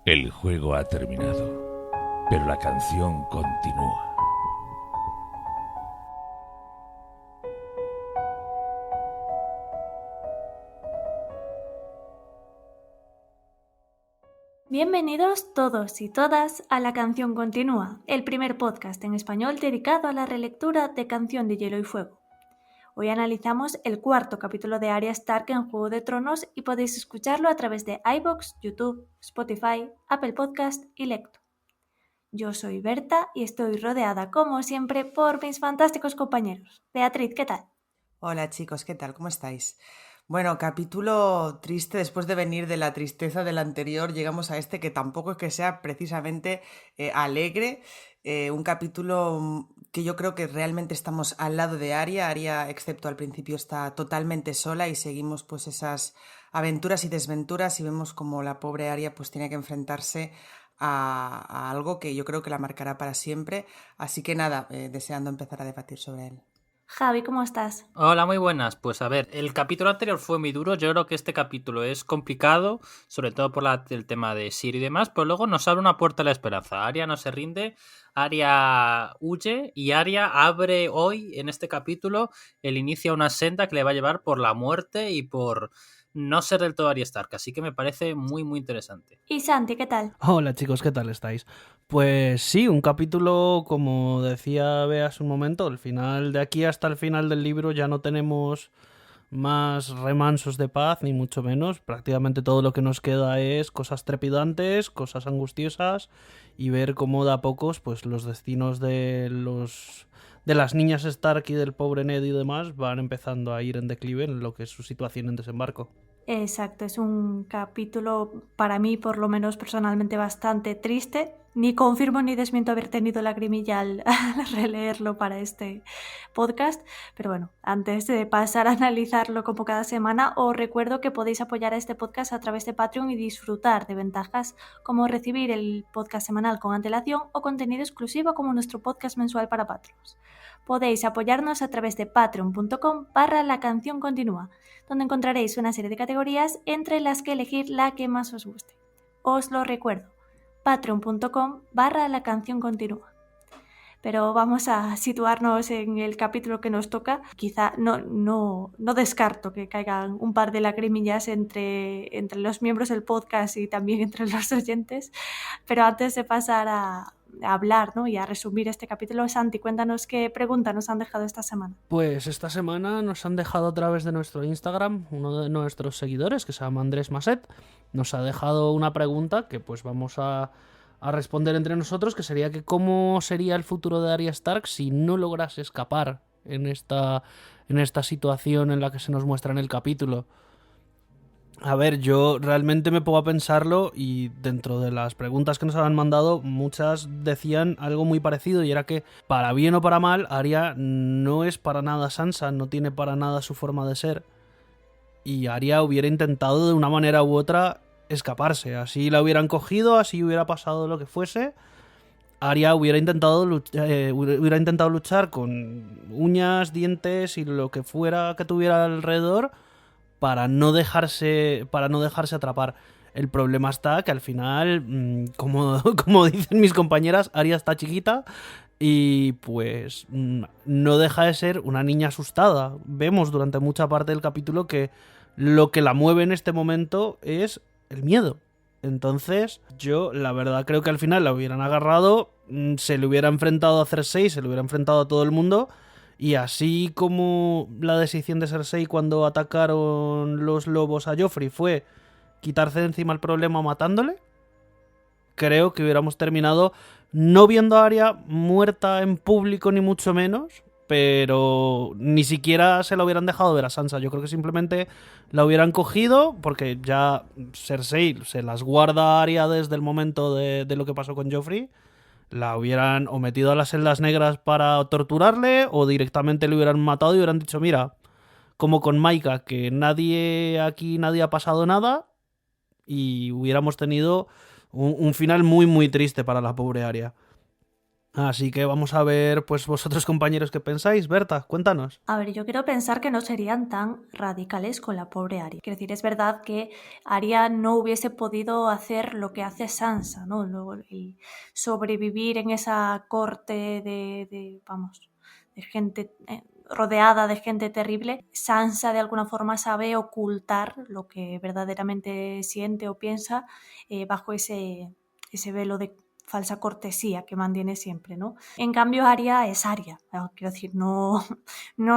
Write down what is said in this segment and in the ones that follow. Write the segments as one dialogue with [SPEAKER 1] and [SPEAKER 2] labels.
[SPEAKER 1] El juego ha terminado, pero la canción continúa.
[SPEAKER 2] Bienvenidos todos y todas a La Canción Continúa, el primer podcast en español dedicado a la relectura de Canción de Hielo y Fuego. Hoy analizamos el cuarto capítulo de Arya Stark en Juego de Tronos y podéis escucharlo a través de iVoox, YouTube, Spotify, Apple Podcast y Lecto. Yo soy Berta y estoy rodeada, como siempre, por mis fantásticos compañeros. Beatriz, ¿qué tal?
[SPEAKER 3] Hola chicos, ¿qué tal? ¿Cómo estáis? Bueno, capítulo triste. Después de venir de la tristeza del anterior, llegamos a este que tampoco es que sea precisamente alegre. Un capítulo que yo creo que realmente estamos al lado de Arya. Arya, excepto al principio, está totalmente sola y seguimos pues esas aventuras y desventuras y vemos como la pobre Arya pues tiene que enfrentarse a algo que yo creo que la marcará para siempre. Así que nada, deseando empezar a debatir sobre él.
[SPEAKER 2] Javi, ¿cómo estás?
[SPEAKER 4] Hola, muy buenas. Pues a ver, el capítulo anterior fue muy duro. Yo creo que este capítulo es complicado, sobre todo por el tema de Ciri y demás, pero luego nos abre una puerta a la esperanza. Arya no se rinde, Arya huye y Arya abre hoy, en este capítulo, el inicio a una senda que le va a llevar por la muerte y por no ser del todo Arya Stark. Así que me parece muy, muy interesante.
[SPEAKER 2] Y Santi, ¿qué tal?
[SPEAKER 5] Hola chicos, ¿qué tal estáis? Pues sí, un capítulo, como decía Bea hace un momento, al final, de aquí hasta el final del libro ya no tenemos más remansos de paz, ni mucho menos. Prácticamente todo lo que nos queda es cosas trepidantes, cosas angustiosas y ver cómo de a pocos pues los destinos de las niñas Stark y del pobre Ned y demás van empezando a ir en declive en lo que es su situación en desembarco.
[SPEAKER 2] Exacto, es un capítulo para mí, por lo menos personalmente, bastante triste. Ni confirmo ni desmiento haber tenido lagrimilla al releerlo para este podcast. Pero bueno, antes de pasar a analizarlo como cada semana, os recuerdo que podéis apoyar a este podcast a través de Patreon y disfrutar de ventajas como recibir el podcast semanal con antelación o contenido exclusivo como nuestro podcast mensual para Patreons. Podéis apoyarnos a través de patreon.com/La Canción Continúa, donde encontraréis una serie de categorías entre las que elegir la que más os guste. Os lo recuerdo, patreon.com/La Canción Continúa. Pero vamos a situarnos en el capítulo que nos toca. Quizá no descarto que caigan un par de lagrimillas entre los miembros del podcast y también entre los oyentes. Pero antes de pasar a hablar, ¿no?, y a resumir este capítulo, Santi, cuéntanos qué pregunta nos han dejado esta semana.
[SPEAKER 5] Pues esta semana nos han dejado a través de nuestro Instagram, uno de nuestros seguidores, que se llama Andrés Maset, nos ha dejado una pregunta que pues vamos a responder entre nosotros, que sería que cómo sería el futuro de Arya Stark si no lograse escapar en esta situación en la que se nos muestra en el capítulo. A ver, yo realmente me pongo a pensarlo y dentro de las preguntas que nos habían mandado, muchas decían algo muy parecido y era que, para bien o para mal, Arya no es para nada Sansa, no tiene para nada su forma de ser y Arya hubiera intentado de una manera u otra escaparse. Así la hubieran cogido, así hubiera pasado lo que fuese, Arya hubiera intentado luchar con uñas, dientes y lo que fuera que tuviera alrededor para no dejarse atrapar. El problema está que al final, como dicen mis compañeras, Arya está chiquita y pues no deja de ser una niña asustada. Vemos durante mucha parte del capítulo que lo que la mueve en este momento es el miedo. Entonces, yo la verdad creo que al final la hubieran agarrado, se le hubiera enfrentado a Cersei, se le hubiera enfrentado a todo el mundo. Y así como la decisión de Cersei cuando atacaron los lobos a Joffrey fue quitarse de encima el problema matándole, creo que hubiéramos terminado no viendo a Arya muerta en público ni mucho menos, pero ni siquiera se la hubieran dejado ver a Sansa. Yo creo que simplemente la hubieran cogido, porque ya Cersei se las guarda a Arya desde el momento de lo que pasó con Joffrey. La hubieran o metido a las celdas negras para torturarle o directamente le hubieran matado y hubieran dicho, mira, como con Maika, que nadie ha pasado nada, y hubiéramos tenido un final muy muy triste para la pobre Arya. Así que vamos a ver, pues vosotros compañeros, ¿qué pensáis? Berta, cuéntanos.
[SPEAKER 2] A ver, yo quiero pensar que no serían tan radicales con la pobre Arya. Quiero decir, es verdad que Arya no hubiese podido hacer lo que hace Sansa, ¿no? El sobrevivir en esa corte de gente rodeada de gente terrible. Sansa de alguna forma sabe ocultar lo que verdaderamente siente o piensa bajo ese velo de falsa cortesía que mantiene siempre, ¿no? En cambio, Arya es Arya. Quiero decir, no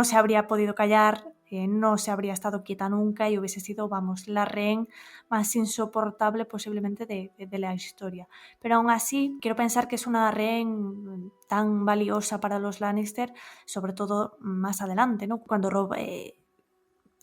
[SPEAKER 2] se habría podido callar, no se habría estado quieta nunca y hubiese sido, la rehén más insoportable posiblemente de la historia. Pero aún así, quiero pensar que es una rehén tan valiosa para los Lannister, sobre todo más adelante, ¿no? Cuando Robb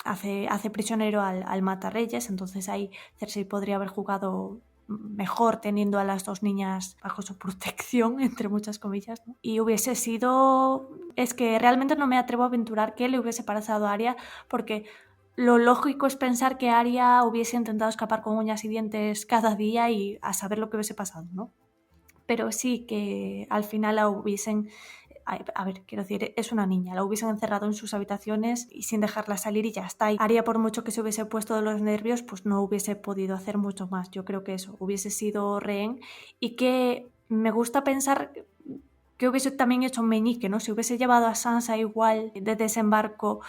[SPEAKER 2] hace prisionero al Matarreyes, entonces ahí Cersei podría haber jugado mejor teniendo a las dos niñas bajo su protección, entre muchas comillas, ¿no? Y hubiese sido... Es que realmente no me atrevo a aventurar que le hubiese pasado a Arya, porque lo lógico es pensar que Arya hubiese intentado escapar con uñas y dientes cada día y a saber lo que hubiese pasado, ¿no? Pero sí que al final la hubiesen... A ver, quiero decir, es una niña, la hubiesen encerrado en sus habitaciones y sin dejarla salir y ya está. Y Arya, por mucho que se hubiese puesto de los nervios, pues no hubiese podido hacer mucho más. Yo creo que eso, hubiese sido rehén y que me gusta pensar que hubiese también hecho un meñique, ¿no? Si hubiese llevado a Sansa igual de desembarco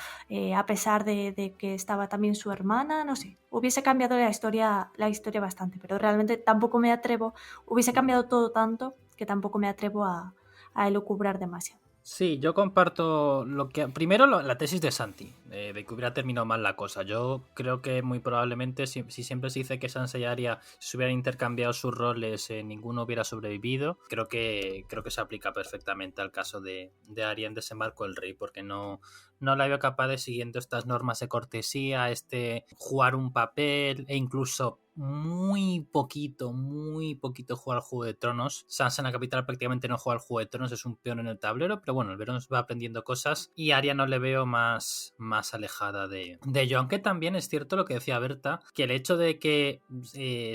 [SPEAKER 2] a pesar de que estaba también su hermana, no sé, hubiese cambiado la historia bastante, pero realmente tampoco me atrevo, hubiese cambiado todo tanto que tampoco me atrevo a elucubrar demasiado.
[SPEAKER 4] Sí, yo comparto primero la tesis de Santi, de que hubiera terminado mal la cosa. Yo creo que muy probablemente, si siempre se dice que Sansa y Arya se hubieran intercambiado sus roles, ninguno hubiera sobrevivido. Creo que se aplica perfectamente al caso de Arya en Desembarco del Rey, porque no la veo capaz de, siguiendo estas normas de cortesía, jugar un papel e incluso muy poquito jugar al Juego de Tronos. Sansa en la capital prácticamente no juega al Juego de Tronos, es un peón en el tablero, pero bueno, el verano va aprendiendo cosas y Arya no le veo más alejada de ello. Aunque también es cierto lo que decía Berta, que el hecho de que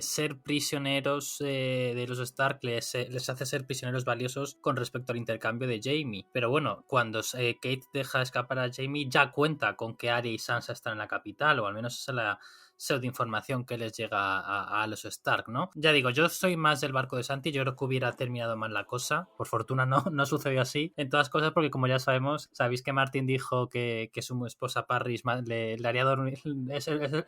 [SPEAKER 4] ser prisioneros de los Stark les hace ser prisioneros valiosos con respecto al intercambio de Jaime. Pero bueno, cuando Kate deja escapar a Jaime, ya cuenta con que Arya y Sansa están en la capital, o al menos esa es la pseudoinformación que les llega a los Stark, ¿no? Ya digo, yo soy más del barco de Santi, yo creo que hubiera terminado mal la cosa. Por fortuna no sucedió así en todas cosas, porque como ya sabéis que Martin dijo que su esposa Parris le haría dormir,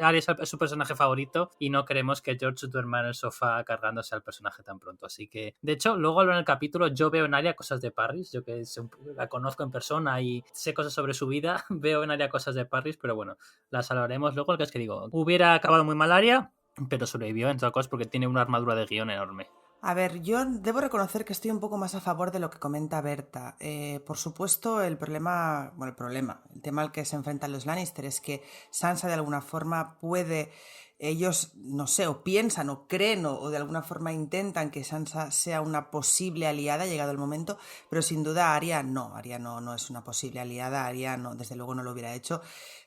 [SPEAKER 4] Arya es su personaje favorito y no queremos que George duerma en el sofá cargándose al personaje tan pronto. Así que, de hecho, luego en el capítulo yo veo en Arya cosas de Parris, yo que la conozco en persona y sé cosas sobre su vida, veo en Arya cosas de Parris, pero bueno, las hablaremos luego. Lo que es que digo, hubiera acabado muy mal Arya, pero sobrevivió, entre otras cosas, porque tiene una armadura de guión enorme.
[SPEAKER 3] A ver, yo debo reconocer que estoy un poco más a favor de lo que comenta Berta. Por supuesto, el tema al que se enfrentan los Lannister es que Sansa de alguna forma puede... Ellos, no sé, o piensan o creen o de alguna forma intentan que Sansa sea una posible aliada llegado el momento, pero sin duda Arya no es una posible aliada, Arya no, desde luego no lo hubiera hecho.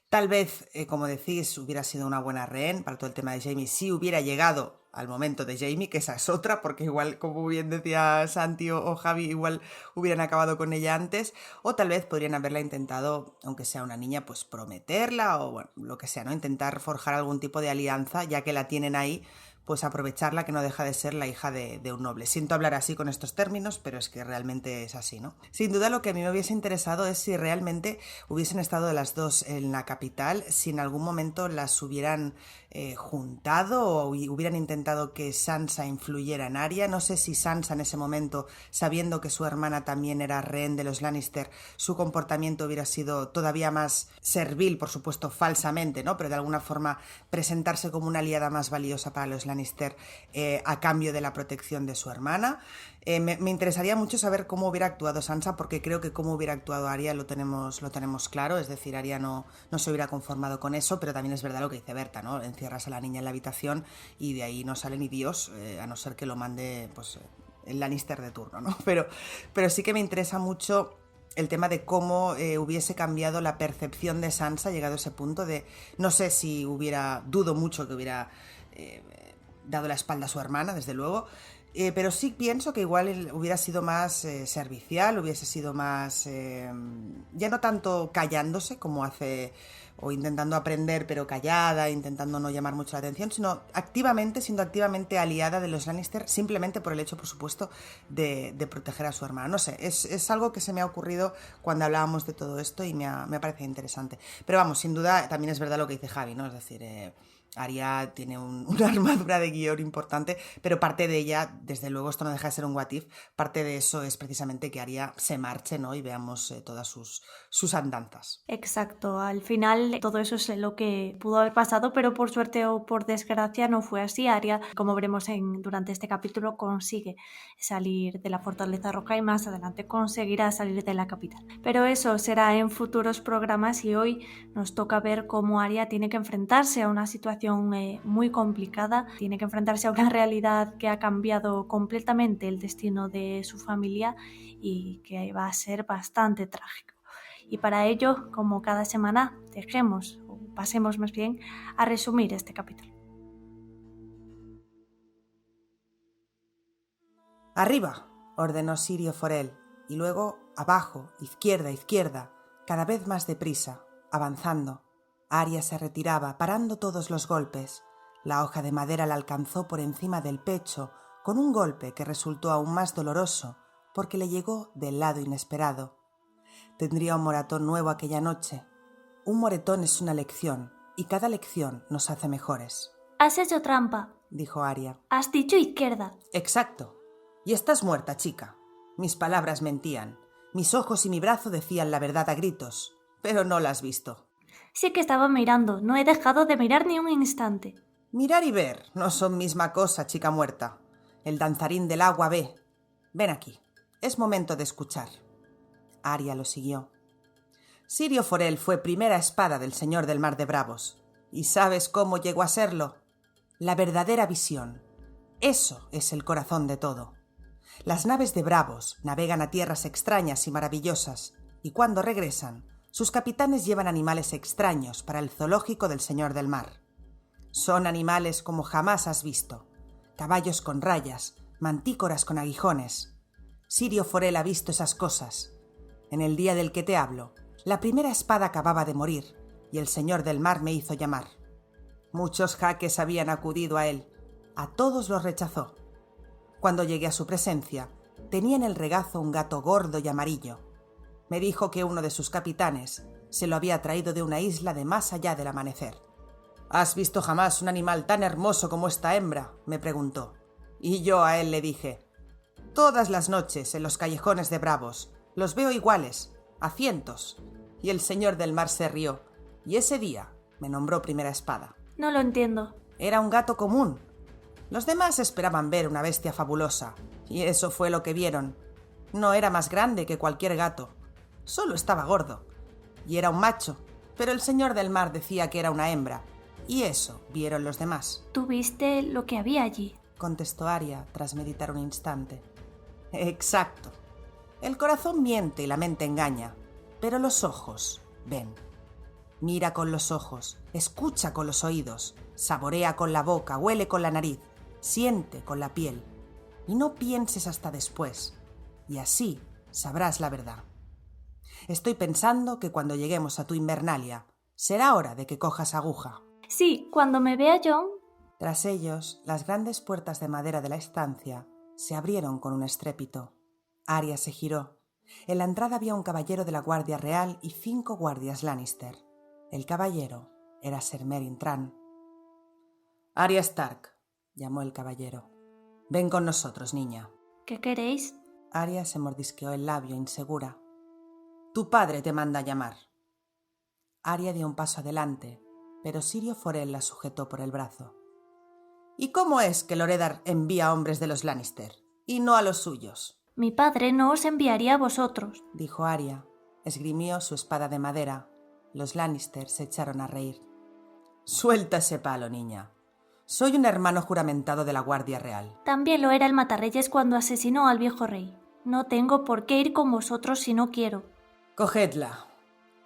[SPEAKER 3] Tal vez, como decís, hubiera sido una buena rehén para todo el tema de Jaime si hubiera llegado al momento de Jaime, que esa es otra, porque igual, como bien decía Santi o Javi, igual hubieran acabado con ella antes, o tal vez podrían haberla intentado, aunque sea una niña, pues prometerla o bueno, lo que sea, ¿no? Intentar forjar algún tipo de alianza, ya que la tienen ahí, pues aprovecharla, que no deja de ser la hija de un noble. Siento hablar así con estos términos, pero es que realmente es así, ¿no? Sin duda lo que a mí me hubiese interesado es si realmente hubiesen estado las dos en la capital, si en algún momento las hubieran juntado o hubieran intentado que Sansa influyera en Arya. No sé si Sansa en ese momento, sabiendo que su hermana también era rehén de los Lannister, su comportamiento hubiera sido todavía más servil, por supuesto falsamente, ¿no? Pero de alguna forma presentarse como una aliada más valiosa para los Lannister a cambio de la protección de su hermana. Me interesaría mucho saber cómo hubiera actuado Sansa, porque creo que cómo hubiera actuado Arya lo tenemos claro, es decir, Arya no se hubiera conformado con eso, pero también es verdad lo que dice Berta, ¿no? Encierras a la niña en la habitación y de ahí no sale ni Dios, a no ser que lo mande pues el Lannister de turno, ¿no? Pero sí que me interesa mucho el tema de cómo hubiese cambiado la percepción de Sansa llegado a ese punto de, no sé si dudo mucho que hubiera dado la espalda a su hermana, desde luego. pero sí pienso que igual él hubiera sido más servicial, hubiese sido más... ya no tanto callándose como hace... o intentando aprender pero callada, intentando no llamar mucho la atención, sino siendo activamente aliada de los Lannister, simplemente por el hecho, por supuesto, de proteger a su hermana. No sé, es algo que se me ha ocurrido cuando hablábamos de todo esto y me ha parecido interesante. Pero vamos, sin duda, también es verdad lo que dice Javi, ¿no? Es decir... Arya tiene una armadura de guión importante, pero parte de ella, desde luego esto no deja de ser un what if, parte de eso es precisamente que Arya se marche, ¿no? Y veamos todas sus andanzas.
[SPEAKER 2] Exacto, al final todo eso es lo que pudo haber pasado, pero por suerte o por desgracia no fue así. Arya, como veremos durante este capítulo, consigue salir de la Fortaleza Roja y más adelante conseguirá salir de la capital. Pero eso será en futuros programas y hoy nos toca ver cómo Arya tiene que enfrentarse a una situación muy complicada, tiene que enfrentarse a una realidad que ha cambiado completamente el destino de su familia y que va a ser bastante trágico. Y para ello, como cada semana, pasemos más bien a resumir este capítulo.
[SPEAKER 3] Arriba, ordenó Syrio Forel, y luego abajo, izquierda, cada vez más deprisa, avanzando. Arya se retiraba, parando todos los golpes. La hoja de madera la alcanzó por encima del pecho, con un golpe que resultó aún más doloroso, porque le llegó del lado inesperado. Tendría un moretón nuevo aquella noche. Un moretón es una lección, y cada lección nos hace mejores.
[SPEAKER 2] Has hecho trampa,
[SPEAKER 3] dijo Arya.
[SPEAKER 2] Has dicho izquierda.
[SPEAKER 3] Exacto. Y estás muerta, chica. Mis palabras mentían. Mis ojos y mi brazo decían la verdad a gritos, pero no la has visto.
[SPEAKER 2] Sí que estaba mirando, no he dejado de mirar ni un instante.
[SPEAKER 3] Mirar y ver no son misma cosa, chica muerta. El danzarín del agua ve. Ven aquí, es momento de escuchar. Arya lo siguió. Syrio Forel fue primera espada del Señor del Mar de Bravos. ¿Y sabes cómo llegó a serlo? La verdadera visión. Eso es el corazón de todo. Las naves de Bravos navegan a tierras extrañas y maravillosas, y cuando regresan, sus capitanes llevan animales extraños para el zoológico del Señor del Mar. Son animales como jamás has visto. Caballos con rayas, mantícoras con aguijones. Syrio Forel ha visto esas cosas. En el día del que te hablo, la primera espada acababa de morir, y el Señor del Mar me hizo llamar. Muchos jaques habían acudido a él. A todos los rechazó. Cuando llegué a su presencia, tenía en el regazo un gato gordo y amarillo. Me dijo que uno de sus capitanes se lo había traído de una isla de más allá del amanecer. ¿Has visto jamás un animal tan hermoso como esta hembra?, me preguntó. Y yo a él le dije, todas las noches en los callejones de Bravos los veo iguales, a cientos. Y el Señor del Mar se rió, y ese día me nombró primera espada.
[SPEAKER 2] No lo entiendo.
[SPEAKER 3] Era un gato común. Los demás esperaban ver una bestia fabulosa, y eso fue lo que vieron. No era más grande que cualquier gato. Solo estaba gordo. Y era un macho, pero el Señor del Mar decía que era una hembra. Y eso vieron los demás.
[SPEAKER 2] ¿Tú viste lo que había allí?,
[SPEAKER 3] contestó Arya tras meditar un instante. Exacto. El corazón miente y la mente engaña, pero los ojos ven. Mira con los ojos, escucha con los oídos, saborea con la boca, huele con la nariz, siente con la piel. Y no pienses hasta después, y así sabrás la verdad. Estoy pensando que cuando lleguemos a tu Invernalia, será hora de que cojas aguja.
[SPEAKER 2] Sí, cuando me vea Jon.
[SPEAKER 3] Tras ellos, las grandes puertas de madera de la estancia se abrieron con un estrépito. Arya se giró. En la entrada había un caballero de la Guardia Real y 5 guardias Lannister. El caballero era Ser Meryn Trant. Arya Stark, llamó el caballero. Ven con nosotros, niña.
[SPEAKER 2] ¿Qué queréis?
[SPEAKER 3] Arya se mordisqueó el labio, insegura. Tu padre te manda a llamar. Arya dio un paso adelante, pero Syrio Forel la sujetó por el brazo. ¿Y cómo es que Loredar envía hombres de los Lannister, y no a los suyos?
[SPEAKER 2] Mi padre no os enviaría a vosotros,
[SPEAKER 3] dijo Arya. Esgrimió su espada de madera. Los Lannister se echaron a reír. Suelta ese palo, niña. Soy un hermano juramentado de la Guardia Real.
[SPEAKER 2] También lo era el Matarreyes cuando asesinó al viejo rey. No tengo por qué ir con vosotros si no quiero.
[SPEAKER 3] Cogedla,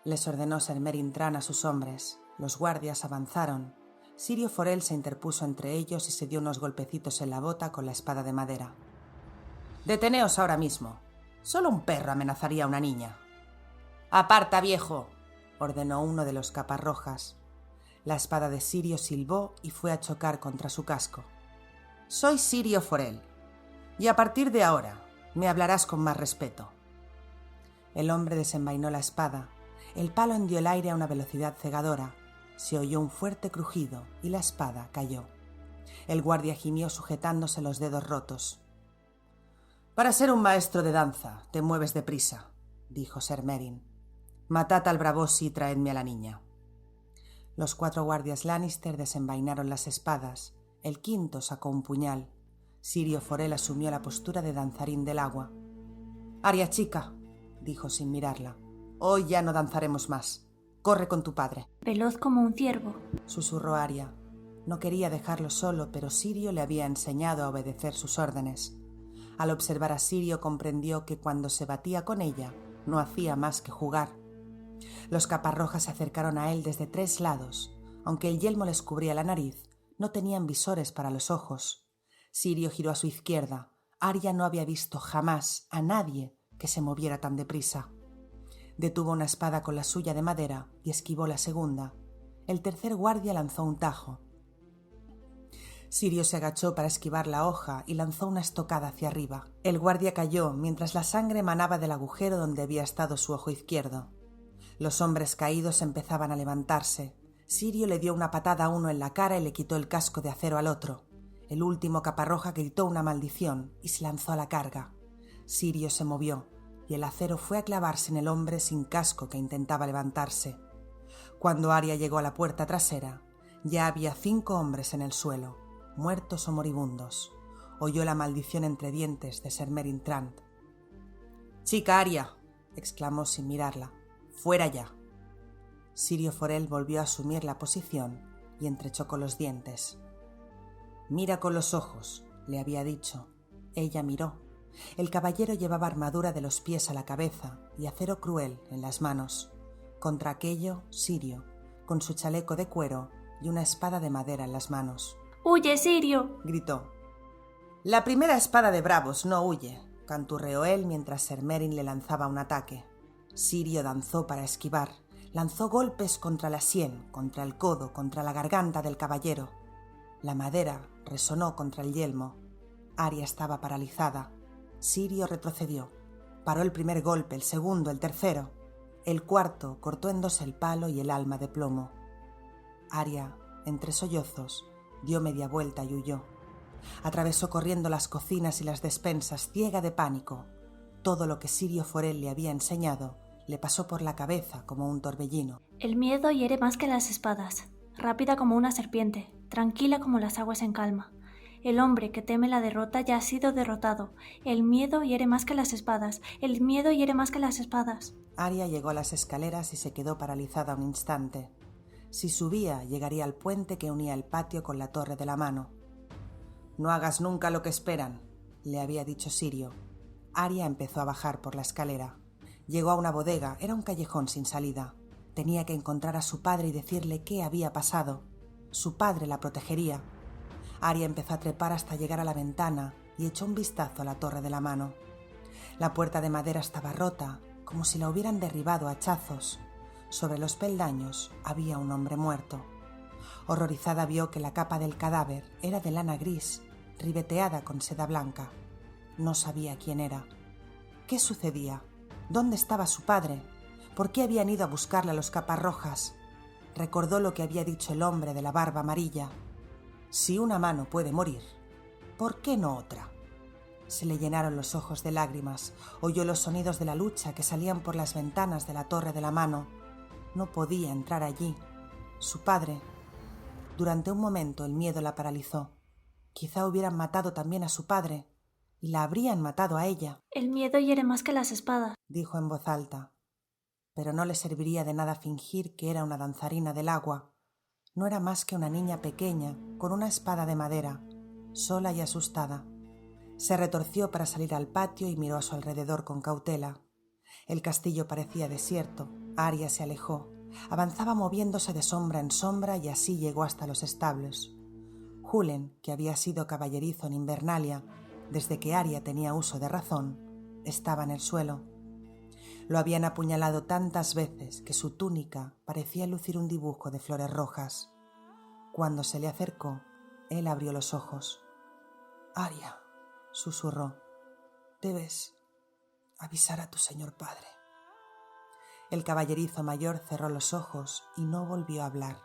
[SPEAKER 3] les ordenó Ser Meryn Trant a sus hombres. Los guardias avanzaron. Sirio Forel se interpuso entre ellos y se dio unos golpecitos en la bota con la espada de madera. «Deteneos ahora mismo. Solo un perro amenazaría a una niña». «Aparta, viejo», ordenó uno de los capas rojas. La espada de Sirio silbó y fue a chocar contra su casco. «Soy Sirio Forel, y a partir de ahora me hablarás con más respeto». El hombre desenvainó la espada. El palo hendió el aire a una velocidad cegadora. Se oyó un fuerte crujido y la espada cayó. El guardia gimió sujetándose los dedos rotos. «Para ser un maestro de danza, te mueves deprisa», dijo Ser Meryn. «Matad al Braavosi y traedme a la niña». Los 4 guardias Lannister desenvainaron las espadas. El quinto sacó un puñal. Sirio Forel asumió la postura de danzarín del agua. «Arya, chica», dijo sin mirarla, «hoy ya no danzaremos más. Corre con tu padre».
[SPEAKER 2] Veloz como un ciervo,
[SPEAKER 3] susurró Arya. No quería dejarlo solo, pero Sirio le había enseñado a obedecer sus órdenes. Al observar a Sirio comprendió que cuando se batía con ella no hacía más que jugar. Los caparrojas se acercaron a él desde 3 lados. Aunque el yelmo les cubría la nariz, no tenían visores para los ojos. Sirio giró a su izquierda. Arya no había visto jamás a nadie que se moviera tan deprisa. Detuvo una espada con la suya de madera y esquivó la segunda. El tercer guardia lanzó un tajo. Sirio se agachó para esquivar la hoja y lanzó una estocada hacia arriba. El guardia cayó mientras la sangre emanaba del agujero donde había estado su ojo izquierdo. Los hombres caídos empezaban a levantarse. Sirio le dio una patada a uno en la cara y le quitó el casco de acero al otro. El último caparroja gritó una maldición y se lanzó a la carga. Sirio se movió y el acero fue a clavarse en el hombre sin casco que intentaba levantarse. Cuando Arya llegó a la puerta trasera, ya había 5 hombres en el suelo, muertos o moribundos. Oyó la maldición entre dientes de Ser Meryn Trant. «Chica Arya», exclamó sin mirarla, «fuera ya». Sirio Forel volvió a asumir la posición y entrechocó los dientes. «Mira con los ojos», le había dicho. Ella miró. El caballero llevaba armadura de los pies a la cabeza y acero cruel en las manos. Contra aquello, Sirio, con su chaleco de cuero y una espada de madera en las manos.
[SPEAKER 2] «¡Huye, Sirio!»,
[SPEAKER 3] gritó. «La primera espada de bravos no huye», canturreó él mientras Ser Meryn le lanzaba un ataque. Sirio danzó para esquivar. Lanzó golpes contra la sien, contra el codo, contra la garganta del caballero. La madera resonó contra el yelmo. Arya estaba paralizada. Sirio retrocedió. Paró el primer golpe, el segundo, el tercero. El cuarto cortó en 2 el palo y el alma de plomo. Arya, entre sollozos, dio media vuelta y huyó. Atravesó corriendo las cocinas y las despensas, ciega de pánico. Todo lo que Sirio Forel le había enseñado le pasó por la cabeza como un torbellino.
[SPEAKER 2] «El miedo hiere más que las espadas, rápida como una serpiente, tranquila como las aguas en calma. El hombre que teme la derrota ya ha sido derrotado. El miedo hiere más que las espadas, el miedo hiere más que las espadas».
[SPEAKER 3] Arya llegó a las escaleras y se quedó paralizada un instante. Si subía, llegaría al puente que unía el patio con la torre de la mano. «No hagas nunca lo que esperan», le había dicho Sirio. Arya empezó a bajar por la escalera. Llegó a una bodega, era un callejón sin salida. Tenía que encontrar a su padre y decirle qué había pasado. Su padre la protegería. Arya empezó a trepar hasta llegar a la ventana y echó un vistazo a la torre de la mano. La puerta de madera estaba rota, como si la hubieran derribado a hachazos. Sobre los peldaños había un hombre muerto. Horrorizada vio que la capa del cadáver era de lana gris, ribeteada con seda blanca. No sabía quién era. ¿Qué sucedía? ¿Dónde estaba su padre? ¿Por qué habían ido a buscarle a los caparrojas? Recordó lo que había dicho el hombre de la barba amarilla. Si una mano puede morir, ¿por qué no otra? Se le llenaron los ojos de lágrimas. Oyó los sonidos de la lucha que salían por las ventanas de la torre de la mano. No podía entrar allí. Su padre. Durante un momento el miedo la paralizó. Quizá hubieran matado también a su padre. Y la habrían matado a ella.
[SPEAKER 2] «El miedo hiere más que las espadas»,
[SPEAKER 3] dijo en voz alta. Pero no le serviría de nada fingir que era una danzarina del agua. No era más que una niña pequeña, con una espada de madera, sola y asustada. Se retorció para salir al patio y miró a su alrededor con cautela. El castillo parecía desierto. Arya se alejó. Avanzaba moviéndose de sombra en sombra y así llegó hasta los establos. Julen, que había sido caballerizo en Invernalia desde que Arya tenía uso de razón, estaba en el suelo. Lo habían apuñalado tantas veces que su túnica parecía lucir un dibujo de flores rojas. Cuando se le acercó, él abrió los ojos. «Arya», susurró, «debes avisar a tu señor padre». El caballerizo mayor cerró los ojos y no volvió a hablar.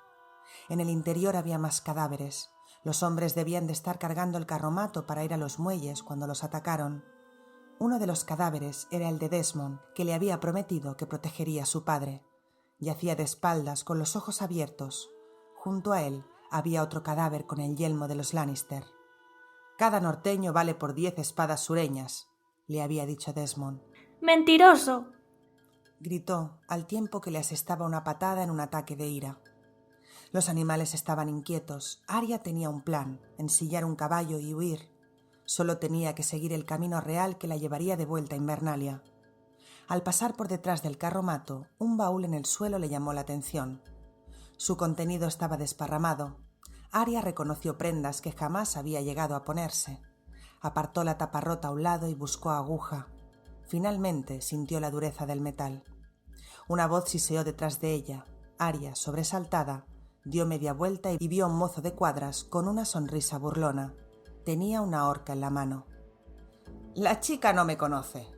[SPEAKER 3] En el interior había más cadáveres. Los hombres debían de estar cargando el carromato para ir a los muelles cuando los atacaron. Uno de los cadáveres era el de Desmond, que le había prometido que protegería a su padre. Yacía de espaldas, con los ojos abiertos. Junto a él había otro cadáver con el yelmo de los Lannister. «Cada norteño vale por 10 espadas sureñas», le había dicho Desmond.
[SPEAKER 2] ¡Mentiroso!,
[SPEAKER 3] gritó al tiempo que le asestaba una patada en un ataque de ira. Los animales estaban inquietos. Arya tenía un plan: ensillar un caballo y huir. Solo tenía que seguir el camino real que la llevaría de vuelta a Invernalia. Al pasar por detrás del carromato, un baúl en el suelo le llamó la atención. Su contenido estaba desparramado. Arya reconoció prendas que jamás había llegado a ponerse. Apartó la tapa rota a un lado y buscó aguja. Finalmente sintió la dureza del metal. Una voz siseó detrás de ella. Arya, sobresaltada, dio media vuelta y vio a un mozo de cuadras con una sonrisa burlona. Tenía una horca en la mano. «La chica no me conoce»,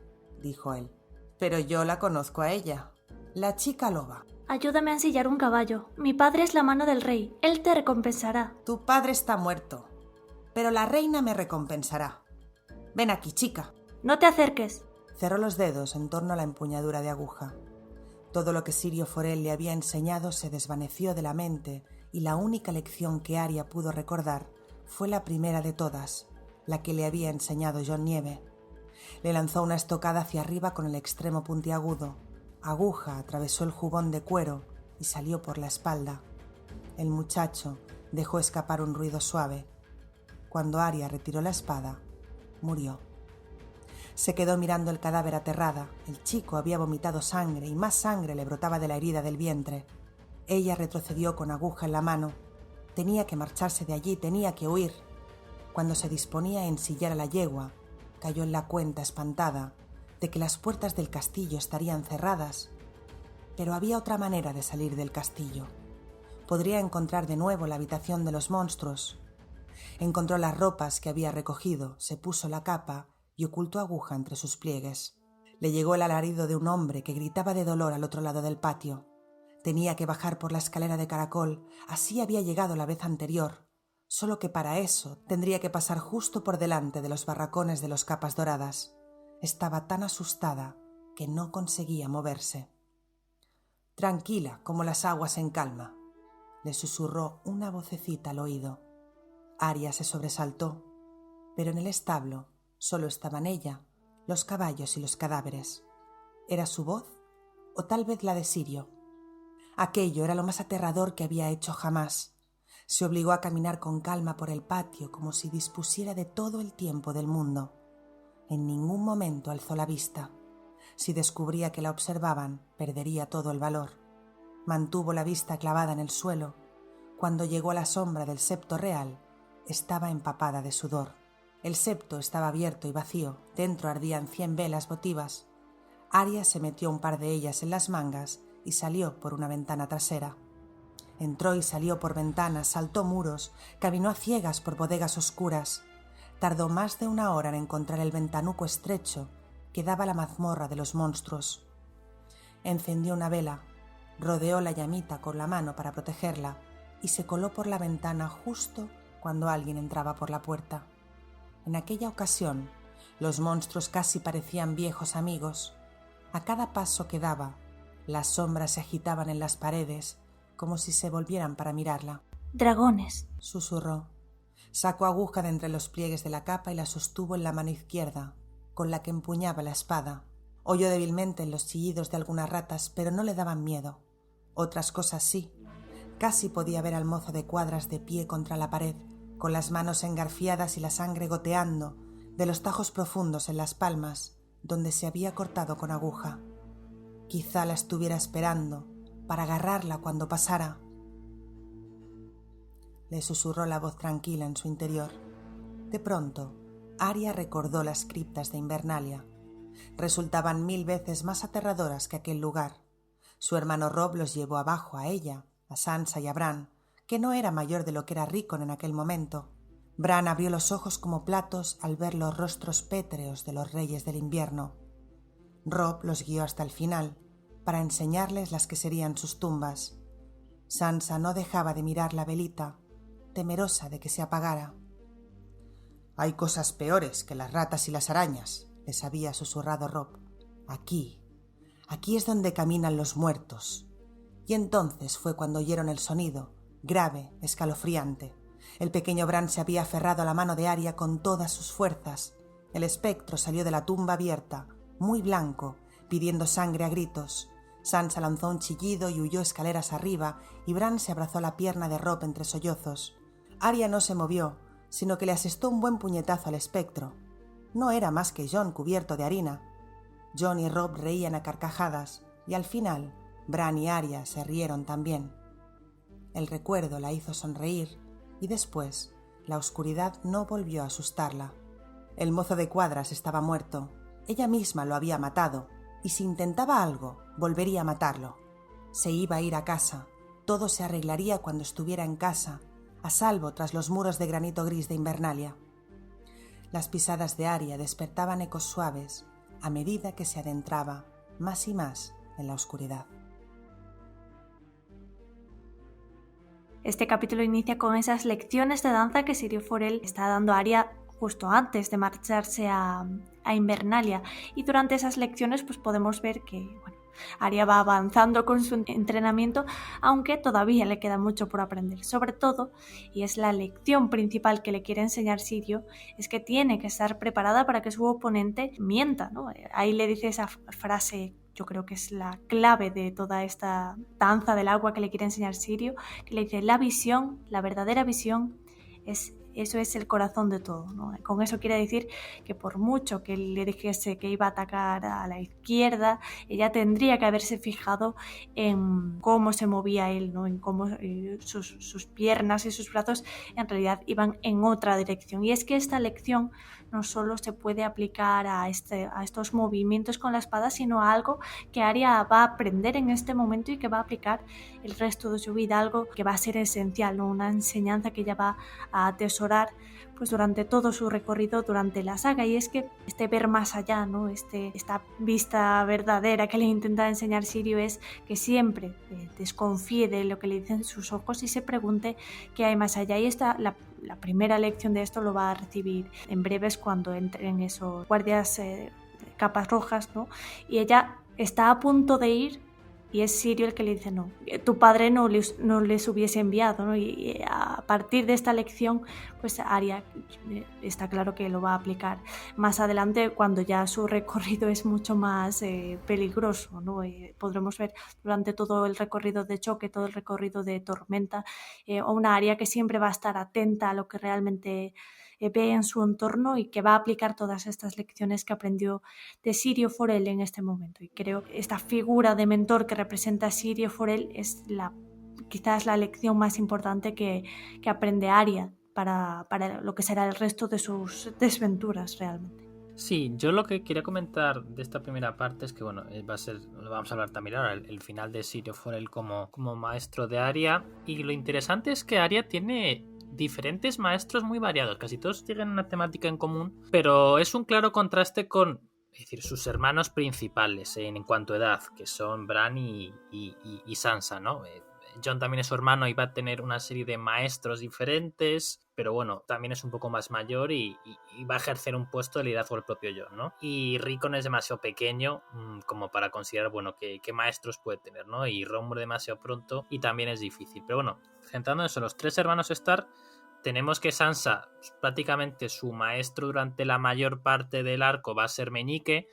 [SPEAKER 3] dijo él, «pero yo la conozco a ella. La chica loba».
[SPEAKER 2] Ayúdame a ensillar un caballo. Mi padre es la mano del rey. Él te recompensará.
[SPEAKER 3] «Tu padre está muerto, pero la reina me recompensará. Ven aquí, chica».
[SPEAKER 2] No te acerques.
[SPEAKER 3] Cerró los dedos en torno a la empuñadura de aguja. Todo lo que Syrio Forel le había enseñado se desvaneció de la mente y la única lección que Arya pudo recordar fue la primera de todas, la que le había enseñado Jon Nieve. Le lanzó una estocada hacia arriba con el extremo puntiagudo. Aguja atravesó el jubón de cuero y salió por la espalda. El muchacho dejó escapar un ruido suave. Cuando Arya retiró la espada, murió. Se quedó mirando el cadáver aterrada. El chico había vomitado sangre y más sangre le brotaba de la herida del vientre. Ella retrocedió con aguja en la mano. Tenía que marcharse de allí, tenía que huir. Cuando se disponía a ensillar a la yegua, cayó en la cuenta espantada de que las puertas del castillo estarían cerradas. Pero había otra manera de salir del castillo. Podría encontrar de nuevo la habitación de los monstruos. Encontró las ropas que había recogido, se puso la capa y ocultó aguja entre sus pliegues. Le llegó el alarido de un hombre que gritaba de dolor al otro lado del patio. Tenía que bajar por la escalera de caracol, así había llegado la vez anterior, solo que para eso tendría que pasar justo por delante de los barracones de los capas doradas. Estaba tan asustada que no conseguía moverse. «Tranquila, como las aguas en calma», le susurró una vocecita al oído. Arya se sobresaltó, pero en el establo solo estaban ella, los caballos y los cadáveres. ¿Era su voz? ¿O tal vez la de Syrio? Aquello era lo más aterrador que había hecho jamás. Se obligó a caminar con calma por el patio como si dispusiera de todo el tiempo del mundo. En ningún momento alzó la vista. Si descubría que la observaban, perdería todo el valor. Mantuvo la vista clavada en el suelo. Cuando llegó a la sombra del septo real, estaba empapada de sudor. El septo estaba abierto y vacío. Dentro ardían 100 velas votivas. Arya se metió un par de ellas en las mangas y salió por una ventana trasera. Entró y salió por ventanas, saltó muros, caminó a ciegas por bodegas oscuras. Tardó más de 1 hora en encontrar el ventanuco estrecho que daba a la mazmorra de los monstruos. Encendió una vela, rodeó la llamita con la mano para protegerla y se coló por la ventana justo cuando alguien entraba por la puerta. En aquella ocasión, los monstruos casi parecían viejos amigos. A cada paso que daba, las sombras se agitaban en las paredes como si se volvieran para mirarla.
[SPEAKER 2] «Dragones»,
[SPEAKER 3] susurró. Sacó aguja de entre los pliegues de la capa y la sostuvo en la mano izquierda, con la que empuñaba la espada. Oyó débilmente los chillidos de algunas ratas, pero no le daban miedo. Otras cosas sí. Casi podía ver al mozo de cuadras de pie contra la pared, con las manos engarfiadas y la sangre goteando de los tajos profundos en las palmas, donde se había cortado con aguja. Quizá la estuviera esperando, para agarrarla cuando pasara. Le susurró la voz tranquila en su interior. De pronto, Arya recordó las criptas de Invernalia. Resultaban 1000 veces más aterradoras que aquel lugar. Su hermano Robb los llevó abajo a ella, a Sansa y a Bran, que no era mayor de lo que era Rickon en aquel momento. Bran abrió los ojos como platos al ver los rostros pétreos de los reyes del invierno. Robb los guió hasta el final, para enseñarles las que serían sus tumbas. Sansa no dejaba de mirar la velita, temerosa de que se apagara. «Hay cosas peores que las ratas y las arañas», les había susurrado Robb. Aquí es donde caminan los muertos». Y entonces fue cuando oyeron el sonido, grave, escalofriante. El pequeño Bran se había aferrado a la mano de Arya con todas sus fuerzas. El espectro salió de la tumba abierta, muy blanco, pidiendo sangre a gritos. Sansa lanzó un chillido y huyó escaleras arriba, y Bran se abrazó a la pierna de Robb entre sollozos. Arya no se movió, sino que le asestó un buen puñetazo al espectro. No era más que Jon cubierto de harina. Jon y Robb reían a carcajadas, y al final Bran y Arya se rieron también. El recuerdo la hizo sonreír, y después la oscuridad no volvió a asustarla. El mozo de cuadras estaba muerto. Ella misma lo había matado, y si intentaba algo, volvería a matarlo. Se iba a ir a casa. Todo se arreglaría cuando estuviera en casa, a salvo tras los muros de granito gris de Invernalia. Las pisadas de Arya despertaban ecos suaves a medida que se adentraba más y más en la oscuridad.
[SPEAKER 2] Este capítulo inicia con esas lecciones de danza que Syrio Forel está dando a Arya justo antes de marcharse a Invernalia, y durante esas lecciones pues podemos ver que Arya va avanzando con su entrenamiento, aunque todavía le queda mucho por aprender. Sobre todo, y es la lección principal que le quiere enseñar Syrio, es que tiene que estar preparada para que su oponente mienta, ¿no? Ahí le dice esa frase, yo creo que es la clave de toda esta danza del agua que le quiere enseñar Syrio, que le dice: la visión, la verdadera visión, eso es el corazón de todo, ¿no? Con eso quiere decir que por mucho que le dijese que iba a atacar a la izquierda, ella tendría que haberse fijado en cómo se movía él, ¿no? En cómo sus piernas y sus brazos en realidad iban en otra dirección. Y es que esta lección no solo se puede aplicar a estos movimientos con la espada, sino a algo que Arya va a aprender en este momento y que va a aplicar el resto de su vida, algo que va a ser esencial, ¿no? Una enseñanza que ella va a atesorar pues durante todo su recorrido durante la saga, y es que ver más allá, ¿no? Esta vista verdadera que le intenta enseñar Syrio es que siempre desconfíe de lo que le dicen sus ojos y se pregunte qué hay más allá. Y la primera lección de esto lo va a recibir en breves cuando entren esos guardias capas rojas, ¿no? Y ella está a punto de ir, y es Syrio el que le dice: no, tu padre no les hubiese enviado, ¿no? Y a partir de esta lección, pues Arya está claro que lo va a aplicar más adelante, cuando ya su recorrido es mucho más peligroso, ¿no? Podremos ver durante todo el recorrido de choque, todo el recorrido de tormenta, una Arya que siempre va a estar atenta a lo que realmente ve en su entorno y que va a aplicar todas estas lecciones que aprendió de Syrio Forel en este momento. Y creo que esta figura de mentor que representa a Syrio Forel es quizás la lección más importante que aprende Arya para lo que será el resto de sus desventuras realmente.
[SPEAKER 4] Sí, yo lo que quería comentar de esta primera parte es que, bueno, lo vamos a hablar también ahora, el final de Syrio Forel como maestro de Arya, y lo interesante es que Arya tiene diferentes maestros muy variados, casi todos tienen una temática en común, pero es un claro contraste con, es decir, sus hermanos principales en cuanto a edad, que son Bran y Sansa, ¿no? Jon también es su hermano y va a tener una serie de maestros diferentes, pero bueno, también es un poco más mayor y va a ejercer un puesto de liderazgo el propio Jon, ¿no? Y Rickon es demasiado pequeño como para considerar, bueno, qué maestros puede tener, ¿no? Y Robb muere demasiado pronto y también es difícil. Pero bueno, centrándonos en los tres hermanos Stark, tenemos que Sansa, prácticamente su maestro durante la mayor parte del arco va a ser Meñique.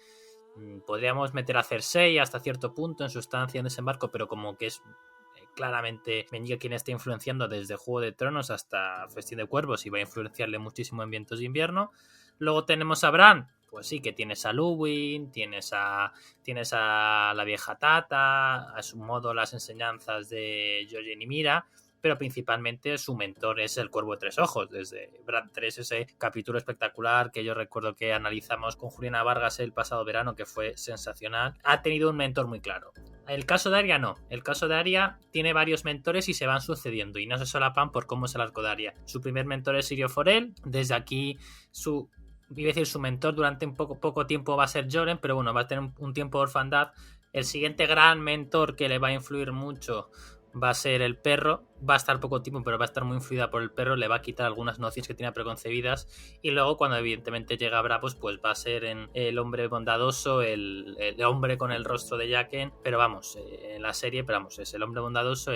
[SPEAKER 4] Podríamos meter a Cersei hasta cierto punto en su estancia en desembarco, pero como que es claramente Meñique quien está influenciando desde Juego de Tronos hasta Festín de Cuervos y va a influenciarle muchísimo en Vientos de Invierno. Luego tenemos a Bran, pues sí, que tienes a Luwin, tienes a la vieja Tata, a su modo las enseñanzas de Jojen y Mira, pero principalmente su mentor es el Cuervo de Tres Ojos, desde Bran 3, ese capítulo espectacular que yo recuerdo que analizamos con Juliana Vargas el pasado verano, que fue sensacional. Ha tenido un mentor muy claro. El caso de Arya no. El caso de Arya tiene varios mentores y se van sucediendo y no se solapan por cómo es el arco de Arya. Su primer mentor es Syrio Forel. Desde aquí su mentor durante un poco tiempo va a ser Joren, pero bueno, va a tener un tiempo de orfandad. El siguiente gran mentor que le va a influir mucho va a ser el perro. Va a estar poco tiempo, pero va a estar muy influida por el perro. Le va a quitar algunas nociones que tenía preconcebidas. Y luego, cuando evidentemente llega Braavos, pues va a ser el hombre bondadoso, el hombre con el rostro de Jaqen. Pero vamos, en la serie, pero vamos, es el hombre bondadoso.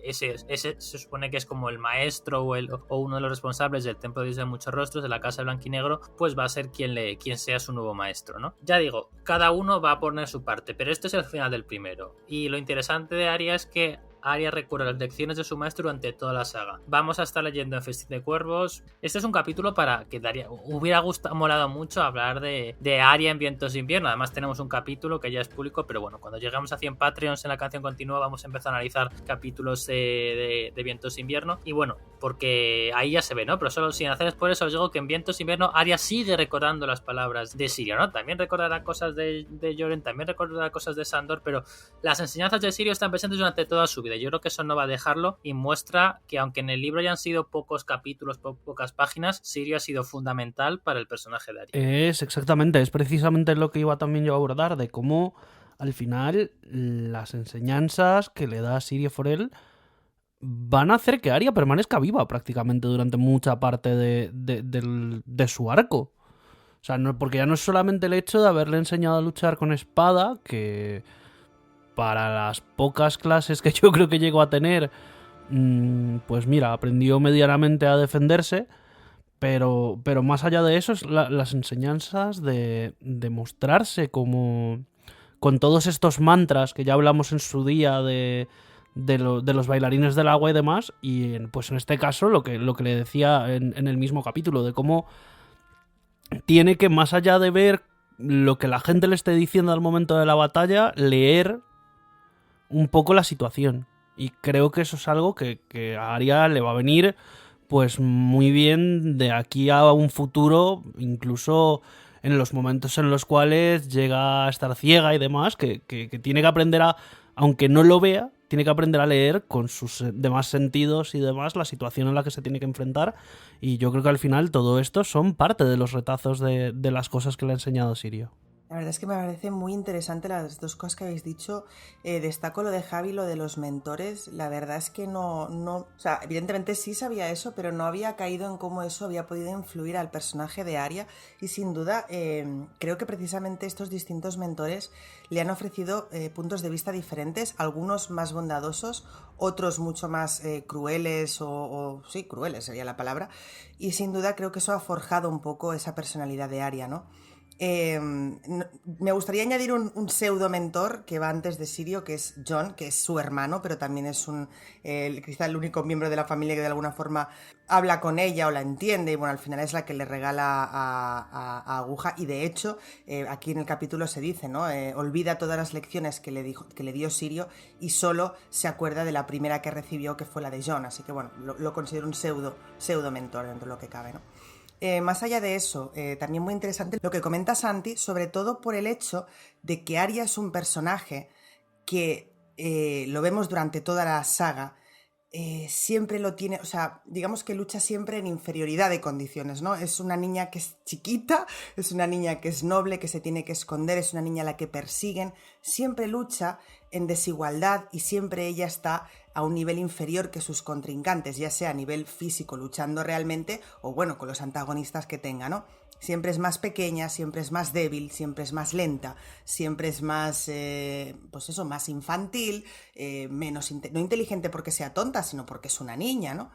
[SPEAKER 4] Ese se supone que es como el maestro o uno de los responsables del templo de Dios de muchos rostros, de la casa de Blanquinegro. Pues va a ser quien sea su nuevo maestro, ¿no? Ya digo, cada uno va a poner su parte, pero este es el final del primero. Y lo interesante de Arya es que Arya recuerda las lecciones de su maestro durante toda la saga. Vamos a estar leyendo en Festín de Cuervos. Este es un capítulo para que hubiera molado mucho hablar de Arya en Vientos de Invierno. Además tenemos un capítulo que ya es público, pero bueno, cuando llegamos a 100 Patreons en la canción continua vamos a empezar a analizar capítulos de Vientos de Invierno. Y bueno, porque ahí ya se ve, ¿no? Pero solo sin hacer spoilers os digo que en Vientos de Invierno Arya sigue recordando las palabras de Syrio, ¿no? También recordará cosas de Joren, también recordará cosas de Sandor, pero las enseñanzas de Syrio están presentes durante toda su vida. Yo creo que eso no va a dejarlo y muestra que aunque en el libro hayan sido pocos capítulos, pocas páginas, Syrio ha sido fundamental para el personaje de Arya.
[SPEAKER 5] Es precisamente lo que iba también yo a abordar, de cómo al final las enseñanzas que le da Syrio Forel van a hacer que Arya permanezca viva prácticamente durante mucha parte de su arco. O sea, no, porque ya no es solamente el hecho de haberle enseñado a luchar con espada, que para las pocas clases que yo creo que llegó a tener, pues mira, aprendió medianamente a defenderse, pero más allá de eso, es las enseñanzas de mostrarse como con todos estos mantras que ya hablamos en su día de los bailarines del agua y demás, y pues en este caso lo que le decía en el mismo capítulo, de cómo tiene que, más allá de ver lo que la gente le esté diciendo al momento de la batalla, leer un poco la situación. Y creo que eso es algo que a Arya le va a venir pues muy bien de aquí a un futuro, incluso en los momentos en los cuales llega a estar ciega y demás, que tiene que aprender aunque no lo vea, tiene que aprender a leer con sus demás sentidos y demás la situación en la que se tiene que enfrentar. Y yo creo que al final todo esto son parte de los retazos de las cosas que le ha enseñado Syrio.
[SPEAKER 3] La verdad es que me parece muy interesante las dos cosas que habéis dicho. Destaco lo de Javi, lo de los mentores. La verdad es que no, o sea, evidentemente sí sabía eso, pero no había caído en cómo eso había podido influir al personaje de Arya. Y sin duda, creo que precisamente estos distintos mentores le han ofrecido puntos de vista diferentes, algunos más bondadosos, otros mucho más crueles sí, crueles sería la palabra. Y sin duda creo que eso ha forjado un poco esa personalidad de Arya, ¿no? Me gustaría añadir un pseudo mentor que va antes de Syrio, que es Jon, que es su hermano, pero también es quizá el único miembro de la familia que de alguna forma habla con ella o la entiende, y bueno, al final es la que le regala a Aguja. Y de hecho, aquí en el capítulo se dice, ¿no? Olvida todas las lecciones que le dio Syrio y solo se acuerda de la primera que recibió, que fue la de Jon. Así que bueno, lo considero un pseudo mentor dentro de lo que cabe, ¿no? Más allá de eso, también muy interesante lo que comenta Santi, sobre todo por el hecho de que Arya es un personaje que lo vemos durante toda la saga, siempre lo tiene, o sea, digamos que lucha siempre en inferioridad de condiciones, ¿no? Es una niña que es chiquita, es una niña que es noble, que se tiene que esconder, es una niña a la que persiguen, siempre lucha en desigualdad y siempre ella está a un nivel inferior que sus contrincantes, ya sea a nivel físico luchando realmente o bueno, con los antagonistas que tenga, ¿no? Siempre es más pequeña, siempre es más débil, siempre es más lenta, siempre es más, pues eso, más infantil, menos no inteligente porque sea tonta, sino porque es una niña, ¿no?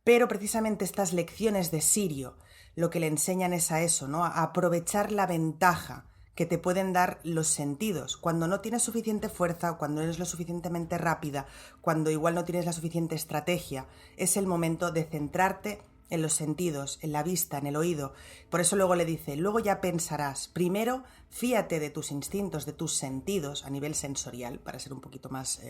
[SPEAKER 3] Pero precisamente estas lecciones de Syrio lo que le enseñan es a eso, ¿no? A aprovechar la ventaja que te pueden dar los sentidos. Cuando no tienes suficiente fuerza, cuando eres lo suficientemente rápida, cuando igual no tienes la suficiente estrategia, es el momento de centrarte en los sentidos, en la vista, en el oído. Por eso luego le dice, luego ya pensarás. Primero, fíate de tus instintos, de tus sentidos a nivel sensorial, para ser un poquito más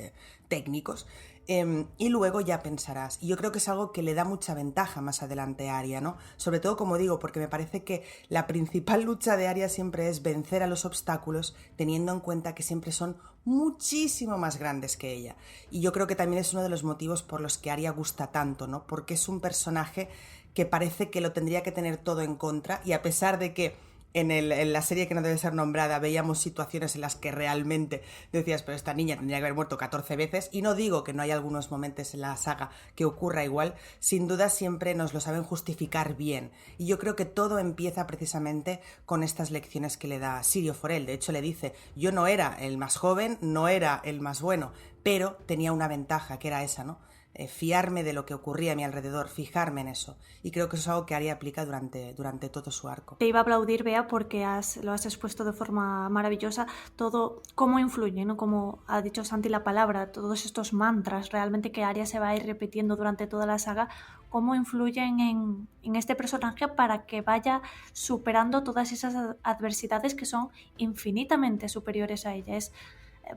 [SPEAKER 3] técnicos, y luego ya pensarás. Y yo creo que es algo que le da mucha ventaja más adelante a Arya, ¿no? Sobre todo, como digo, porque me parece que la principal lucha de Arya siempre es vencer a los obstáculos, teniendo en cuenta que siempre son muchísimo más grandes que ella. Y yo creo que también es uno de los motivos por los que Arya gusta tanto, ¿no? Porque es un personaje que parece que lo tendría que tener todo en contra, y a pesar de que en la serie que no debe ser nombrada veíamos situaciones en las que realmente decías, pero esta niña tendría que haber muerto 14 veces, y no digo que no hay algunos momentos en la saga que ocurra igual, sin duda siempre nos lo saben justificar bien, y yo creo que todo empieza precisamente con estas lecciones que le da Syrio Forel. De hecho le dice, yo no era el más joven, no era el más bueno, pero tenía una ventaja, que era esa, ¿no? Fiarme de lo que ocurría a mi alrededor, fijarme en eso. Y creo que eso es algo que Arya aplica durante todo su arco.
[SPEAKER 2] Te iba a aplaudir, Bea, porque lo has expuesto de forma maravillosa todo cómo influye, ¿no? Como ha dicho Santi la palabra, todos estos mantras realmente que Arya se va a ir repitiendo durante toda la saga, cómo influyen en este personaje para que vaya superando todas esas adversidades que son infinitamente superiores a ella.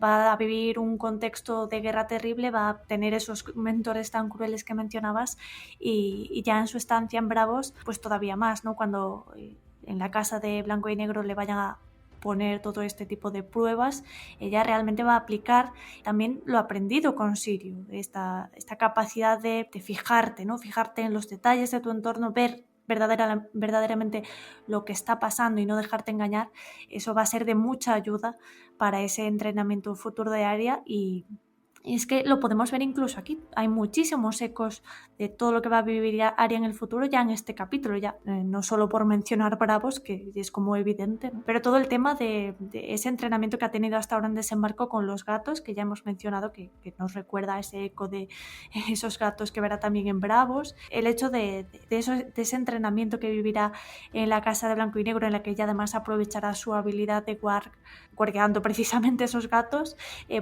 [SPEAKER 2] Va a vivir un contexto de guerra terrible, va a tener esos mentores tan crueles que mencionabas, y ya en su estancia en Bravos, pues todavía más, ¿no? Cuando en la casa de Blanco y Negro le vayan a poner todo este tipo de pruebas, ella realmente va a aplicar también lo aprendido con Syrio, esta capacidad de fijarte, ¿no? Fijarte en los detalles de tu entorno, ver verdaderamente lo que está pasando y no dejarte engañar. Eso va a ser de mucha ayuda para ese entrenamiento futuro de Arya, y es que lo podemos ver incluso aquí. Hay muchísimos ecos de todo lo que va a vivir Arya en el futuro ya en este capítulo, ya no solo por mencionar Bravos, que es como evidente, ¿no? Pero todo el tema de ese entrenamiento que ha tenido hasta ahora en Desembarco con los gatos, que ya hemos mencionado, que nos recuerda a ese eco de esos gatos que verá también en Bravos, el hecho de ese entrenamiento que vivirá en la casa de Blanco y Negro, en la que ella además aprovechará su habilidad de guardeando precisamente esos gatos,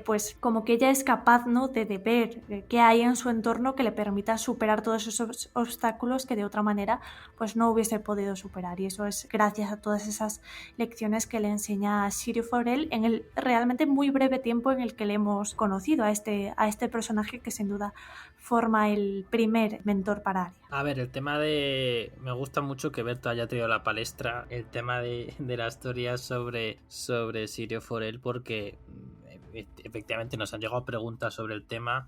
[SPEAKER 2] pues como que ella es capaz, ¿no?, de ver qué hay en su entorno que le permita superar todos esos obstáculos que de otra manera pues no hubiese podido superar, y eso es gracias a todas esas lecciones que le enseña Syrio Forel en el realmente muy breve tiempo en el que le hemos conocido a este personaje, que sin duda forma el primer mentor para Arya.
[SPEAKER 4] A ver, el tema de... Me gusta mucho que Berto haya traído a la palestra el tema de las teorías sobre Syrio Forel, porque efectivamente nos han llegado preguntas sobre el tema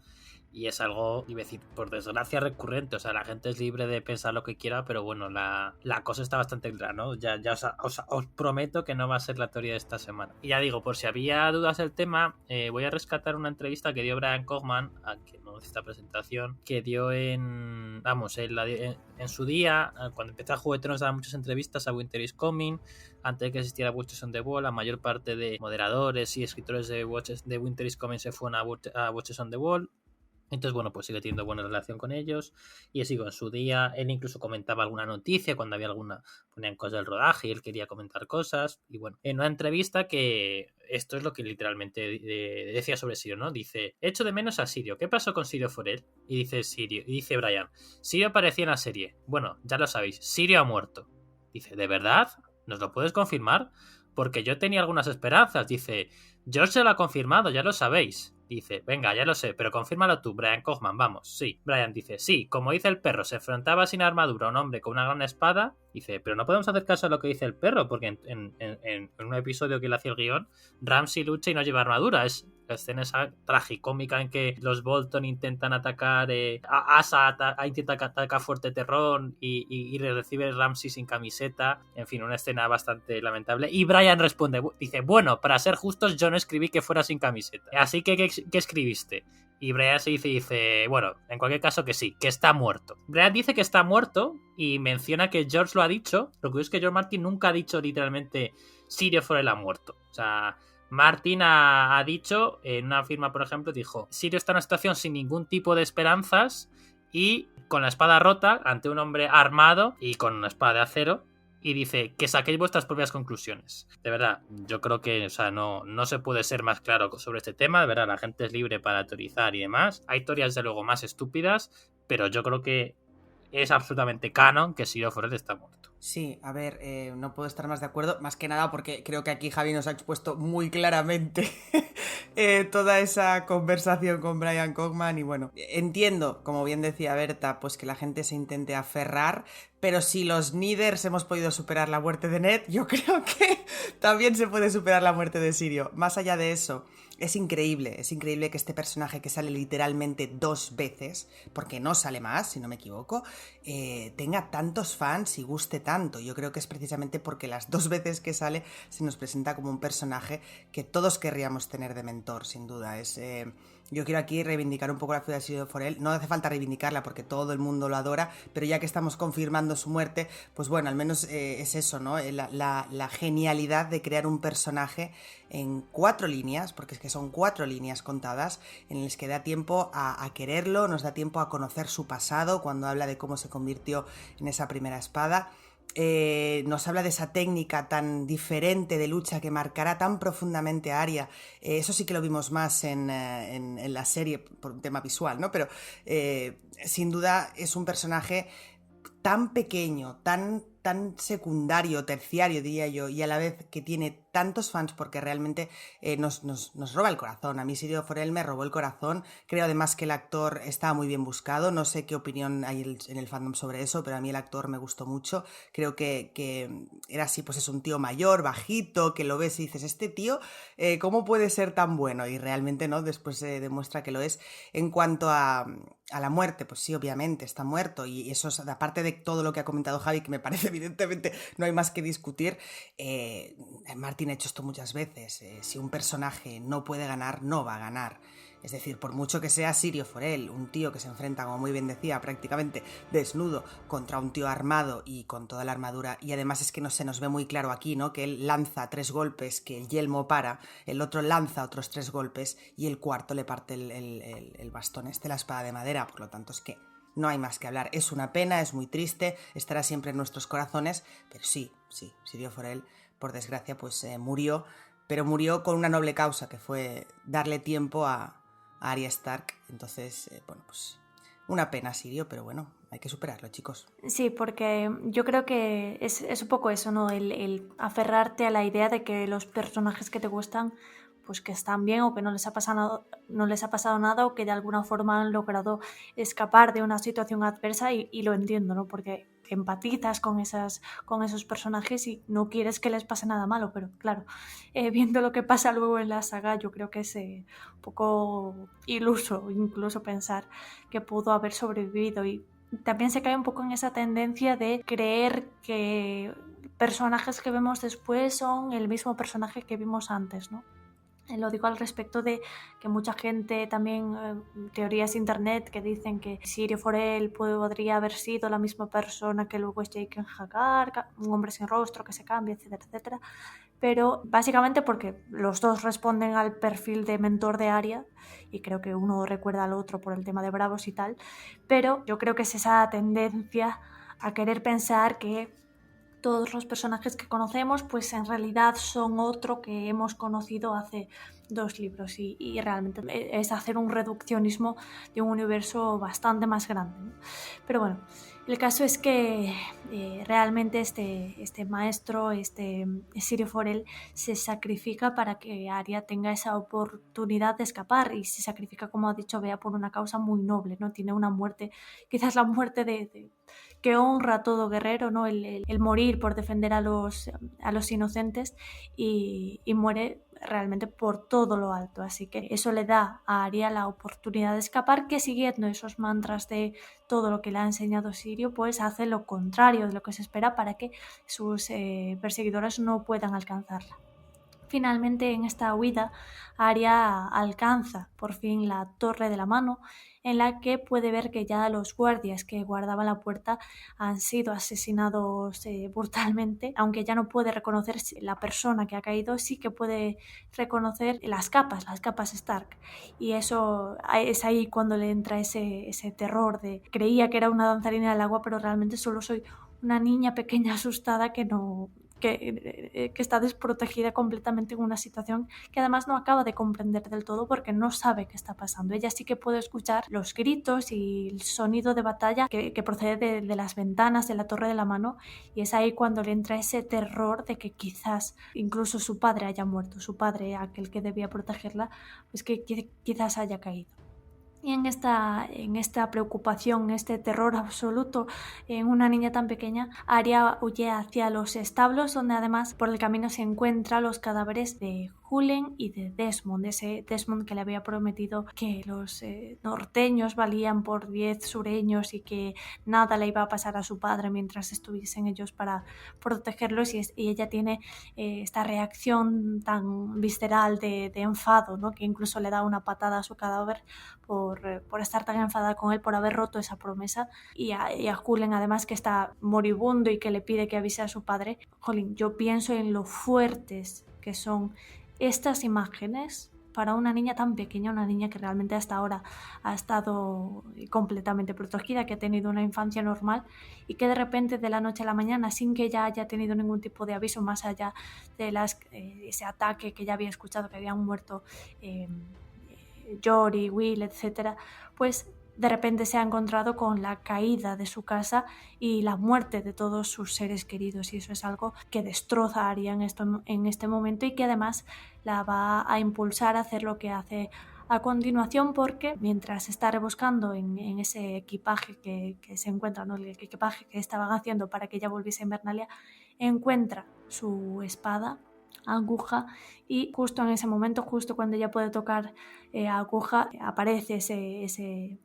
[SPEAKER 4] y es algo, iba a decir, por desgracia recurrente. O sea, la gente es libre de pensar lo que quiera, pero bueno, la cosa está bastante clara, ¿no? Ya os prometo que no va a ser la teoría de esta semana. Y ya digo, por si había dudas del tema, voy a rescatar una entrevista que dio Brian Cogman, a quien no hice esta presentación, que dio en su día, cuando empezó a Juego de Tronos, daba muchas entrevistas a Winter is Coming, antes de que existiera Watchers on the Wall. La mayor parte de moderadores y escritores de Winter is Coming se fueron a Watchers on the Wall. Entonces, bueno, pues sigue teniendo buena relación con ellos. Y así, en su día, él incluso comentaba alguna noticia cuando había ponían cosas del rodaje y él quería comentar cosas. Y bueno, en una entrevista, que esto es lo que literalmente decía sobre Syrio, ¿no? Dice, echo de menos a Syrio. ¿Qué pasó con Syrio Forel? Y dice Brian, Syrio aparecía en la serie. Bueno, ya lo sabéis, Syrio ha muerto. Dice, ¿de verdad? ¿Nos lo puedes confirmar? Porque yo tenía algunas esperanzas. Dice, George se lo ha confirmado, ya lo sabéis. Dice, venga, ya lo sé, pero confírmalo tú, Brian Cogman, vamos. Sí. Brian dice, sí, como dice el perro, se enfrentaba sin armadura a un hombre con una gran espada. Dice, pero no podemos hacer caso a lo que dice el perro, porque en un episodio que le hacía el guión, Ramsay lucha y no lleva armadura. Es la escena esa tragicómica en que los Bolton intentan atacar, Asa intenta atacar Fuerte Terrón y recibe Ramsay sin camiseta. En fin, una escena bastante lamentable. Y Brian responde, dice, bueno, para ser justos, yo no escribí que fuera sin camiseta. Así que, ¿qué escribiste? Y Brian se dice, bueno, en cualquier caso que sí, que está muerto. Brian dice que está muerto y menciona que George lo ha dicho. Lo que es que George Martin nunca ha dicho literalmente Syrio Forel ha muerto. O sea, Martin ha dicho, en una firma por ejemplo, dijo, Syrio está en una situación sin ningún tipo de esperanzas y con la espada rota ante un hombre armado y con una espada de acero. Y dice que saquéis vuestras propias conclusiones. De verdad, yo creo que, o sea, no se puede ser más claro sobre este tema. De verdad, la gente es libre para teorizar y demás. Hay teorías, de luego, más estúpidas, pero yo creo que es absolutamente canon que Syrio Forel está muerto.
[SPEAKER 3] Sí, a ver, no puedo estar más de acuerdo, más que nada porque creo que aquí Javi nos ha expuesto muy claramente toda esa conversación con Brian Cogman y bueno, entiendo, como bien decía Berta, pues que la gente se intente aferrar, pero si los Needers hemos podido superar la muerte de Ned, yo creo que también se puede superar la muerte de Syrio. Más allá de eso, es increíble que este personaje que sale literalmente 2 veces, porque no sale más, si no me equivoco, tenga tantos fans y guste tanto. Yo creo que es precisamente porque las 2 veces que sale se nos presenta como un personaje que todos querríamos tener de mentor, sin duda. Yo quiero aquí reivindicar un poco la figura de Syrio Forel. No hace falta reivindicarla porque todo el mundo lo adora, pero ya que estamos confirmando su muerte, pues bueno, al menos es eso, ¿no? La genialidad de crear un personaje en 4 líneas, porque es que son 4 líneas contadas, en las que da tiempo a quererlo, nos da tiempo a conocer su pasado, cuando habla de cómo se convirtió en esa primera espada. Nos habla de esa técnica tan diferente de lucha que marcará tan profundamente a Arya. Eso sí que lo vimos más en la serie por un tema visual, ¿no? Pero sin duda es un personaje tan pequeño, tan secundario, terciario, diría yo, y a la vez que tiene tantos fans porque realmente nos roba el corazón. A mí Syrio Forel me robó el corazón. Creo además que el actor estaba muy bien buscado. No sé qué opinión hay en el fandom sobre eso, pero a mí el actor me gustó mucho. Creo que era así, pues es un tío mayor, bajito, que lo ves y dices, este tío, ¿cómo puede ser tan bueno? Y realmente no, después se demuestra que lo es. En cuanto a la muerte, pues sí, obviamente, está muerto. Y eso es, aparte de todo lo que ha comentado Javi, que me parece evidentemente no hay más que discutir, Martin ha hecho esto muchas veces. Si un personaje no puede ganar, no va a ganar. Es decir, por mucho que sea Syrio Forel, un tío que se enfrenta, como muy bien decía, prácticamente desnudo contra un tío armado y con toda la armadura, y además es que no se nos ve muy claro aquí, ¿no? Que él lanza 3 golpes, que el yelmo para, el otro lanza otros 3 golpes y el cuarto le parte el bastón la espada de madera, por lo tanto es que no hay más que hablar. Es una pena, es muy triste, estará siempre en nuestros corazones, pero sí, Syrio Forel, por desgracia, pues murió, pero murió con una noble causa, que fue darle tiempo a Arya Stark. Entonces, bueno, pues una pena Syrio, pero bueno, hay que superarlo, chicos.
[SPEAKER 2] Sí, porque yo creo que es un poco eso, ¿no? El aferrarte a la idea de que los personajes que te gustan, pues que están bien o que no les ha pasado nada o que de alguna forma han logrado escapar de una situación adversa y lo entiendo, ¿no? Porque empatizas con esos personajes y no quieres que les pase nada malo, pero claro, viendo lo que pasa luego en la saga, yo creo que es un poco iluso incluso pensar que pudo haber sobrevivido, y también se cae un poco en esa tendencia de creer que personajes que vemos después son el mismo personaje que vimos antes, ¿no? Lo digo al respecto de que mucha gente también, teorías de internet que dicen que Syrio Forel podría haber sido la misma persona que luego es Jaqen H'ghar, un hombre sin rostro que se cambia, etcétera, etcétera. Pero básicamente porque los dos responden al perfil de mentor de Arya y creo que uno recuerda al otro por el tema de Bravos y tal, pero yo creo que es esa tendencia a querer pensar que todos los personajes que conocemos pues en realidad son otro que hemos conocido hace 2 libros y realmente es hacer un reduccionismo de un universo bastante más grande, ¿no? Pero bueno, el caso es que realmente este maestro, Syrio Forel, se sacrifica para que Arya tenga esa oportunidad de escapar, y se sacrifica, como ha dicho Bea, por una causa muy noble, ¿no? Tiene una muerte, quizás la muerte que honra a todo guerrero, ¿no? El morir por defender a los inocentes, y muere realmente por todo lo alto. Así que eso le da a Arya la oportunidad de escapar, que siguiendo esos mantras de todo lo que le ha enseñado Syrio, pues hace lo contrario de lo que se espera para que sus perseguidores no puedan alcanzarla. Finalmente, en esta huida, Arya alcanza por fin la Torre de la Mano, en la que puede ver que ya los guardias que guardaban la puerta han sido asesinados brutalmente. Aunque ya no puede reconocer la persona que ha caído, sí que puede reconocer las capas Stark. Y eso es ahí cuando le entra ese terror de creía que era una danzarina del agua, pero realmente solo soy una niña pequeña asustada que no que está desprotegida completamente en una situación que además no acaba de comprender del todo porque no sabe qué está pasando. Ella sí que puede escuchar los gritos y el sonido de batalla que procede de las ventanas de la Torre de la Mano, y es ahí cuando le entra ese terror de que quizás incluso su padre haya muerto, su padre, aquel que debía protegerla, pues que quizás haya caído. Y en esta preocupación, en este terror absoluto en una niña tan pequeña, Arya huye hacia los establos, donde además por el camino se encuentran los cadáveres de Julen y de Desmond, ese Desmond que le había prometido que los norteños valían por 10 sureños y que nada le iba a pasar a su padre mientras estuviesen ellos para protegerlos, y ella tiene esta reacción tan visceral de enfado, ¿no? Que incluso le da una patada a su cadáver por estar tan enfadada con él, por haber roto esa promesa, y a Julen además, que está moribundo y que le pide que avise a su padre. Jolín, yo pienso en lo fuertes que son estas imágenes para una niña tan pequeña, una niña que realmente hasta ahora ha estado completamente protegida, que ha tenido una infancia normal, y que de repente de la noche a la mañana, sin que ella haya tenido ningún tipo de aviso más allá de ese ataque que ya había escuchado, que habían muerto Jory, Will, etcétera, pues de repente se ha encontrado con la caída de su casa y la muerte de todos sus seres queridos, y eso es algo que destroza a Arya en este momento, y que además la va a impulsar a hacer lo que hace a continuación, porque mientras está rebuscando en ese equipaje que se encuentra, ¿no? El equipaje que estaban haciendo para que ella volviese a Invernalia, encuentra su espada aguja, y justo en ese momento, justo cuando ella puede tocar aguja, aparece ese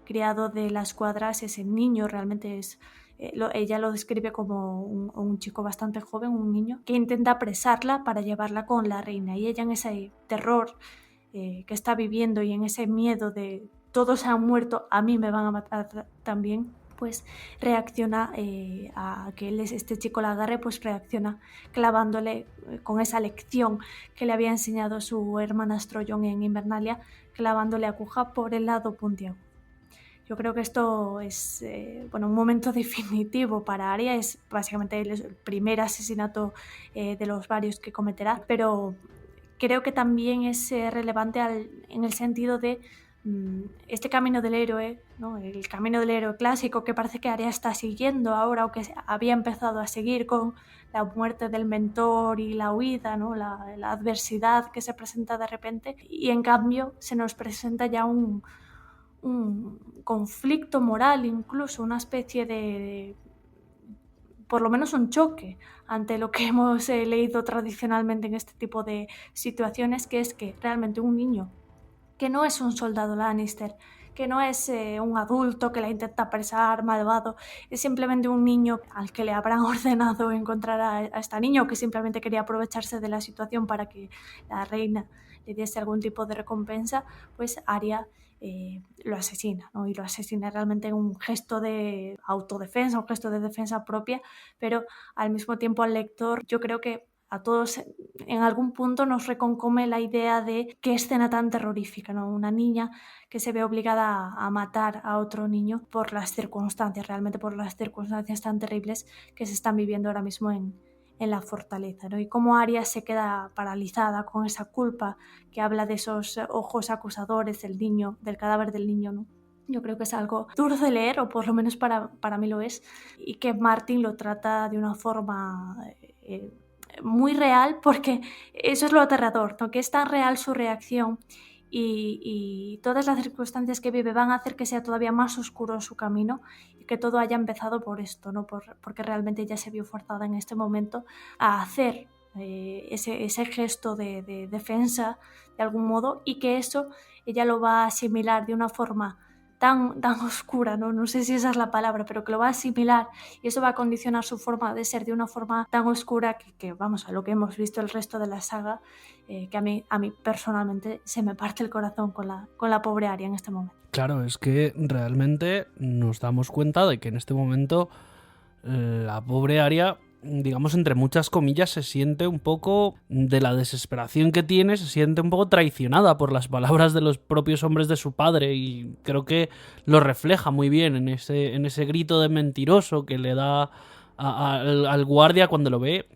[SPEAKER 2] criado de las cuadras, ese niño, realmente es ella lo describe como un chico bastante joven, un niño, que intenta apresarla para llevarla con la reina, y ella en ese terror que está viviendo y en ese miedo de todos han muerto, a mí me van a matar también, pues reacciona a que este chico la agarre, pues reacciona clavándole con esa lección que le había enseñado su hermanastro Jon en Invernalia, clavándole aguja por el lado puntiagudo. Yo creo que esto es un momento definitivo para Arya, es básicamente el primer asesinato de los varios que cometerá, pero creo que también es relevante en el sentido de este camino del héroe, ¿no? El camino del héroe clásico que parece que Arya está siguiendo ahora, o que había empezado a seguir con la muerte del mentor y la huida, ¿no? La adversidad que se presenta de repente, y en cambio se nos presenta ya un conflicto moral, incluso una especie de por lo menos un choque ante lo que hemos leído tradicionalmente en este tipo de situaciones, que es que realmente un niño que no es un soldado Lannister, que no es un adulto que la intenta apresar, malvado, es simplemente un niño al que le habrán ordenado encontrar a esta niña, o que simplemente quería aprovecharse de la situación para que la reina le diese algún tipo de recompensa, pues Arya lo asesina, ¿no? Y lo asesina realmente en un gesto de autodefensa, un gesto de defensa propia, pero al mismo tiempo al lector, yo creo que a todos en algún punto nos reconcome la idea de qué escena tan terrorífica, ¿no? Una niña que se ve obligada a matar a otro niño por las circunstancias, realmente por las circunstancias tan terribles que se están viviendo ahora mismo en la fortaleza, ¿no? Y cómo Arya se queda paralizada con esa culpa que habla de esos ojos acusadores del niño, del cadáver del niño, ¿no? Yo creo que es algo duro de leer, o por lo menos para mí lo es, y que Martin lo trata de una forma muy real, porque eso es lo aterrador, ¿no? Que es tan real su reacción, y todas las circunstancias que vive van a hacer que sea todavía más oscuro su camino, y que todo haya empezado por esto, ¿no? Porque realmente ella se vio forzada en este momento a hacer ese gesto de defensa de algún modo, y que eso ella lo va a asimilar de una forma tan oscura, ¿no? No sé si esa es la palabra, pero que lo va a asimilar, y eso va a condicionar su forma de ser de una forma tan oscura que vamos, a lo que hemos visto el resto de la saga, que a mí personalmente se me parte el corazón con la pobre Arya en este momento.
[SPEAKER 5] Claro, es que realmente nos damos cuenta de que en este momento la pobre Arya, digamos entre muchas comillas, se siente un poco, de la desesperación que tiene, se siente un poco traicionada por las palabras de los propios hombres de su padre, y creo que lo refleja muy bien en ese grito de mentiroso que le da al guardia cuando lo ve.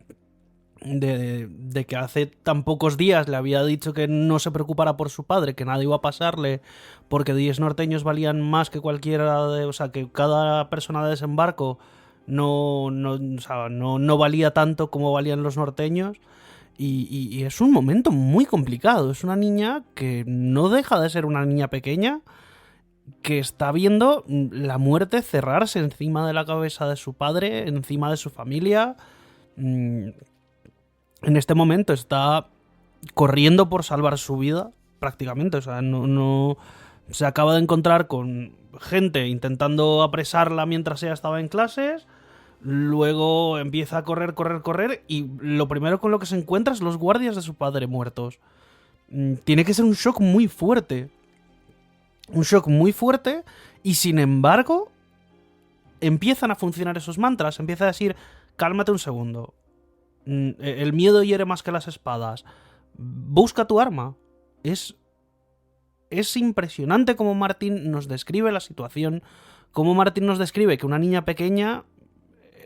[SPEAKER 5] de que hace tan pocos días le había dicho que no se preocupara por su padre, que nada iba a pasarle, porque 10 norteños valían más que cualquiera o sea, que cada persona de desembarco no valía tanto como valían los norteños. Y es un momento muy complicado. Es una niña que no deja de ser una niña pequeña, que está viendo la muerte cerrarse encima de la cabeza de su padre, encima de su familia. En este momento está corriendo por salvar su vida, prácticamente. O sea, no se acaba de encontrar con gente intentando apresarla mientras ella estaba en clases. Luego empieza a correr y lo primero con lo que se encuentra es los guardias de su padre muertos. Tiene que ser un shock muy fuerte. Un shock muy fuerte y sin embargo empiezan a funcionar esos mantras. Empieza a decir, cálmate un segundo. El miedo hiere más que las espadas. Busca tu arma. Es impresionante cómo Martin nos describe la situación. Cómo Martin nos describe que una niña pequeña,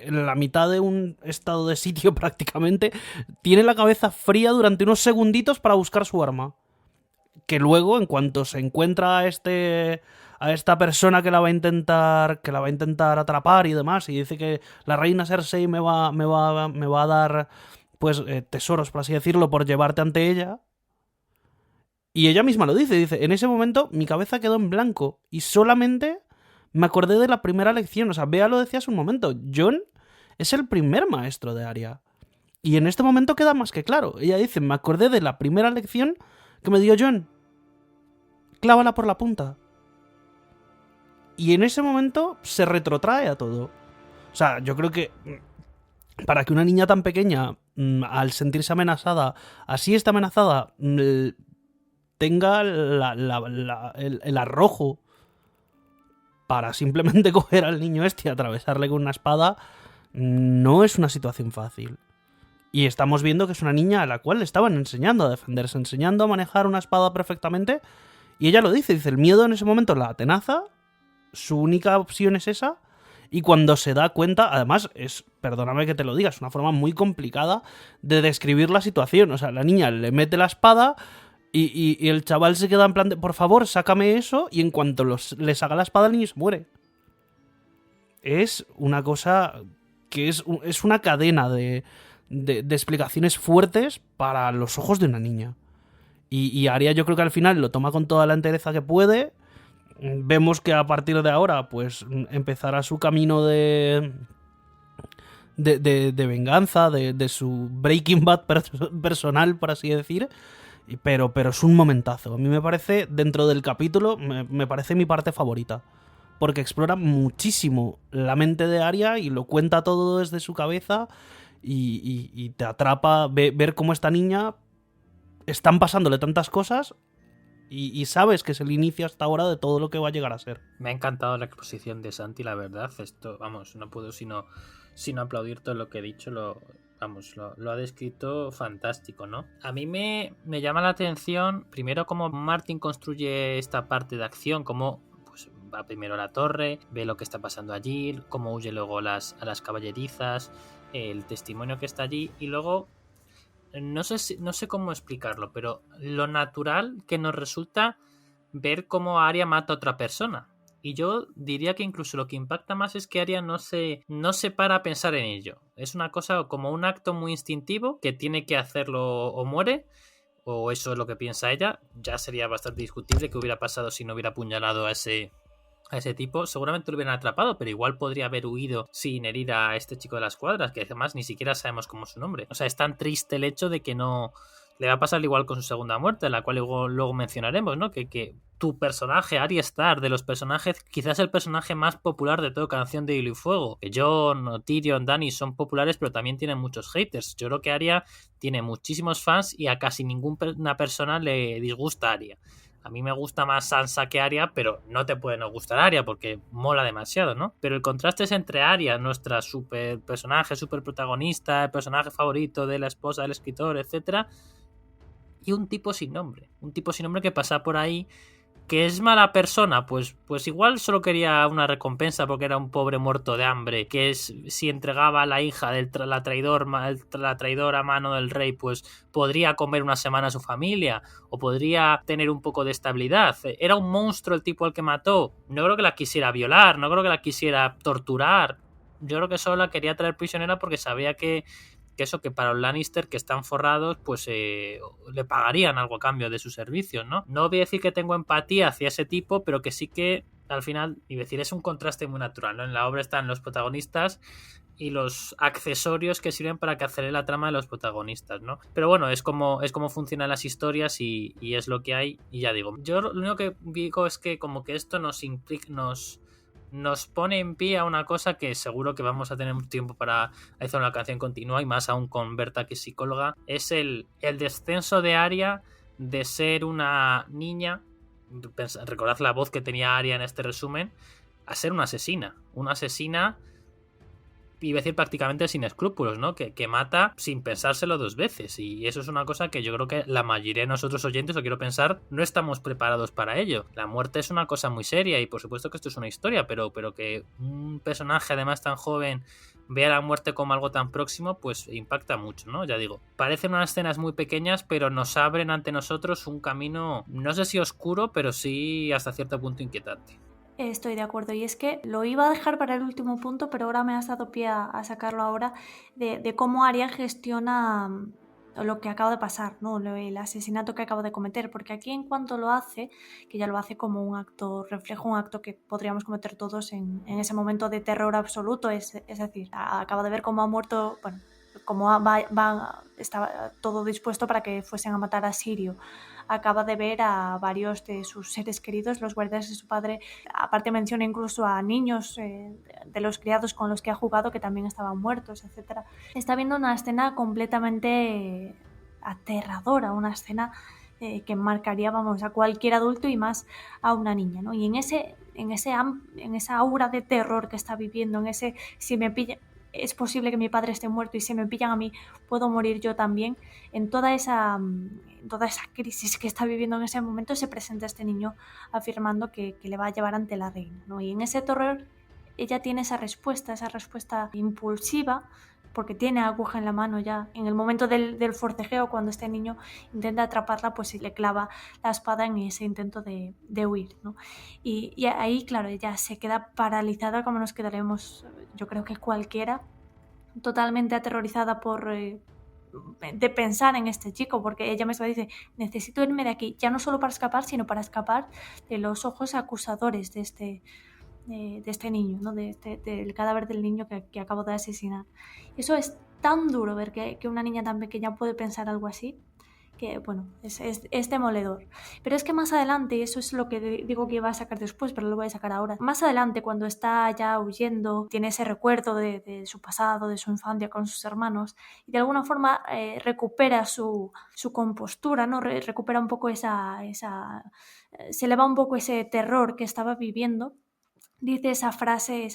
[SPEAKER 5] en la mitad de un estado de sitio prácticamente, tiene la cabeza fría durante unos segunditos para buscar su arma. Que luego, en cuanto se encuentra a esta persona que la va a intentar atrapar y demás, y dice que la reina Cersei me va a dar pues tesoros, por así decirlo, por llevarte ante ella. Y ella misma lo dice, en ese momento mi cabeza quedó en blanco y solamente me acordé de la primera lección. O sea, Bea lo decía hace un momento, Jon es el primer maestro de Arya. Y en este momento queda más que claro. Ella dice, me acordé de la primera lección que me dio Jon. Clávala por la punta. Y en ese momento se retrotrae a todo. O sea, yo creo que para que una niña tan pequeña, al sentirse amenazada, así está amenazada, tenga el arrojo para simplemente coger al niño este y atravesarle con una espada, no es una situación fácil. Y estamos viendo que es una niña a la cual le estaban enseñando a defenderse, enseñando a manejar una espada perfectamente. Y ella lo dice, el miedo en ese momento la atenaza, su única opción es esa, y cuando se da cuenta, además, perdóname que te lo diga, es una forma muy complicada de describir la situación. O sea, la niña le mete la espada y el chaval se queda en plan de, por favor, sácame eso, y en cuanto le saca la espada, el niño se muere. Es una cosa que es una cadena de explicaciones fuertes para los ojos de una niña. Y Arya, yo creo que al final lo toma con toda la entereza que puede. Vemos que a partir de ahora pues empezará su camino de venganza, de su Breaking Bad personal, por así decir. Pero es un momentazo. A mí me parece, dentro del capítulo, me parece mi parte favorita. Porque explora muchísimo la mente de Arya y lo cuenta todo desde su cabeza. Y te atrapa ver cómo esta niña están pasándole tantas cosas y sabes que es el inicio hasta ahora de todo lo que va a llegar a ser.
[SPEAKER 4] Me ha encantado la exposición de Santi, la verdad. Esto, vamos, no puedo sino aplaudir todo lo que he dicho. Lo ha descrito fantástico, ¿no? A mí me llama la atención, primero, cómo Martin construye esta parte de acción, cómo pues va primero a la torre, ve lo que está pasando allí, cómo huye luego a las caballerizas, el testimonio que está allí, y luego no sé cómo explicarlo, pero lo natural que nos resulta ver cómo Arya mata a otra persona. Y yo diría que incluso lo que impacta más es que Arya no se para a pensar en ello. Es una cosa como un acto muy instintivo que tiene que hacerlo o muere, o eso es lo que piensa ella. Ya sería bastante discutible qué hubiera pasado si no hubiera apuñalado a ese tipo. Seguramente lo hubieran atrapado, pero igual podría haber huido sin herir a este chico de las cuadras, que además ni siquiera sabemos cómo es su nombre. O sea, es tan triste el hecho de que no le va a pasar igual con su segunda muerte, la cual luego mencionaremos, ¿no? Que tu personaje, Arya Stark, de los personajes, quizás el personaje más popular de toda Canción de Hielo y Fuego. Que Jon, Tyrion, Dany son populares, pero también tienen muchos haters. Yo creo que Arya tiene muchísimos fans y a casi ninguna persona le disgusta Arya. A mí me gusta más Sansa que Arya, pero no te puede no gustar Arya porque mola demasiado, ¿no? Pero el contraste es entre Arya, nuestra super personaje, super protagonista, el personaje favorito de la esposa del escritor, etcétera, y un tipo sin nombre. Un tipo sin nombre que pasa por ahí ¿Que es mala persona? Pues igual solo quería una recompensa porque era un pobre muerto de hambre, que es si entregaba a la hija de la traidora mano del rey, pues podría comer una semana a su familia o podría tener un poco de estabilidad. Era un monstruo el tipo al que mató. No creo que la quisiera violar, no creo que la quisiera torturar. Yo creo que solo la quería traer prisionera porque sabía que para los Lannister, que están forrados, pues le pagarían algo a cambio de sus servicios, ¿no? No voy a decir que tengo empatía hacia ese tipo, pero que sí que al final, y decir, es un contraste muy natural, ¿no? En la obra están los protagonistas y los accesorios que sirven para que acelere la trama de los protagonistas, ¿no? Pero bueno, es como funcionan las historias y es lo que hay, y ya digo. Yo lo único que digo es que como que esto nos pone en pie a una cosa que seguro que vamos a tener mucho tiempo para hacer una canción continua, y más aún con Berta, que es psicóloga. Es el descenso de Arya de ser una niña, recordad la voz que tenía Arya en este resumen, a ser una asesina, iba a decir prácticamente sin escrúpulos, ¿no? Que mata sin pensárselo dos veces, y eso es una cosa que yo creo que la mayoría de nosotros oyentes, o quiero pensar, no estamos preparados para ello. La muerte es una cosa muy seria y por supuesto que esto es una historia, pero que un personaje además tan joven vea la muerte como algo tan próximo, pues impacta mucho, ¿no? Ya digo, parecen unas escenas muy pequeñas, pero nos abren ante nosotros un camino, no sé si oscuro, pero sí hasta cierto punto inquietante.
[SPEAKER 2] Estoy de acuerdo, y es que lo iba a dejar para el último punto, pero ahora me has dado pie a sacarlo ahora, de cómo Arya gestiona lo que acaba de pasar, ¿no? El asesinato que acaba de cometer, porque aquí en cuanto lo hace, que ya lo hace como un acto, refleja un acto que podríamos cometer todos en ese momento de terror absoluto, es decir, acaba de ver cómo ha muerto, bueno, cómo estaba todo dispuesto para que fuesen a matar a Sirio. Acaba de ver a varios de sus seres queridos, los guardias de su padre. Aparte menciona incluso a niños de los criados con los que ha jugado que también estaban muertos, etc. Está viendo una escena completamente aterradora, una escena que marcaría, vamos, a cualquier adulto y más a una niña, ¿no? Y en esa aura de terror que está viviendo, en ese si me pillan, es posible que mi padre esté muerto y si me pillan a mí puedo morir yo también, en toda esa crisis que está viviendo en ese momento se presenta este niño afirmando que le va a llevar ante la reina, ¿no? Y en ese terror ella tiene esa respuesta impulsiva, porque tiene aguja en la mano ya. En el momento del forcejeo, cuando este niño intenta atraparla, pues le clava la espada en ese intento de huir, ¿no? Y ahí, claro, ella se queda paralizada, como nos quedaremos, yo creo que cualquiera, totalmente aterrorizada de pensar en este chico, porque ella misma dice, necesito irme de aquí, ya no solo para escapar, sino para escapar de los ojos acusadores de este niño, ¿no? Del cadáver del niño que acabo de asesinar. Eso es tan duro, ver que una niña tan pequeña puede pensar algo así, que bueno, es demoledor. Pero es que más adelante, y eso es lo que digo que iba a sacar después, pero lo voy a sacar ahora, más adelante, cuando está ya huyendo, tiene ese recuerdo de su pasado, de su infancia con sus hermanos, y de alguna forma recupera su compostura, ¿no? Recupera un poco se le va un poco ese terror que estaba viviendo. Dice esa frase,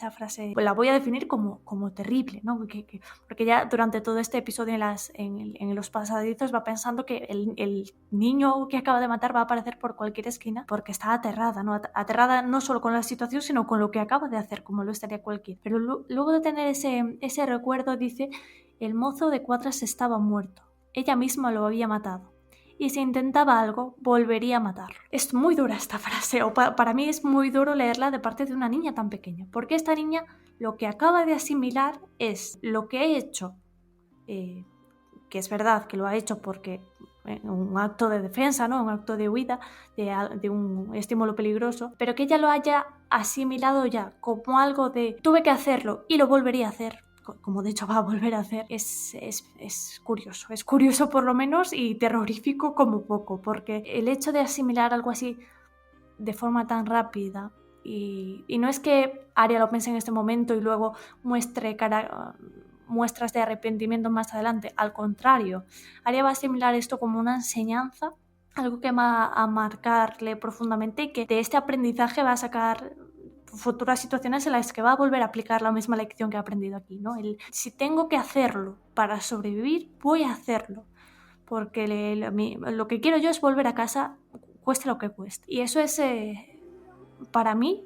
[SPEAKER 2] pues la voy a definir como terrible, ¿no? Porque ya durante todo este episodio en los pasadizos va pensando que el niño que acaba de matar va a aparecer por cualquier esquina, porque está aterrada, ¿no? Aterrada no solo con la situación, sino con lo que acaba de hacer, como lo estaría cualquiera. Pero luego de tener ese recuerdo, dice, el mozo de Cuadras estaba muerto, ella misma lo había matado. Y si intentaba algo, volvería a matarlo. Es muy dura esta frase, o para mí es muy duro leerla de parte de una niña tan pequeña, porque esta niña lo que acaba de asimilar es lo que he hecho, que es verdad que lo ha hecho porque un acto de defensa, ¿no? Un acto de huida de un estímulo peligroso, pero que ella lo haya asimilado ya como algo de tuve que hacerlo y lo volvería a hacer, como de hecho va a volver a hacer, es curioso por lo menos, y terrorífico como poco, porque el hecho de asimilar algo así de forma tan rápida, y no es que Arya lo piense en este momento y luego muestras de arrepentimiento más adelante, al contrario, Arya va a asimilar esto como una enseñanza, algo que va a marcarle profundamente y que de este aprendizaje va a sacar futuras situaciones en las que va a volver a aplicar la misma lección que ha aprendido aquí, ¿no? Si tengo que hacerlo para sobrevivir, voy a hacerlo, porque lo que quiero yo es volver a casa cueste lo que cueste. Y eso es, para mí,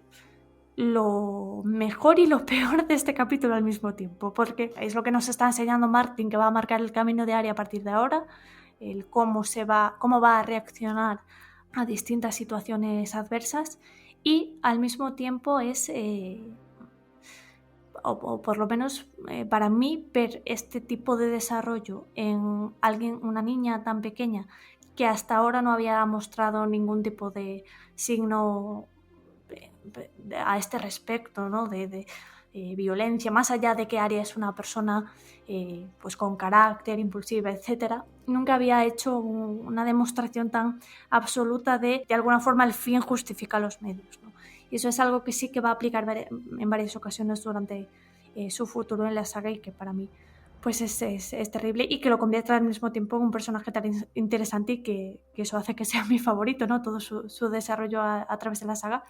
[SPEAKER 2] lo mejor y lo peor de este capítulo al mismo tiempo, porque es lo que nos está enseñando Martin, que va a marcar el camino de Arya a partir de ahora, el cómo va a reaccionar a distintas situaciones adversas, y al mismo tiempo es, o por lo menos para mí, ver este tipo de desarrollo en una niña tan pequeña que hasta ahora no había mostrado ningún tipo de signo a este respecto, ¿no? de violencia, más allá de que Arya es una persona pues con carácter, impulsiva, etc. Nunca había hecho una demostración tan absoluta de alguna forma, el fin justifica los medios, ¿no? Y eso es algo que sí que va a aplicar en varias ocasiones durante su futuro en la saga, y que para mí pues es terrible, y que lo convierte al mismo tiempo en un personaje tan interesante, y que eso hace que sea mi favorito, ¿no? Todo su desarrollo a través de la saga,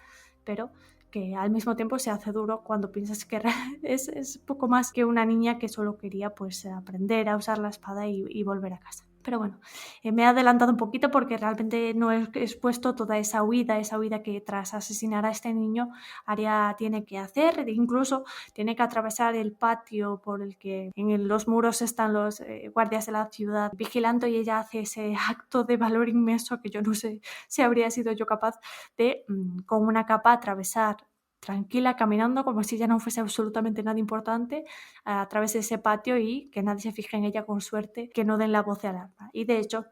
[SPEAKER 2] pero que al mismo tiempo se hace duro cuando piensas que es poco más que una niña que solo quería pues aprender a usar la espada y volver a casa. Pero bueno, me he adelantado un poquito porque realmente no he expuesto toda esa huida que tras asesinar a este niño Arya tiene que hacer. Incluso tiene que atravesar el patio por el que en los muros están los guardias de la ciudad vigilando, y ella hace ese acto de valor inmenso que yo no sé si habría sido yo capaz de, con una capa, atravesar tranquila, caminando como si ya no fuese absolutamente nada importante, a través de ese patio, y que nadie se fije en ella, con suerte que no den la voz de alarma. Y de hecho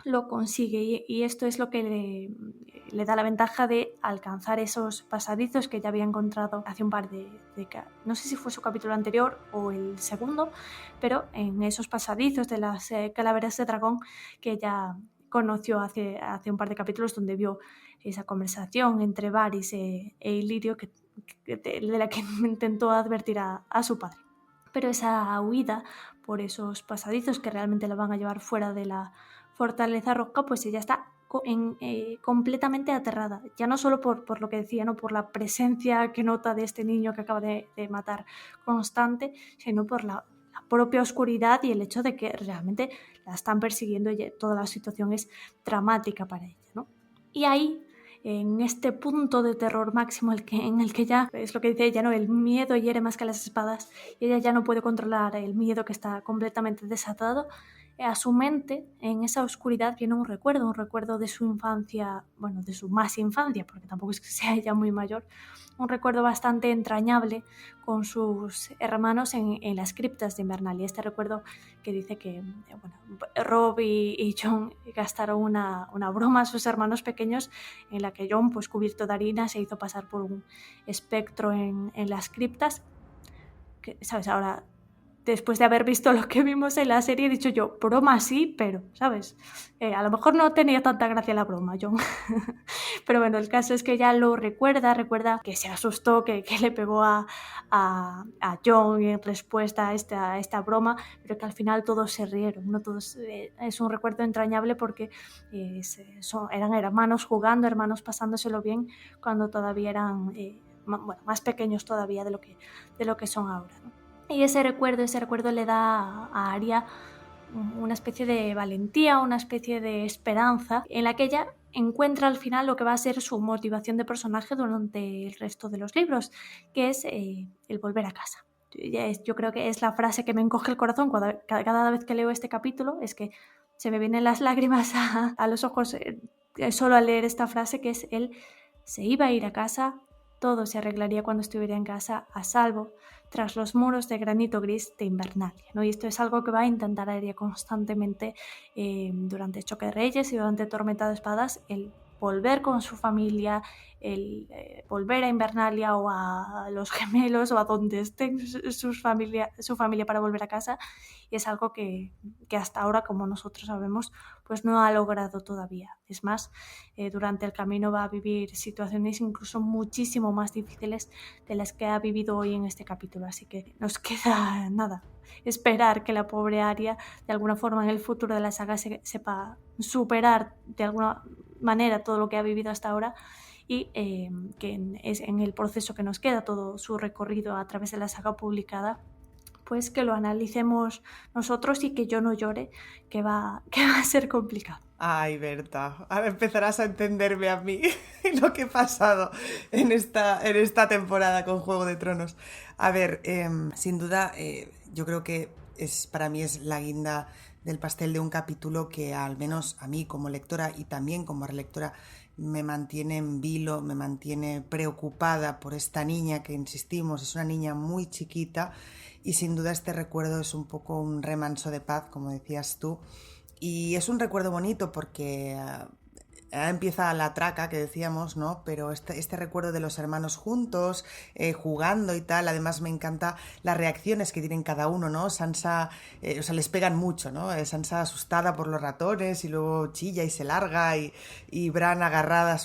[SPEAKER 2] lo consigue, y esto es lo que le da la ventaja de alcanzar esos pasadizos que ya había encontrado hace un par de no sé si fue su capítulo anterior o el segundo, pero en esos pasadizos de las calaveras de dragón que ya conoció hace un par de capítulos, donde vio esa conversación entre Varys e Illyrio, de la que intentó advertir a su padre. Pero esa huida por esos pasadizos que realmente la van a llevar fuera de la fortaleza roja, pues ella está completamente aterrada, ya no solo por lo que decía, ¿no? Por la presencia que nota de este niño que acaba de matar constante, sino por la propia oscuridad y el hecho de que realmente la están persiguiendo, y toda la situación es dramática para ella, ¿no? Y ahí, en este punto de terror máximo en el que ya, es lo que dice ella, ¿no? El miedo hiere más que las espadas, y ella ya no puede controlar el miedo que está completamente desatado. A su mente, en esa oscuridad, viene un recuerdo de su infancia, bueno, de su más infancia, porque tampoco es que sea ella muy mayor, un recuerdo bastante entrañable con sus hermanos en las criptas de Invernalia. Este recuerdo que dice que Robb y Jon gastaron una broma a sus hermanos pequeños, en la que Jon, pues cubierto de harina, se hizo pasar por un espectro en las criptas. Que, ¿sabes? Ahora, después de haber visto lo que vimos en la serie, he dicho yo, broma sí, pero, ¿sabes? A lo mejor no tenía tanta gracia la broma, Jon. Pero bueno, el caso es que ella lo recuerda que se asustó, que le pegó a Jon en respuesta a esta broma, pero que al final todos se rieron, ¿no? Todos, es un recuerdo entrañable, porque eran hermanos jugando, hermanos pasándoselo bien, cuando todavía eran más pequeños todavía de lo que son ahora, ¿no? Y ese recuerdo le da a Arya una especie de valentía, una especie de esperanza, en la que ella encuentra al final lo que va a ser su motivación de personaje durante el resto de los libros, que es el volver a casa. Yo creo que es la frase que me encoge el corazón cada vez que leo este capítulo, es que se me vienen las lágrimas a los ojos solo al leer esta frase, que es él se iba a ir a casa, todo se arreglaría cuando estuviera en casa, a salvo, tras los muros de granito gris de Invernalia, ¿no? Y esto es algo que va a intentar Arya constantemente durante Choque de Reyes y durante Tormenta de Espadas, el volver con su familia, el volver a Invernalia o a los gemelos o a donde estén su familia para volver a casa, y es algo que hasta ahora, como nosotros sabemos, pues no ha logrado todavía. Es más, durante el camino va a vivir situaciones incluso muchísimo más difíciles de las que ha vivido hoy en este capítulo, así que nos queda nada, esperar que la pobre Arya de alguna forma en el futuro de la saga sepa superar de alguna manera todo lo que ha vivido hasta ahora, y que es en el proceso que nos queda, todo su recorrido a través de la saga publicada, pues que lo analicemos nosotros y que yo no llore, que va a ser complicado.
[SPEAKER 3] Ay, Berta, ahora empezarás a entenderme a mí lo que he pasado en esta temporada con Juego de Tronos. A ver, sin duda, yo creo que para mí es la guinda del pastel de un capítulo que al menos a mí como lectora y también como relectora me mantiene en vilo, me mantiene preocupada por esta niña que, insistimos, es una niña muy chiquita y sin duda este recuerdo es un poco un remanso de paz, como decías tú. Y es un recuerdo bonito porque empieza la traca que decíamos, ¿no? Pero este recuerdo de los hermanos juntos, jugando y tal, además me encanta las reacciones que tienen cada uno, ¿no? Sansa, o sea, les pegan mucho, ¿no? Sansa asustada por los ratones y luego chilla y se larga y Bran agarrado a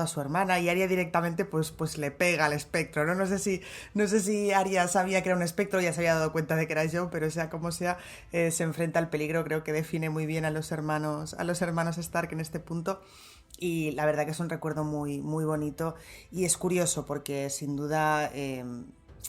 [SPEAKER 3] su hermana y Arya directamente pues le pega al espectro, ¿no? No sé si Arya sabía que era un espectro, ya se había dado cuenta de que era Jon, pero sea como sea, se enfrenta al peligro, creo que define muy bien a los hermanos Stark en este punto. Y la verdad que es un recuerdo muy, muy bonito y es curioso porque sin duda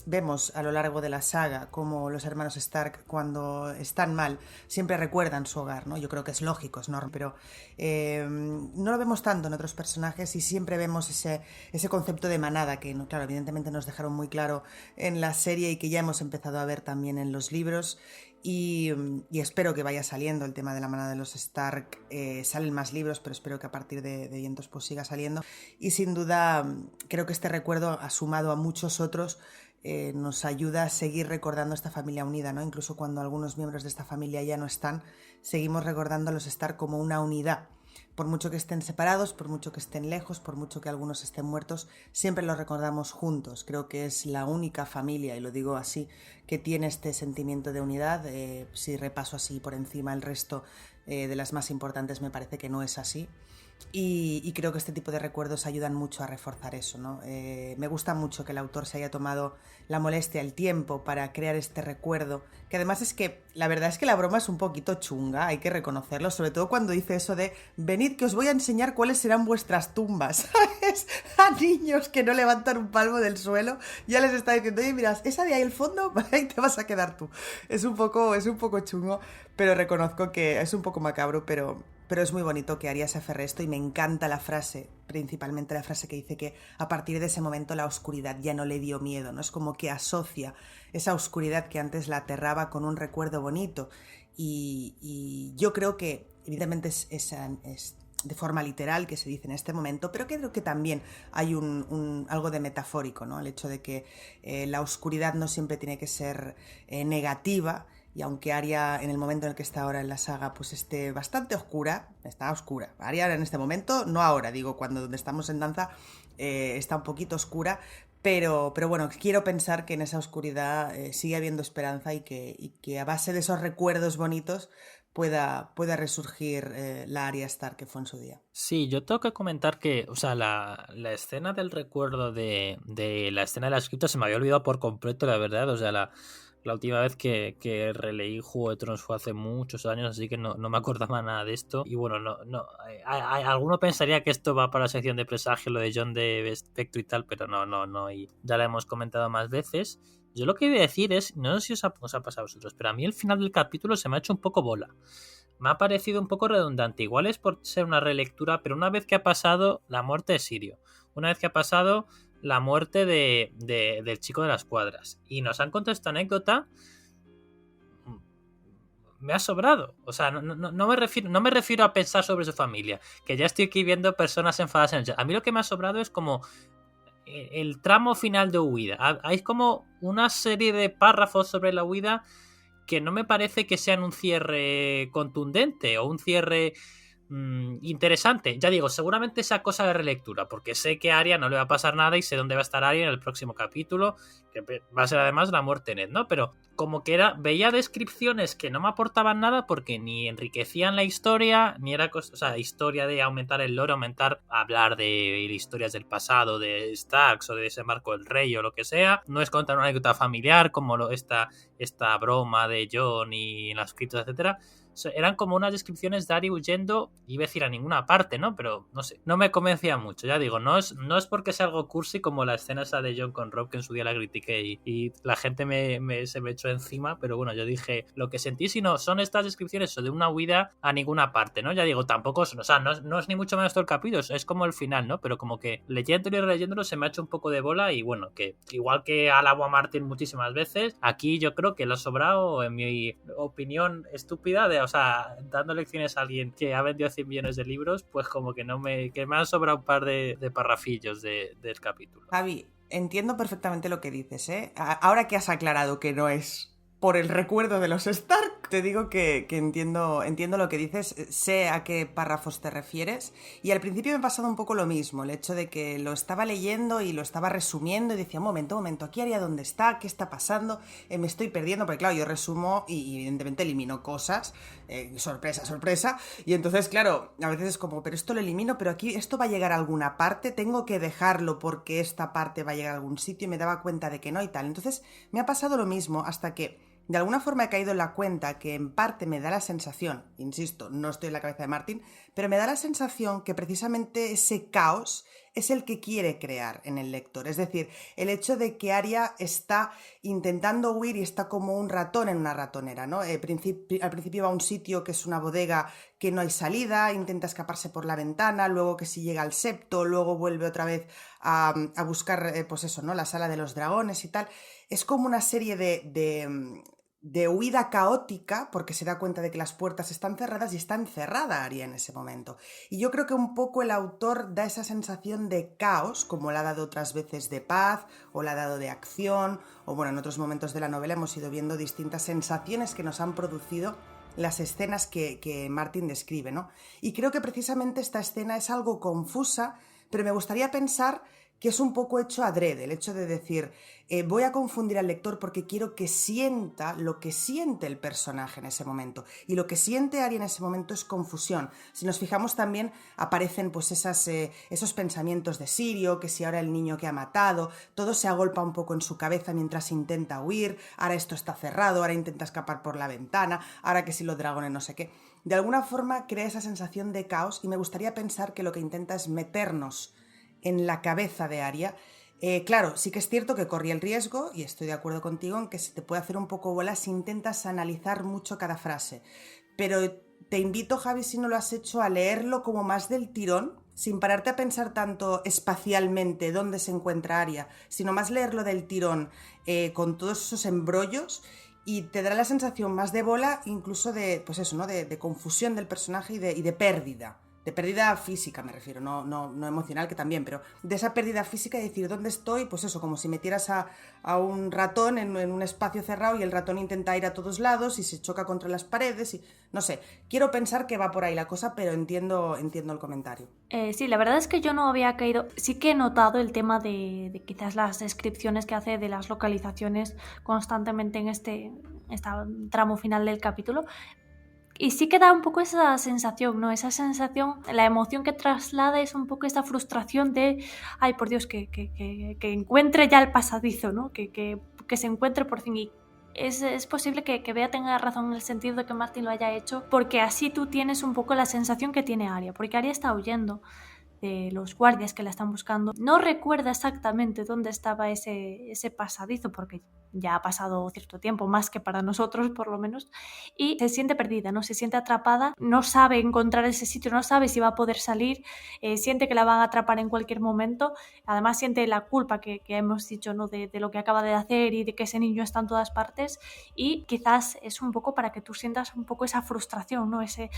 [SPEAKER 3] vemos a lo largo de la saga cómo los hermanos Stark cuando están mal siempre recuerdan su hogar, ¿no? Yo creo que es lógico, es normal, pero no lo vemos tanto en otros personajes y siempre vemos ese concepto de manada que, claro, evidentemente nos dejaron muy claro en la serie y que ya hemos empezado a ver también en los libros. Y espero que vaya saliendo el tema de la manada de los Stark. Salen más libros, pero espero que a partir de Vientos pues siga saliendo. Y sin duda creo que este recuerdo, sumado a muchos otros, nos ayuda a seguir recordando esta familia unida, ¿no? Incluso cuando algunos miembros de esta familia ya no están, seguimos recordando a los Stark como una unidad. Por mucho que estén separados, por mucho que estén lejos, por mucho que algunos estén muertos, siempre los recordamos juntos. Creo que es la única familia, y lo digo así, que tiene este sentimiento de unidad. Si repaso así por encima el resto de las más importantes, me parece que no es así. Y creo que este tipo de recuerdos ayudan mucho a reforzar eso, ¿no? Me gusta mucho que el autor se haya tomado la molestia, el tiempo para crear este recuerdo, que además es que la verdad es que la broma es un poquito chunga, hay que reconocerlo, sobre todo cuando dice eso de venid que os voy a enseñar cuáles serán vuestras tumbas, ¿sabes? A niños que no levantan un palmo del suelo, ya les está diciendo, oye, mirad, esa de ahí al fondo, ahí te vas a quedar tú. Es un poco chungo, pero reconozco que es un poco macabro, pero es muy bonito que Arya se aferre a esto y me encanta la frase, principalmente la frase que dice que a partir de ese momento la oscuridad ya no le dio miedo, ¿no? Es como que asocia esa oscuridad que antes la aterraba con un recuerdo bonito y yo creo que evidentemente es de forma literal que se dice en este momento, pero creo que también hay algo de metafórico, ¿no? El hecho de que la oscuridad no siempre tiene que ser negativa. Y aunque Arya, en el momento en el que está ahora en la saga, pues esté bastante oscura, está oscura. Arya en este momento, no ahora, digo, donde estamos en danza, está un poquito oscura, pero bueno, quiero pensar que en esa oscuridad sigue habiendo esperanza y que a base de esos recuerdos bonitos pueda resurgir la Arya Stark que fue en su día.
[SPEAKER 4] Sí, yo tengo que comentar que, o sea, la escena del recuerdo de la escena de las criptas se me había olvidado por completo, la verdad, o sea, la última vez que releí Juego de Tronos fue hace muchos años, así que no me acordaba nada de esto. Y bueno, alguno pensaría que esto va para la sección de presagio, lo de Jon de Espectro y tal, pero no, y ya lo hemos comentado más veces. Yo lo que iba a decir es, no sé si os ha pasado a vosotros, pero a mí el final del capítulo se me ha hecho un poco bola. Me ha parecido un poco redundante, igual es por ser una relectura, pero una vez que ha pasado la muerte de Syrio, una vez que ha pasado la muerte del chico de las cuadras y nos han contado esta anécdota, me ha sobrado. O sea, no me refiero a pensar sobre su familia, que ya estoy aquí viendo personas enfadadas en el chat. A mí lo que me ha sobrado es como el tramo final de huida. Hay como una serie de párrafos sobre la huida que no me parece que sean un cierre contundente o un cierre interesante. Ya digo, seguramente esa cosa de relectura, porque sé que a Arya no le va a pasar nada y sé dónde va a estar Arya en el próximo capítulo, que va a ser además la muerte de Ned, ¿no? Pero como que veía descripciones que no me aportaban nada porque ni enriquecían la historia, ni era historia de aumentar el lore, hablar de historias del pasado de Starks o de Desembarco del Rey o lo que sea. No es contar una anécdota familiar como esta broma de Jon y las criptas, etcétera. eran como unas descripciones de Arya huyendo, iba a decir a ninguna parte, ¿no? Pero no sé, no me convencía mucho, ya digo, no es porque sea algo cursi como la escena esa de Jon con Robb, que en su día la critiqué y la gente se me echó encima, pero bueno, yo dije lo que sentí, sino son estas descripciones de una huida a ninguna parte, ¿no? Ya digo, tampoco, o sea, no es ni mucho menos todo el capítulo, es como el final, ¿no? Pero como que leyéndolo y releyéndolo se me ha hecho un poco de bola y bueno, que igual que alabo a Martin muchísimas veces, aquí yo creo que lo ha sobrado, en mi opinión estúpida, o sea, dando lecciones a alguien que ha vendido 100 millones de libros, pues como que me han sobrado un par de parrafillos del capítulo.
[SPEAKER 3] Javi, entiendo perfectamente lo que dices, ¿eh? Ahora que has aclarado que no es por el recuerdo de los Stark, te digo que entiendo lo que dices, sé a qué párrafos te refieres, y al principio me ha pasado un poco lo mismo, el hecho de que lo estaba leyendo y lo estaba resumiendo y decía, un momento, aquí Arya dónde está, qué está pasando, me estoy perdiendo, porque claro, yo resumo y evidentemente elimino cosas, sorpresa, y entonces claro, a veces es como, pero esto lo elimino, pero aquí esto va a llegar a alguna parte, tengo que dejarlo porque esta parte va a llegar a algún sitio, y me daba cuenta de que no y tal, entonces me ha pasado lo mismo hasta que de alguna forma he caído en la cuenta que en parte me da la sensación, insisto, no estoy en la cabeza de Martin, pero me da la sensación que precisamente ese caos es el que quiere crear en el lector. Es decir, el hecho de que Arya está intentando huir y está como un ratón en una ratonera, ¿no? Al principio va a un sitio que es una bodega que no hay salida, intenta escaparse por la ventana, luego que si llega al septo, luego vuelve otra vez a buscar, pues eso, ¿no? La sala de los dragones y tal. Es como una serie de huida caótica, porque se da cuenta de que las puertas están cerradas y está encerrada Arya en ese momento. Y yo creo que un poco el autor da esa sensación de caos, como la ha dado otras veces de paz, o la ha dado de acción, o bueno, en otros momentos de la novela hemos ido viendo distintas sensaciones que nos han producido las escenas que Martin describe, ¿no? Y creo que precisamente esta escena es algo confusa, pero me gustaría pensar que es un poco hecho adrede, el hecho de decir, voy a confundir al lector porque quiero que sienta lo que siente el personaje en ese momento. Y lo que siente Arya en ese momento es confusión. Si nos fijamos también aparecen pues esos pensamientos de Sirio, que si ahora el niño que ha matado, todo se agolpa un poco en su cabeza mientras intenta huir, ahora esto está cerrado, ahora intenta escapar por la ventana, ahora que si los dragones no sé qué. De alguna forma crea esa sensación de caos y me gustaría pensar que lo que intenta es meternos en la cabeza de Arya. Claro, sí que es cierto que corría el riesgo, y estoy de acuerdo contigo en que se te puede hacer un poco bola si intentas analizar mucho cada frase. Pero te invito, Javi, si no lo has hecho, a leerlo como más del tirón, sin pararte a pensar tanto espacialmente dónde se encuentra Arya, sino más leerlo del tirón, con todos esos embrollos, y te dará la sensación más de bola, incluso de, pues eso, ¿no? de confusión del personaje y de pérdida. De pérdida física me refiero, no emocional, que también, pero de esa pérdida física y decir dónde estoy, pues eso, como si metieras a un ratón en un espacio cerrado y el ratón intenta ir a todos lados y se choca contra las paredes y no sé, quiero pensar que va por ahí la cosa, pero entiendo el comentario.
[SPEAKER 2] Sí, la verdad es que yo no había caído, sí que he notado el tema de quizás las descripciones que hace de las localizaciones constantemente en este tramo final del capítulo. Y sí que da un poco esa sensación, ¿no? Esa sensación, la emoción que traslada es un poco esa frustración de, ay, por Dios, que encuentre ya el pasadizo, ¿no? Que se encuentre por fin. Y es posible que Bea tenga razón en el sentido de que Martin lo haya hecho, porque así tú tienes un poco la sensación que tiene Arya, porque Arya está huyendo de los guardias que la están buscando. No recuerda exactamente dónde estaba ese pasadizo, porque ya ha pasado cierto tiempo, más que para nosotros por lo menos, y se siente perdida, ¿no? Se siente atrapada, no sabe encontrar ese sitio, no sabe si va a poder salir, siente que la van a atrapar en cualquier momento, además siente la culpa que hemos dicho, ¿no? de lo que acaba de hacer y de que ese niño está en todas partes, y quizás es un poco para que tú sientas un poco esa frustración, ¿no? Ese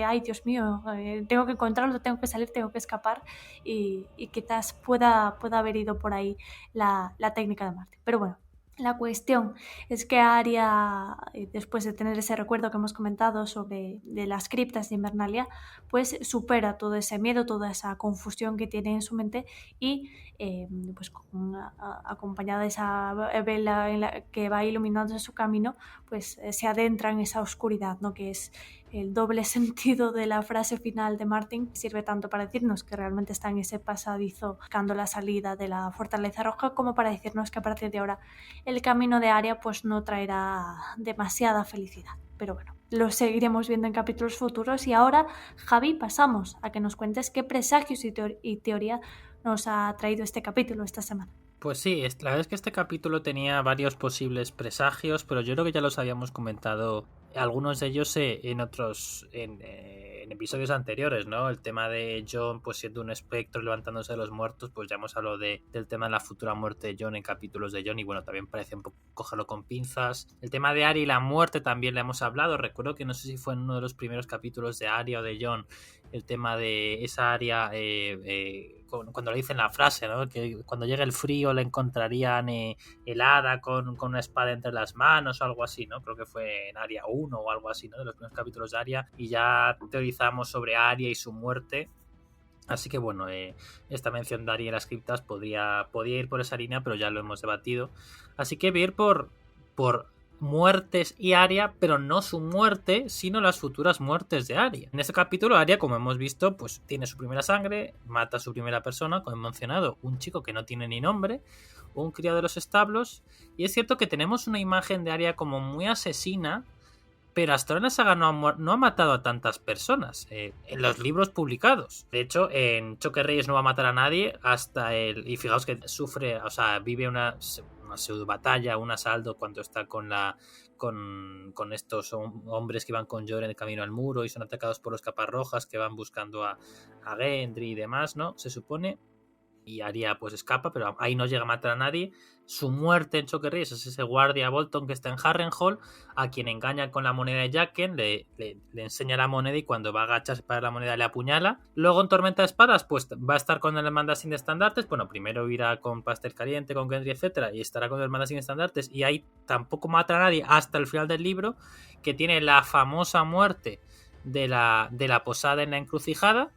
[SPEAKER 2] ay, Dios mío, tengo que encontrarlo, tengo que salir, tengo que escapar, y quizás pueda haber ido por ahí la técnica de Martin. Pero bueno, la cuestión es que Arya, después de tener ese recuerdo que hemos comentado de las criptas de Invernalia, pues supera todo ese miedo, toda esa confusión que tiene en su mente y pues acompañada de esa vela que va iluminando su camino, pues se adentra en esa oscuridad, ¿no? Que es el doble sentido de la frase final de Martin. Sirve tanto para decirnos que realmente está en ese pasadizo buscando la salida de la Fortaleza Roja, como para decirnos que a partir de ahora el camino de Arya pues no traerá demasiada felicidad. Pero bueno, lo seguiremos viendo en capítulos futuros. Y ahora, Javi, pasamos a que nos cuentes qué presagios y teoría nos ha traído este capítulo esta semana.
[SPEAKER 4] Pues sí, la verdad es que este capítulo tenía varios posibles presagios, pero yo creo que ya los habíamos comentado algunos de ellos en episodios anteriores, ¿no? El tema de Jon pues siendo un espectro levantándose de los muertos, pues ya hemos hablado del tema de la futura muerte de Jon en capítulos de Jon y bueno, también parece un poco cogerlo con pinzas. El tema de Arya y la muerte también le hemos hablado, recuerdo que no sé si fue en uno de los primeros capítulos de Arya o de Jon, el tema de esa Arya cuando le dicen la frase, ¿no? Que cuando llegue el frío le encontrarían helada con una espada entre las manos o algo así, ¿no? Creo que fue en Arya 1 o algo así, ¿no? De los primeros capítulos de Arya, y ya teorizamos sobre Arya y su muerte. Así que bueno, esta mención de Arya en las criptas podía ir por esa línea, pero ya lo hemos debatido. Así que voy a ir por muertes y Arya, pero no su muerte, sino las futuras muertes de Arya. En este capítulo Arya, como hemos visto, pues tiene su primera sangre, mata a su primera persona, como he mencionado, un chico que no tiene ni nombre, un criado de los establos, y es cierto que tenemos una imagen de Arya como muy asesina, pero hasta ahora en la saga no ha matado a tantas personas en los libros publicados. De hecho, en Choque Reyes no va a matar a nadie hasta y fijaos que sufre, o sea, vive una pseudo batalla, un asalto cuando está con estos hombres que van con Jon en el camino al muro y son atacados por los caparrojas que van buscando a Gendry y demás, ¿no? Se supone. Y Arya pues escapa, pero ahí no llega a matar a nadie. Su muerte en Choque Reyes es ese guardia Bolton que está en Harrenhal, a quien engaña con la moneda de Jaqen, le enseña la moneda y cuando va a agacharse para la moneda le apuñala. Luego en Tormenta de Espadas pues va a estar con el Manda sin estandartes. Bueno, primero irá con Pastel Caliente, con Gendry, etcétera, y estará con el Manda sin estandartes, y ahí tampoco mata a nadie hasta el final del libro, que tiene la famosa muerte de la posada en la encrucijada,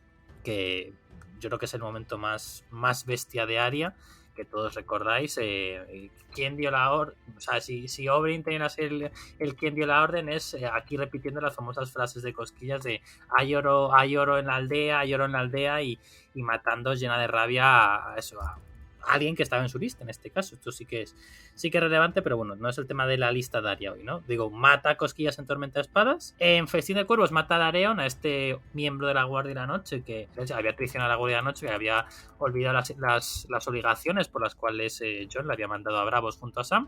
[SPEAKER 4] que yo creo que es el momento más bestia de Arya, que todos recordáis. ¿Quién dio la orden? O sea, si Oberyn tenía que ser el quien dio la orden, es aquí repitiendo las famosas frases de cosquillas de hay oro en la aldea, hay oro en la aldea, y matando llena de rabia a alguien que estaba en su lista en este caso. Esto sí que es relevante, pero bueno, no es el tema de la lista de Arya hoy, ¿no? Digo, mata a Cosquillas en Tormenta de Espadas. En Festín de Cuervos mata a Dareon, a este miembro de la Guardia de la Noche que había traicionado a la Guardia de la Noche, que había olvidado las obligaciones por las cuales Jon le había mandado a Bravos junto a Sam,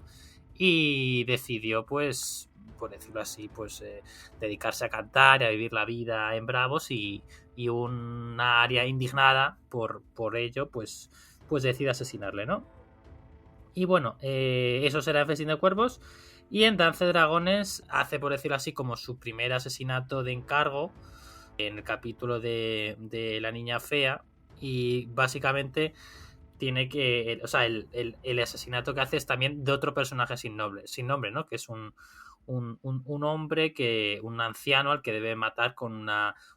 [SPEAKER 4] y decidió, pues, por decirlo así, pues dedicarse a cantar y a vivir la vida en Bravos, y una Arya indignada por ello, pues decide asesinarle, ¿no? Y bueno, eso será en Festín de Cuervos. Y en Danza de Dragones hace, por decirlo así, como su primer asesinato de encargo en el capítulo de la niña fea, y básicamente tiene que, o sea, el asesinato que hace es también de otro personaje sin nombre, ¿no? Que es un hombre, un anciano al que debe matar con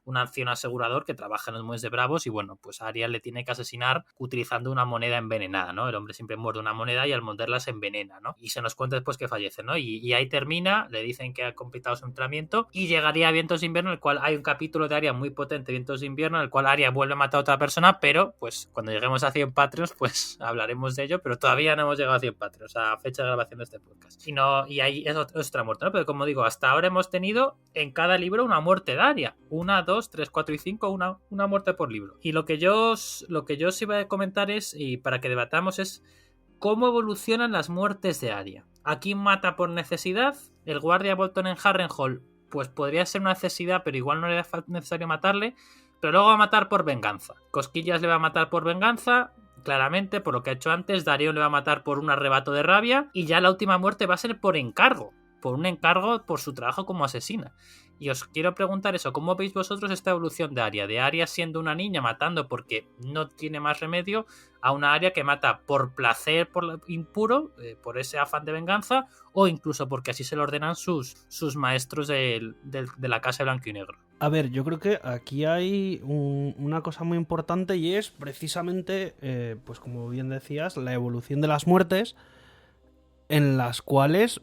[SPEAKER 4] un anciano asegurador que trabaja en los muelles de Bravos, y bueno, pues Arya le tiene que asesinar utilizando una moneda envenenada, ¿no? El hombre siempre muerde una moneda y al morderla se envenena, ¿no? Y se nos cuenta después que fallece, ¿no? Y ahí termina, le dicen que ha completado su entrenamiento y llegaría a Vientos de Invierno, en el cual hay un capítulo de Arya muy potente, Vientos de Invierno, en el cual Arya vuelve a matar a otra persona, pero pues cuando lleguemos a 100 Patreons pues hablaremos de ello, pero todavía no hemos llegado a 100 Patreons a fecha de grabación de este podcast. Y ahí es otra muerte, ¿no? Pero como digo, hasta ahora hemos tenido en cada libro una muerte de Arya. 1, 2, 3, 4 y 5, una muerte por libro. Y lo que yo os iba a comentar es, y para que debatamos, es cómo evolucionan las muertes de Arya. Aquí mata por necesidad. El guardia Bolton en Harrenhal, pues podría ser una necesidad, pero igual no era necesario matarle. Pero luego va a matar por venganza. Cosquillas le va a matar por venganza, claramente, por lo que ha hecho antes. Dareon le va a matar por un arrebato de rabia. Y ya la última muerte va a ser por encargo. Por un encargo por su trabajo como asesina. Y os quiero preguntar eso, ¿cómo veis vosotros esta evolución de Arya? De Arya siendo una niña matando porque no tiene más remedio, a una Arya que mata por placer, por impuro, por ese afán de venganza, o incluso porque así se lo ordenan sus maestros de la Casa de Blanco y Negro.
[SPEAKER 5] A ver, yo creo que aquí hay una cosa muy importante, y es precisamente, pues como bien decías, la evolución de las muertes, en las cuales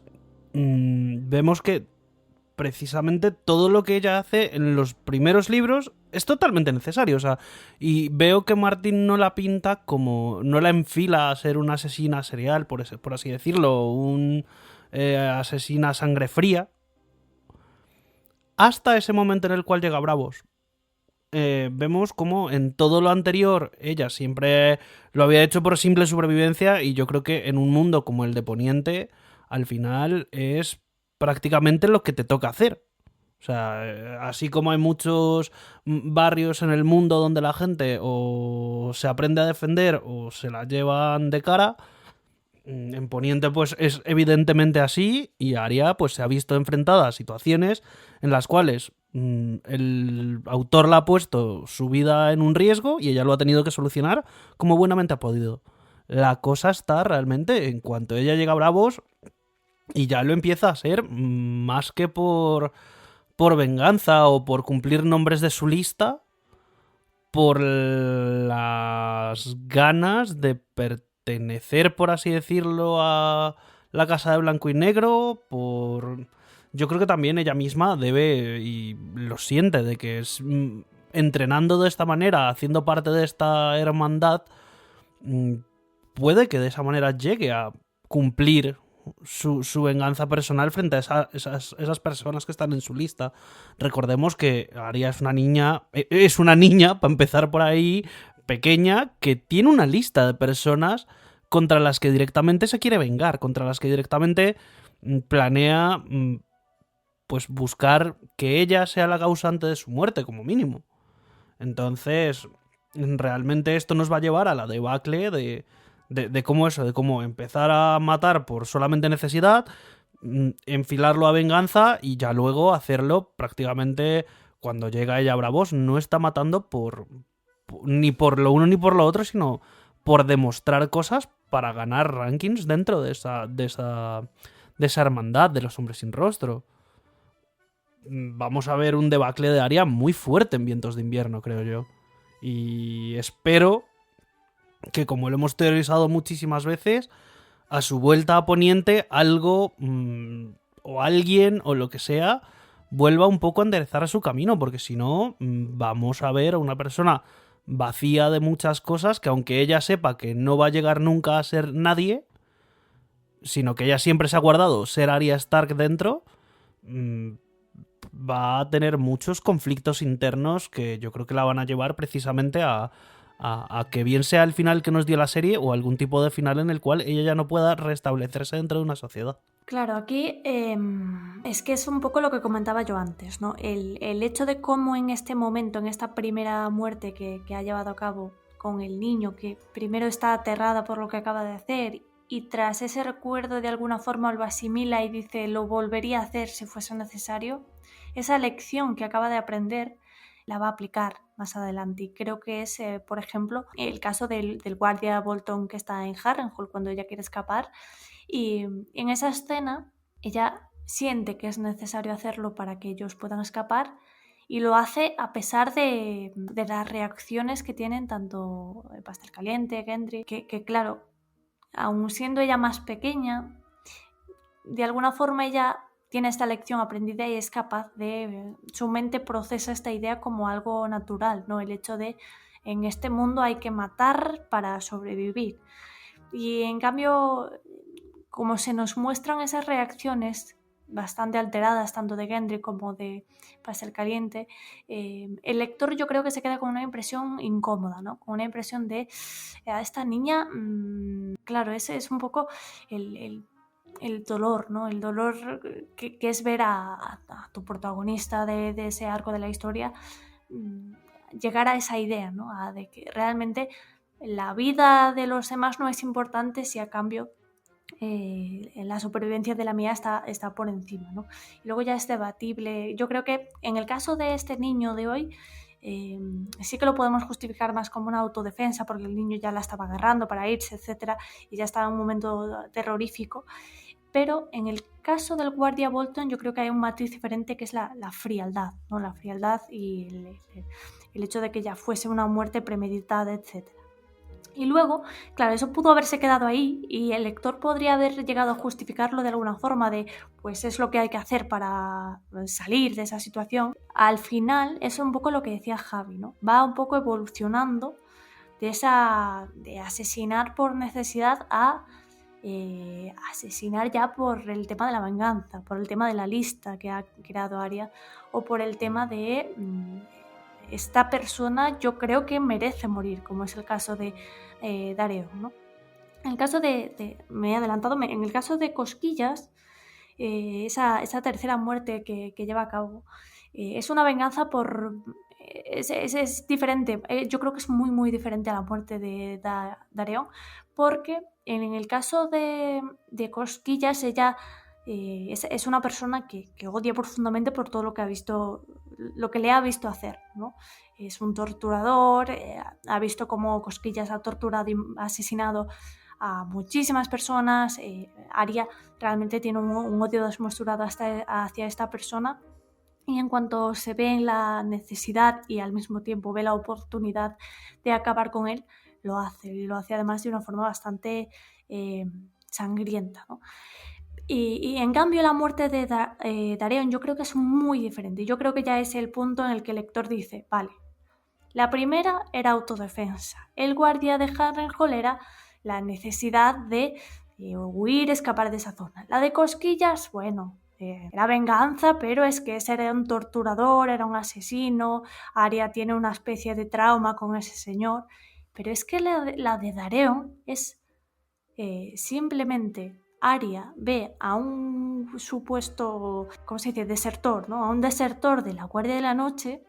[SPEAKER 5] vemos que precisamente todo lo que ella hace en los primeros libros es totalmente necesario, o sea, y veo que Martin no la pinta como, no la enfila a ser una asesina serial, por así decirlo, asesina a sangre fría, hasta ese momento en el cual llega Bravos. Vemos como en todo lo anterior ella siempre lo había hecho por simple supervivencia, y yo creo que en un mundo como el de Poniente, al final es prácticamente lo que te toca hacer. O sea, así como hay muchos barrios en el mundo donde la gente o se aprende a defender o se la llevan de cara, en Poniente pues es evidentemente así, y Arya pues se ha visto enfrentada a situaciones en las cuales el autor la ha puesto su vida en un riesgo y ella lo ha tenido que solucionar como buenamente ha podido. La cosa está realmente en cuanto ella llega a Bravos y ya lo empieza a ser más que por venganza o por cumplir nombres de su lista, por las ganas de pertenecer, por así decirlo, a la Casa de Blanco y Negro, por... Yo creo que también ella misma debe, y lo siente, de que es entrenando de esta manera, haciendo parte de esta hermandad, puede que de esa manera llegue a cumplir su venganza personal frente a esas personas que están en su lista. Recordemos que Arya es una niña, para empezar por ahí, pequeña, que tiene una lista de personas contra las que directamente se quiere vengar, contra las que directamente planea pues buscar que ella sea la causante de su muerte, como mínimo. Entonces, realmente esto nos va a llevar a la debacle de cómo eso, de cómo empezar a matar por solamente necesidad, enfilarlo a venganza y ya luego hacerlo prácticamente cuando llega ella a Bravos. No está matando ni por lo uno ni por lo otro, sino por demostrar cosas para ganar rankings dentro de esa hermandad de los hombres sin rostro. Vamos a ver un debacle de Arya muy fuerte en Vientos de Invierno, creo yo. Y espero que, como lo hemos teorizado muchísimas veces, a su vuelta a Poniente algo o alguien o lo que sea vuelva un poco a enderezar su camino, porque si no vamos a ver a una persona vacía de muchas cosas, que aunque ella sepa que no va a llegar nunca a ser nadie, sino que ella siempre se ha guardado ser Arya Stark dentro, va a tener muchos conflictos internos que yo creo que la van a llevar precisamente a que bien sea el final que nos dio la serie o algún tipo de final en el cual ella ya no pueda restablecerse dentro de una sociedad.
[SPEAKER 2] Claro, aquí es que es un poco lo que comentaba yo antes, ¿no? El hecho de cómo en este momento, en esta primera muerte que ha llevado a cabo con el niño, que primero está aterrada por lo que acaba de hacer y tras ese recuerdo de alguna forma lo asimila y dice lo volvería a hacer si fuese necesario, esa lección que acaba de aprender la va a aplicar más adelante. Y creo que es, por ejemplo, el caso del guardia Bolton que está en Harrenhal cuando ella quiere escapar. Y en esa escena ella siente que es necesario hacerlo para que ellos puedan escapar y lo hace a pesar de las reacciones que tienen tanto el Pastel Caliente, Gendry, que claro, aun siendo ella más pequeña, de alguna forma ella tiene esta lección aprendida y es capaz de... Su mente procesa esta idea como algo natural, ¿no? El hecho de en este mundo hay que matar para sobrevivir. Y en cambio, como se nos muestran esas reacciones bastante alteradas, tanto de Gendry como de Pastel Caliente, el lector yo creo que se queda con una impresión incómoda, ¿no? Con una impresión de a esta niña, claro, ese es un poco el dolor, ¿no? El dolor que es ver a tu protagonista de ese arco de la historia llegar a esa idea, ¿no? De que realmente la vida de los demás no es importante si a cambio la supervivencia de la mía está por encima, ¿no? Y luego ya es debatible. Yo creo que en el caso de este niño de hoy sí que lo podemos justificar más como una autodefensa porque el niño ya la estaba agarrando para irse, etcétera, y ya estaba en un momento terrorífico. Pero en el caso del guardia Bolton yo creo que hay un matiz diferente que es la frialdad, ¿no? La frialdad y el hecho de que ya fuese una muerte premeditada, etc. Y luego, claro, eso pudo haberse quedado ahí y el lector podría haber llegado a justificarlo de alguna forma de, pues es lo que hay que hacer para salir de esa situación. Al final, eso es un poco lo que decía Javi, ¿no? Va un poco evolucionando de asesinar por necesidad a asesinar ya por el tema de la venganza, por el tema de la lista que ha creado Arya, o por el tema de esta persona yo creo que merece morir, como es el caso de Dareon, ¿no? En el caso me he adelantado, en el caso de Cosquillas, esa tercera muerte que lleva a cabo, es una venganza por... Es diferente, yo creo que es muy muy diferente a la muerte de Dareon, porque en el caso de Cosquillas ella es una persona que odia profundamente por todo lo que ha visto, lo que le ha visto hacer, ¿no? Es un torturador, ha visto cómo Cosquillas ha torturado y asesinado a muchísimas personas. Arya realmente tiene un odio desmesurado hacia esta persona, y en cuanto se ve en la necesidad y al mismo tiempo ve la oportunidad de acabar con él, lo hace además de una forma bastante sangrienta, ¿no? Y en cambio la muerte de Dareon yo creo que es muy diferente. Yo creo que ya es el punto en el que el lector dice, vale, la primera era autodefensa, el guardia de Harrenhal era la necesidad de huir, escapar de esa zona. La de Cosquillas, bueno, era venganza, pero es que ese era un torturador, era un asesino. Arya tiene una especie de trauma con ese señor, pero es que la de Dareon es simplemente Arya ve a un supuesto, ¿cómo se dice?, desertor, ¿no? A un desertor de la Guardia de la Noche,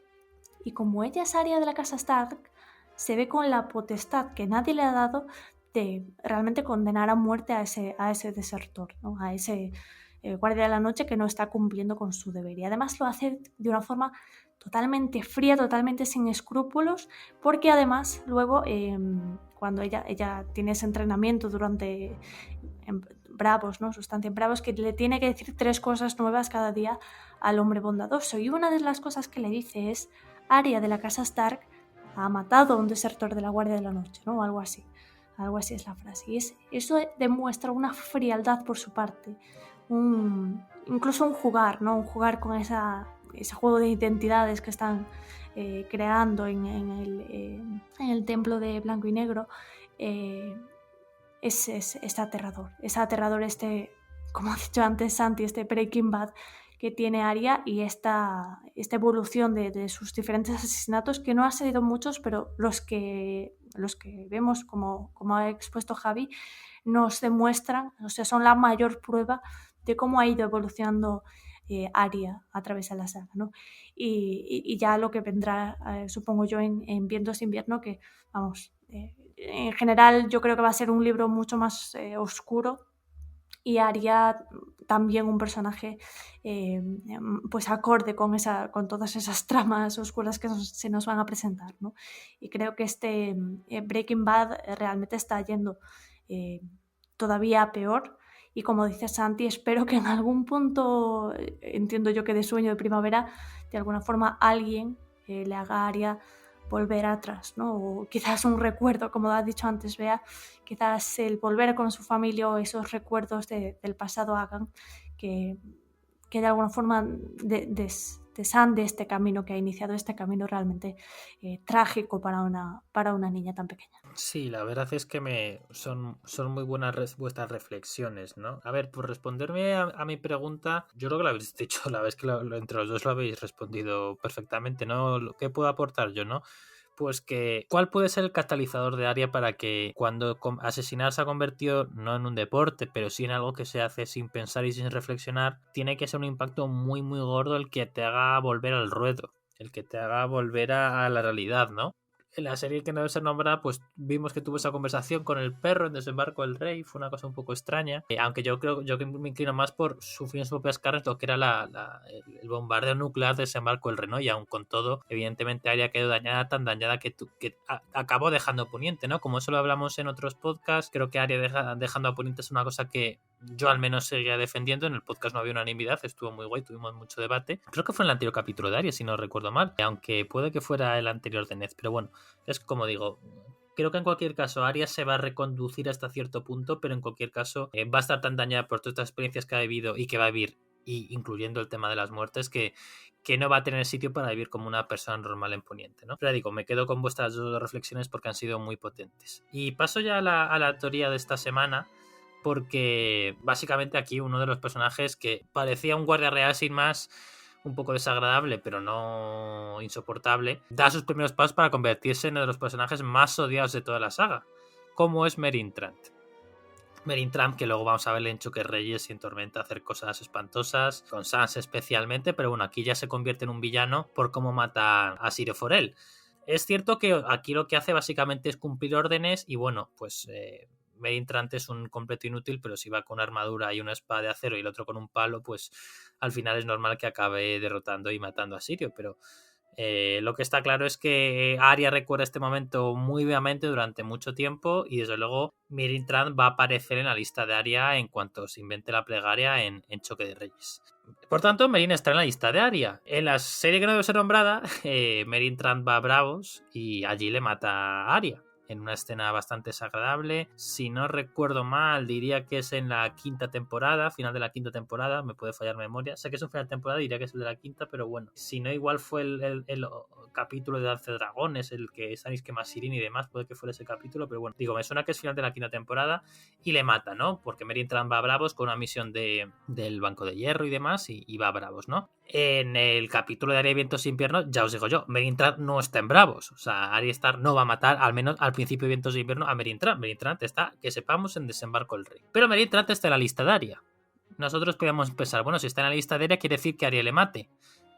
[SPEAKER 2] y como ella es Arya de la Casa Stark, se ve con la potestad que nadie le ha dado de realmente condenar a muerte a ese desertor, ¿no? A ese Guardia de la Noche que no está cumpliendo con su deber. Y además lo hace de una forma totalmente fría, totalmente sin escrúpulos, porque además luego cuando ella tiene ese entrenamiento durante Bravos, ¿no? Su estancia en Bravos, que le tiene que decir 3 cosas nuevas cada día al hombre bondadoso, y una de las cosas que le dice es: Arya de la Casa Stark ha matado a un desertor de la Guardia de la Noche, ¿no? Algo así es la frase, y eso demuestra una frialdad por su parte, incluso un jugar, ¿no? Un jugar con ese juego de identidades que están creando en el templo de Blanco y Negro. Es aterrador. Es aterrador como ha dicho antes Santi, este Breaking Bad que tiene Arya, y esta evolución de sus diferentes asesinatos, que no han sido muchos, pero los que vemos, como ha expuesto Javi, nos demuestran, o sea, son la mayor prueba de cómo ha ido evolucionando Arya a través de la saga, ¿no? Y ya lo que vendrá, supongo yo, en Vientos de Invierno, que vamos, en general yo creo que va a ser un libro mucho más oscuro, y Arya también un personaje pues acorde con todas esas tramas oscuras que se nos van a presentar, ¿no? Y creo que este Breaking Bad realmente está yendo todavía peor, y como dice Santi, espero que en algún punto, entiendo yo que de Sueño de Primavera, de alguna forma alguien le haga a Arya volver atrás, ¿no? O quizás un recuerdo, como ha dicho antes Bea, quizás el volver con su familia o esos recuerdos del pasado hagan que de alguna forma desande este camino que ha iniciado, este camino realmente trágico para una niña tan pequeña.
[SPEAKER 4] Sí, la verdad es que son muy buenas vuestras reflexiones, ¿no? A ver, por responderme a mi pregunta, yo creo que lo habéis dicho, la vez que entre los dos lo habéis respondido perfectamente, ¿no? ¿Qué puedo aportar yo, no? Pues que ¿cuál puede ser el catalizador de Arya para que cuando asesinar se ha convertido no en un deporte, pero sí en algo que se hace sin pensar y sin reflexionar? Tiene que ser un impacto muy muy gordo el que te haga volver al ruedo, el que te haga volver a la realidad, ¿no? En la serie que no se nombra, pues vimos que tuvo esa conversación con el perro en Desembarco del Rey. Fue una cosa un poco extraña, aunque yo que me inclino más por sufrir en sus propias carnes lo que era el bombardeo nuclear de Desembarco del Rey, ¿no? Y aun con todo, evidentemente Arya quedó dañada, tan dañada que acabó dejando a Poniente, ¿no? Como eso lo hablamos en otros podcasts, creo que Arya dejando a Poniente es una cosa que yo al menos seguía defendiendo. En el podcast no había unanimidad, estuvo muy guay, tuvimos mucho debate. Creo que fue en el anterior capítulo de Arya, si no recuerdo mal, aunque puede que fuera el anterior de Ned, pero bueno, es como digo, creo que en cualquier caso Arya se va a reconducir hasta cierto punto, pero en cualquier caso va a estar tan dañada por todas estas experiencias que ha vivido y que va a vivir, y incluyendo el tema de las muertes, que no va a tener sitio para vivir como una persona normal en Poniente, ¿no? Pero digo, me quedo con vuestras dos reflexiones porque han sido muy potentes. Y paso ya a la teoría de esta semana, porque básicamente aquí uno de los personajes que parecía un guardia real sin más, un poco desagradable pero no insoportable, da sus primeros pasos para convertirse en uno de los personajes más odiados de toda la saga, como es Meryn Trant. Meryn Trant, que luego vamos a verle en Choque Reyes y en Tormenta hacer cosas espantosas, con Sansa especialmente, pero bueno, aquí ya se convierte en un villano por cómo mata a Syrio Forel. Es cierto que aquí lo que hace básicamente es cumplir órdenes y bueno, pues Meryn Trant es un completo inútil, pero si va con una armadura y una espada de acero y el otro con un palo, pues al final es normal que acabe derrotando y matando a Syrio, pero lo que está claro es que Arya recuerda este momento muy vivamente durante mucho tiempo y desde luego Meryn Trant va a aparecer en la lista de Arya en cuanto se invente la plegaria en Choque de Reyes. Por tanto, Meryn está en la lista de Arya. En la serie que no debe ser nombrada, Meryn Trant va a Bravos y allí le mata a Arya en una escena bastante desagradable. Si no recuerdo mal, diría que es en la quinta temporada, final de la quinta temporada, me puede fallar memoria. Sé que es un final de temporada, diría que es el de la quinta, pero bueno, si no, igual fue el capítulo de Danza de Dragones, el que Stannis quema a Círyn y demás, puede que fuera ese capítulo, pero bueno, digo, me suena que es final de la quinta temporada y le mata, ¿no? Porque Meryn Trant va a Bravos con una misión del Banco de Hierro y demás y va a Bravos, ¿no? En el capítulo de Arya y Vientos de Invierno, ya os digo yo, Meryn Trant no está en Bravos, o sea, Arya Stark no va a matar, al menos al principio de Vientos de Invierno, a Meryn Trant. Meryn Trant está, que sepamos, en Desembarco del Rey. Pero Meryn Trant está en la lista de Arya. Nosotros podríamos pensar, bueno, si está en la lista de Arya quiere decir que Arya le mate.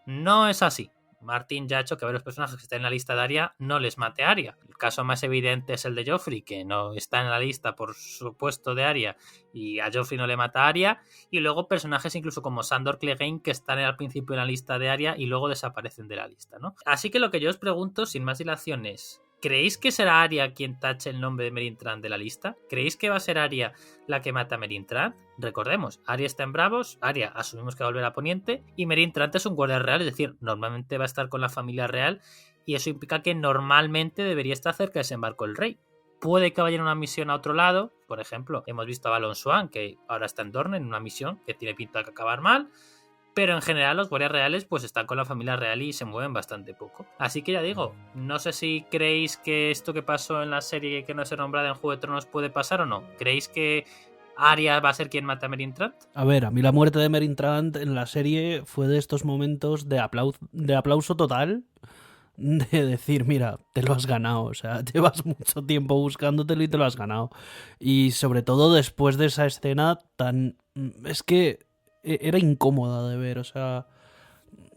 [SPEAKER 4] No es así. Martin ya ha hecho que varios personajes que están en la lista de Arya no les mate a Arya. El caso más evidente es el de Joffrey, que no está en la lista por supuesto de Arya y a Joffrey no le mata a Arya. Y luego personajes incluso como Sandor Clegane que están al principio en la lista de Arya y luego desaparecen de la lista, ¿no? Así que lo que yo os pregunto, sin más dilación, es: ¿creéis que será Arya quien tache el nombre de Meryn Trant de la lista? ¿Creéis que va a ser Arya la que mata a Meryn Trant? Recordemos, Arya está en Bravos, Arya asumimos que va a volver a Poniente y Meryn Trant es un guardia real, es decir, normalmente va a estar con la familia real y eso implica que normalmente debería estar cerca de Desembarco del Rey. Puede que vaya en una misión a otro lado, por ejemplo, hemos visto a Balon Swan, que ahora está en Dorne en una misión que tiene pinta de acabar mal, pero en general los guardias reales pues están con la familia real y se mueven bastante poco. Así que ya digo, no sé si creéis que esto que pasó en la serie que no se nombrada en Juego de Tronos puede pasar o no. ¿Creéis que Arya va a ser quien mata a Meryn Trant?
[SPEAKER 5] A ver, a mí la muerte de Meryn Trant en la serie fue de estos momentos de aplauso total, de decir, mira, te lo has ganado, o sea, llevas mucho tiempo buscándotelo y te lo has ganado. Y sobre todo después de esa escena tan... Es que era incómoda de ver, o sea,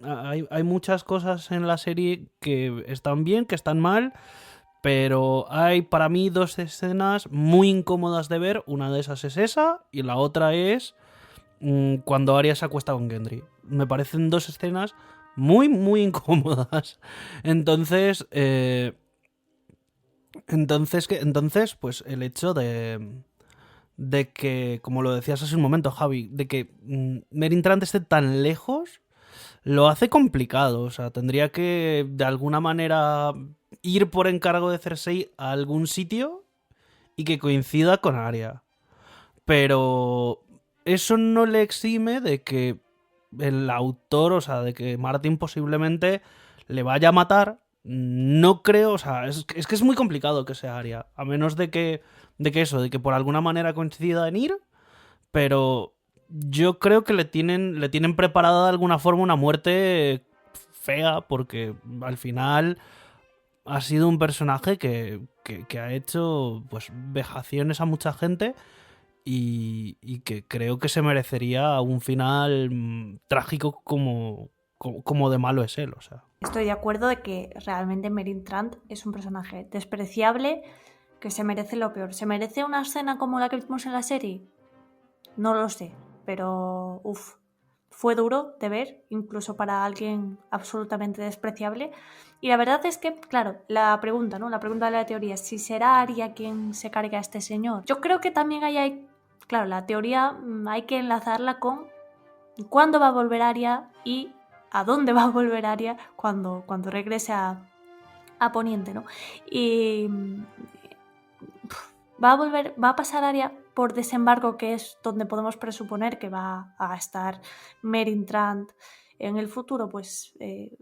[SPEAKER 5] hay muchas cosas en la serie que están bien, que están mal, pero hay para mí dos escenas muy incómodas de ver. Una de esas es esa y la otra es cuando Arya se acuesta con Gendry. Me parecen dos escenas muy, muy incómodas. Entonces, pues el hecho de que, como lo decías hace un momento, Javi, de que Meryn Trant esté tan lejos, lo hace complicado. O sea, tendría que, de alguna manera, ir por encargo de Cersei a algún sitio y que coincida con Arya. Pero eso no le exime de que el autor, o sea, de que Martin posiblemente le vaya a matar. No creo, o sea, es que es muy complicado que sea Arya, a menos de que de que por alguna manera coincida en ir, pero yo creo que le tienen preparada de alguna forma una muerte fea, porque al final ha sido un personaje que ha hecho pues vejaciones a mucha gente y que creo que se merecería un final trágico como de malo es él, o sea.
[SPEAKER 2] Estoy de acuerdo de que realmente Meryn Trant es un personaje despreciable que se merece lo peor. ¿Se merece una escena como la que vimos en la serie? No lo sé, pero fue duro de ver, incluso para alguien absolutamente despreciable. Y la verdad es que, claro, la pregunta de la teoría, si será Arya quien se cargue a este señor. Yo creo que también hay claro, la teoría hay que enlazarla con cuándo va a volver Arya y a dónde va a volver Arya cuando regrese a Poniente, ¿no? Y va a pasar Arya por Desembarco, que es donde podemos presuponer que va a estar Meryn Trant en el futuro, pues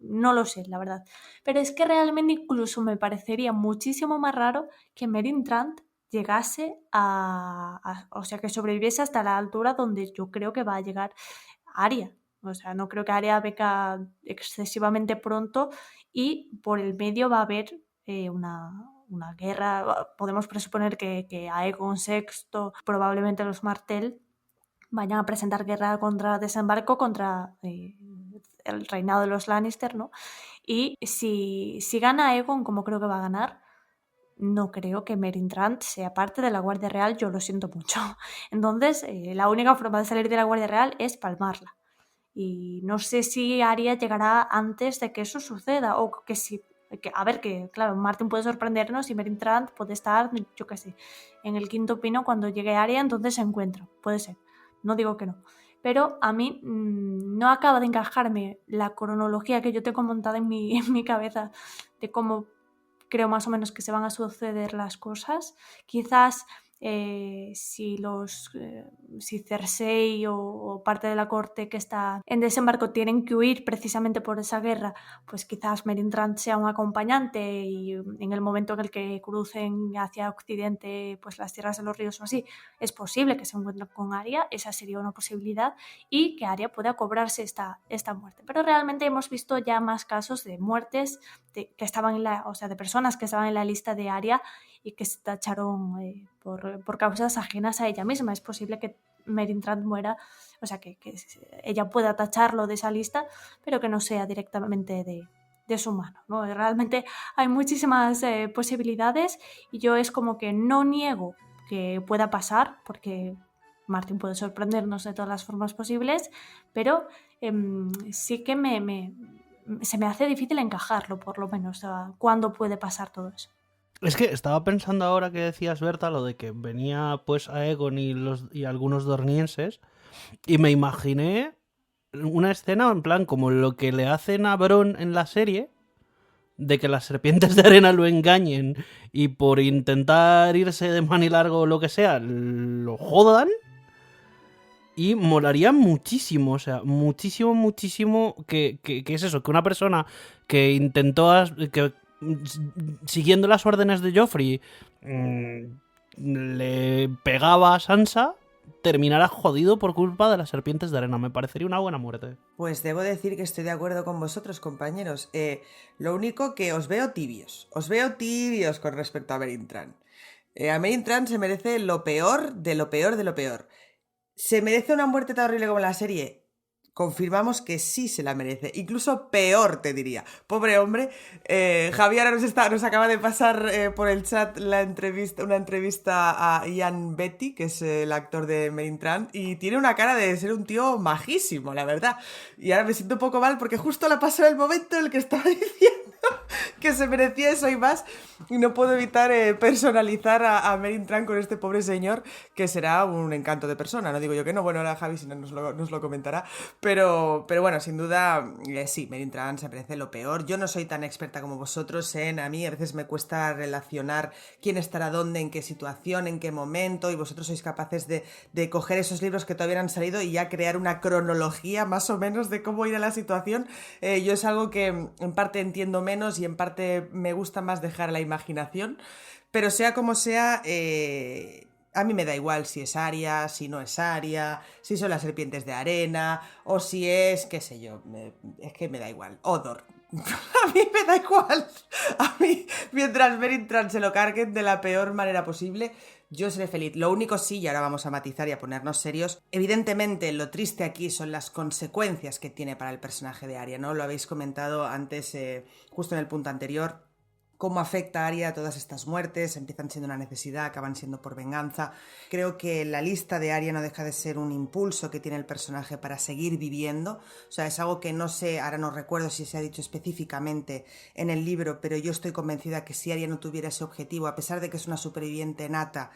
[SPEAKER 2] no lo sé, la verdad. Pero es que realmente incluso me parecería muchísimo más raro que Meryn Trant llegase o sea, que sobreviviese hasta la altura donde yo creo que va a llegar Arya. O sea, no creo que Arya venga excesivamente pronto y por el medio va a haber una guerra. Podemos presuponer que Aegon VI, probablemente los Martell, vayan a presentar guerra contra Desembarco, contra el reinado de los Lannister, ¿no? Y si gana Aegon, como creo que va a ganar, no creo que Meryn Trant sea parte de la Guardia Real, yo lo siento mucho. Entonces, la única forma de salir de la Guardia Real es palmarla. Y no sé si Arya llegará antes de que eso suceda, o que sí. A ver, que claro, Martin puede sorprendernos y Meryn Trant puede estar, yo qué sé, en el quinto pino cuando llegue Arya, entonces se encuentra. Puede ser. No digo que no. Pero a mí no acaba de encajarme la cronología que yo tengo montada en mi cabeza de cómo creo más o menos que se van a suceder las cosas. Quizás si Cersei o parte de la corte que está en Desembarco tienen que huir precisamente por esa guerra, pues quizás Meryn Trant sea un acompañante y en el momento en el que crucen hacia Occidente pues las tierras de los ríos o así, es posible que se encuentren con Arya, esa sería una posibilidad, y que Arya pueda cobrarse esta muerte. Pero realmente hemos visto ya más casos de muertes que estaban de personas que estaban en la lista de Arya y que se tacharon por causas ajenas a ella misma. Es posible que Meryn Trant muera, o sea, que ella pueda tacharlo de esa lista, pero que no sea directamente de su mano, ¿no? Realmente hay muchísimas posibilidades y yo es como que no niego que pueda pasar, porque Martin puede sorprendernos de todas las formas posibles, pero sí que se me hace difícil encajarlo, por lo menos, cuándo puede pasar todo eso.
[SPEAKER 5] Es que estaba pensando ahora que decías, Berta, lo de que venía pues Aegon y algunos dornienses, y me imaginé una escena en plan como lo que le hacen a Bronn en la serie, de que las serpientes de arena lo engañen y por intentar irse de manilargo o lo que sea, lo jodan. Y molaría muchísimo, o sea, muchísimo que es eso, que una persona que intentó, siguiendo las órdenes de Joffrey, le pegaba a Sansa, terminara jodido por culpa de las serpientes de arena. Me parecería una buena muerte.
[SPEAKER 3] Pues debo decir que estoy de acuerdo con vosotros, compañeros. Lo único que os veo tibios con respecto a Meryn Trant. A Meryn Trant se merece lo peor de lo peor de lo peor. ¿Se merece una muerte tan horrible como la serie? Confirmamos que sí se la merece. Incluso peor, te diría. Pobre hombre. Javier ahora nos acaba de pasar por el chat una entrevista a Ian Beatty, que es el actor de Meryn Trant, y tiene una cara de ser un tío majísimo, la verdad. Y ahora me siento un poco mal porque justo le pasó el momento en el que estaba diciendo que se merecía eso y más, y no puedo evitar personalizar a Meryn Trant con este pobre señor, que será un encanto de persona, no digo yo que no, bueno, ahora Javi si no nos lo comentará, pero bueno, sin duda, sí, Meryn Trant se merece lo peor. Yo no soy tan experta como vosotros, a mí a veces me cuesta relacionar quién estará dónde, en qué situación, en qué momento, y vosotros sois capaces de coger esos libros que todavía no han salido y ya crear una cronología más o menos de cómo irá la situación. Yo es algo que en parte entiendo menos y en parte me gusta más dejar la imaginación, pero sea como sea, a mí me da igual si es Arya, si no es Arya, si son las serpientes de arena, o si es, qué sé yo, es que me da igual, Hodor. A mí me da igual. A mí, mientras Meryn Trant se lo carguen de la peor manera posible, yo seré feliz. Lo único sí, y ahora vamos a matizar y a ponernos serios, evidentemente lo triste aquí son las consecuencias que tiene para el personaje de Arya, ¿no? Lo habéis comentado antes, justo en el punto anterior. Cómo afecta a Arya todas estas muertes, empiezan siendo una necesidad, acaban siendo por venganza. Creo que la lista de Arya no deja de ser un impulso que tiene el personaje para seguir viviendo. O sea, es algo que no sé, ahora no recuerdo si se ha dicho específicamente en el libro, pero yo estoy convencida que si Arya no tuviera ese objetivo, a pesar de que es una superviviente nata,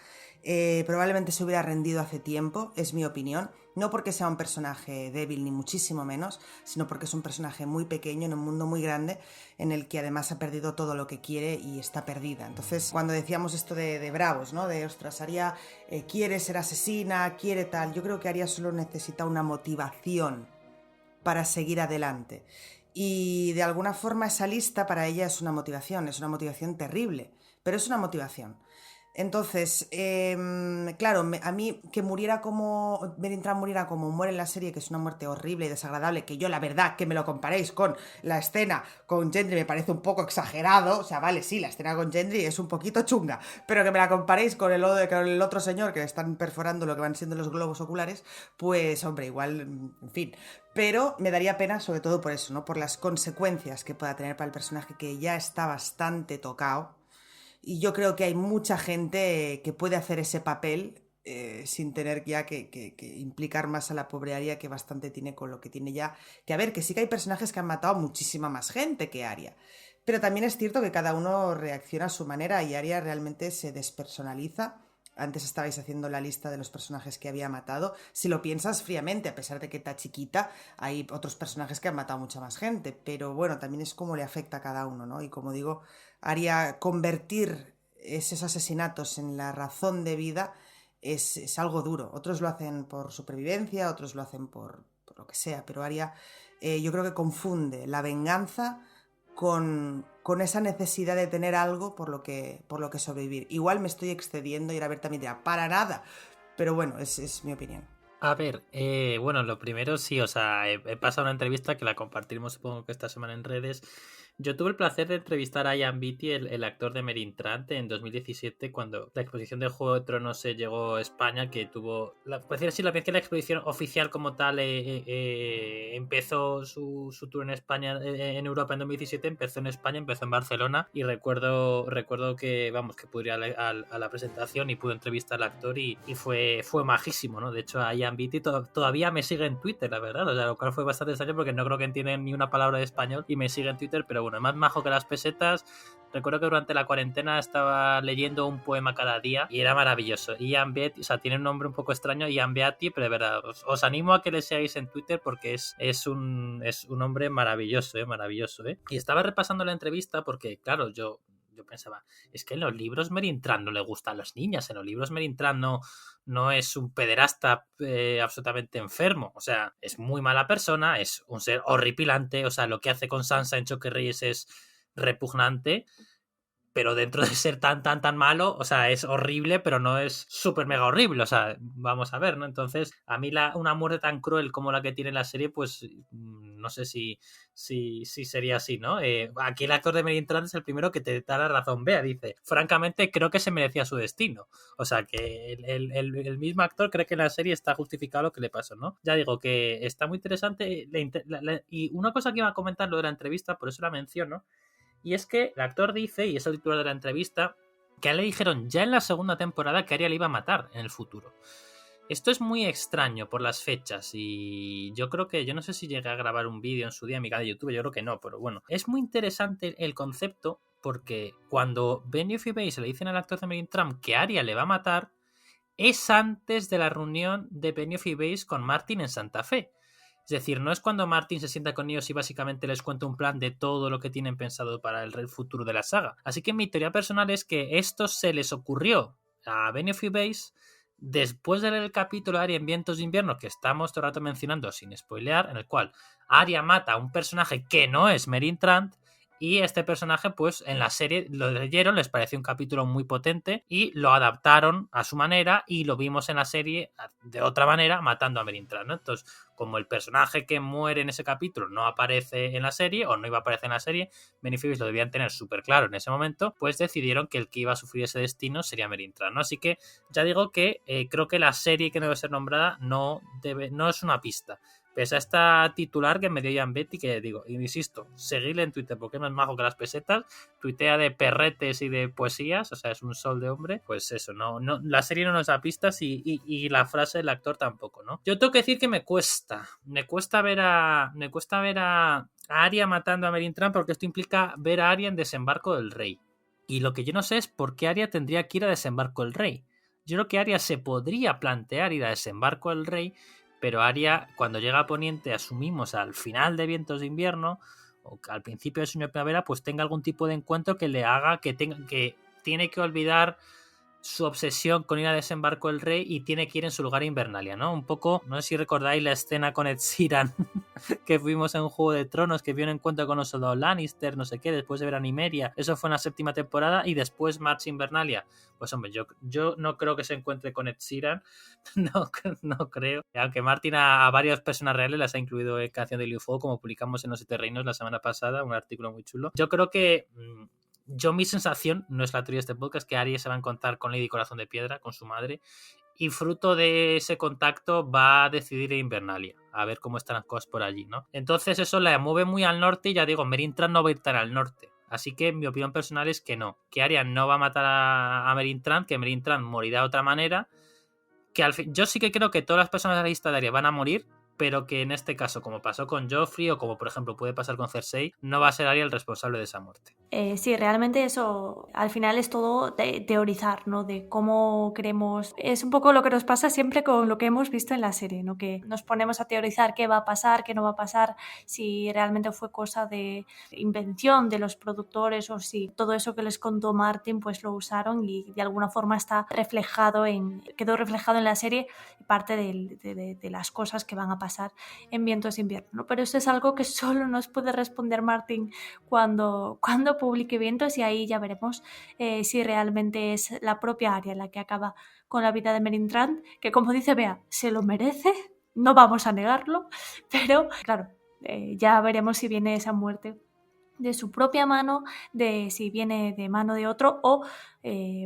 [SPEAKER 3] probablemente se hubiera rendido hace tiempo, es mi opinión. No porque sea un personaje débil, ni muchísimo menos, sino porque es un personaje muy pequeño en un mundo muy grande, en el que además ha perdido todo lo que quiere y está perdida. Entonces, cuando decíamos esto de bravos, ¿no? De, ostras, Arya quiere ser asesina, quiere tal, yo creo que Arya solo necesita una motivación para seguir adelante. Y de alguna forma esa lista para ella es una motivación terrible, pero es una motivación. Entonces, claro, a mí que muriera como Merin Trump muriera como muere en la serie, que es una muerte horrible y desagradable, que yo la verdad que me lo comparéis con la escena con Gendry me parece un poco exagerado, o sea, vale, sí, la escena con Gendry es un poquito chunga, pero que me la comparéis con con el otro señor que le están perforando lo que van siendo los globos oculares, pues hombre, igual, en fin. Pero me daría pena sobre todo por eso, ¿no? Por las consecuencias que pueda tener para el personaje que ya está bastante tocado. Y yo creo que hay mucha gente que puede hacer ese papel sin tener ya que implicar más a la pobre Arya, que bastante tiene con lo que tiene ya. Que a ver, que sí que hay personajes que han matado muchísima más gente que Arya. Pero también es cierto que cada uno reacciona a su manera y Arya realmente se despersonaliza. Antes estabais haciendo la lista de los personajes que había matado. Si lo piensas fríamente, a pesar de que está chiquita, hay otros personajes que han matado mucha más gente. Pero bueno, también es cómo le afecta a cada uno, ¿no? Y como digo, Arya convertir esos asesinatos en la razón de vida es algo duro. Otros lo hacen por supervivencia, otros lo hacen por lo que sea, pero Arya yo creo que confunde la venganza con esa necesidad de tener algo por lo que sobrevivir. Igual me estoy excediendo y ahora Berta me dirá, para nada, pero bueno, es mi opinión.
[SPEAKER 4] A ver, bueno, lo primero sí, o sea, he pasado una entrevista que la compartiremos supongo que esta semana en redes. Yo tuve el placer de entrevistar a Ian Beatty, el actor de Meryn Trant, en 2017, cuando la exposición del Juego de Tronos se llegó a España, que tuvo, puede decir, la vez que la exposición oficial como tal empezó su tour en España, en Europa en 2017, empezó en España, empezó en Barcelona, y recuerdo que, vamos, que pude ir a la presentación y pude entrevistar al actor y fue majísimo, ¿no? De hecho, a Ian Beatty todavía me sigue en Twitter, la verdad, o sea, lo cual fue bastante extraño porque no creo que entienda ni una palabra de español y me sigue en Twitter, pero bueno, más majo que las pesetas. Recuerdo que durante la cuarentena estaba leyendo un poema cada día y era maravilloso. Ian Beatty, o sea, tiene un nombre un poco extraño, Ian Beatty, pero de verdad, os animo a que le sigáis en Twitter porque es un hombre maravilloso, maravilloso, ¿eh? Y estaba repasando la entrevista porque, claro, yo pensaba, es que en los libros Meryn Trant no le gustan las niñas, en los libros Meryn Trant no es un pederasta absolutamente enfermo, o sea, es muy mala persona, es un ser horripilante, o sea, lo que hace con Sansa en Choque Reyes es repugnante, pero dentro de ser tan malo, o sea, es horrible, pero no es súper mega horrible, o sea, vamos a ver, ¿no? Entonces, a mí una muerte tan cruel como la que tiene la serie, pues no sé si sería así, ¿no? Aquí el actor de Meryn Trant es el primero que te da la razón, Bea, dice, francamente creo que se merecía su destino, o sea, que el mismo actor cree que en la serie está justificado lo que le pasó, ¿no? Ya digo que está muy interesante, y una cosa que iba a comentar lo de la entrevista, por eso la menciono, y es que el actor dice, y es el titular de la entrevista, que a él le dijeron ya en la segunda temporada que Arya le iba a matar en el futuro. Esto es muy extraño por las fechas y yo creo que, yo no sé si llegué a grabar un vídeo en su día en mi canal de YouTube, yo creo que no, pero bueno. Es muy interesante el concepto porque cuando Benioff y Weiss le dicen al actor de Meryn Trant que Arya le va a matar, es antes de la reunión de Benioff y Weiss con Martin en Santa Fe. Es decir, no es cuando Martin se sienta con ellos y básicamente les cuenta un plan de todo lo que tienen pensado para el futuro de la saga. Así que mi teoría personal es que esto se les ocurrió a Benioff y Weiss después de leer el capítulo de Arya en Vientos de Invierno, que estamos todo el rato mencionando sin spoilear, en el cual Arya mata a un personaje que no es Meryn Trant. Y este personaje, pues en la serie lo leyeron, les pareció un capítulo muy potente y lo adaptaron a su manera y lo vimos en la serie de otra manera matando a Meryn Trant, ¿no? Entonces, como el personaje que muere en ese capítulo no aparece en la serie o no iba a aparecer en la serie, Benioff y Weiss lo debían tener súper claro en ese momento, pues decidieron que el que iba a sufrir ese destino sería Meryn Trant, ¿no? Así que ya digo que creo que la serie que debe ser nombrada no es una pista. Pese a esta titular que me dio Ian Beatty, que digo, insisto, seguirle en Twitter porque es más majo que las pesetas, tuitea de perretes y de poesías, o sea, es un sol de hombre, pues eso, no la serie no nos da pistas y la frase del actor tampoco, ¿no? Yo tengo que decir que me cuesta ver a Arya matando a Meryn Trant porque esto implica ver a Arya en Desembarco del Rey. Y lo que yo no sé es por qué Arya tendría que ir a Desembarco del Rey. Yo creo que Arya se podría plantear ir a Desembarco del Rey, pero Arya, cuando llega a Poniente, asumimos al final de Vientos de Invierno o al principio de Sueño de Primavera, pues tenga algún tipo de encuentro que le haga que tiene que olvidar su obsesión con ir a desembarco el rey y tiene que ir en su lugar a Invernalia, ¿no? Un poco, no sé si recordáis la escena con Ed Sheeran que fuimos en Juego de Tronos, que vio un encuentro con los soldados Lannister, no sé qué, después de ver a Nymeria. Eso fue en la 7ª temporada y después marcha Invernalia. Pues hombre, yo no creo que se encuentre con Ed Sheeran, no creo. Aunque Martin a varias personas reales las ha incluido en Canción de Hielo y Fuego, como publicamos en Los Siete Reinos la semana pasada, un artículo muy chulo. Yo creo que... mi sensación, no es la teoría de este podcast, que Arya se va a encontrar con Lady Corazón de Piedra, con su madre, y fruto de ese contacto va a decidir ir a Invernalia, a ver cómo están las cosas por allí, ¿no? Entonces eso la mueve muy al norte y ya digo, Meryn Trant no va a ir tan al norte. Así que mi opinión personal es que no, que Arya no va a matar a Meryn Trant, que Meryn Trant morirá de otra manera, que al fin, yo sí que creo que todas las personas de la lista de Arya van a morir, pero que en este caso, como pasó con Joffrey o como por ejemplo puede pasar con Cersei, no va a ser Arya el responsable de esa muerte.
[SPEAKER 2] Sí, realmente eso al final es todo de teorizar, ¿no? De cómo queremos... Es un poco lo que nos pasa siempre con lo que hemos visto en la serie, ¿no? Que nos ponemos a teorizar qué va a pasar, qué no va a pasar, si realmente fue cosa de invención de los productores o si todo eso que les contó Martin pues lo usaron y de alguna forma está quedó reflejado en la serie parte de las cosas que van a pasar en Vientos de Invierno, ¿no? Pero eso es algo que solo nos puede responder Martin cuando publique Vientos y ahí ya veremos si realmente es la propia Arya la que acaba con la vida de Meryn Trant, que como dice Bea, se lo merece, no vamos a negarlo, pero claro, ya veremos si viene esa muerte de su propia mano, de si viene de mano de otro o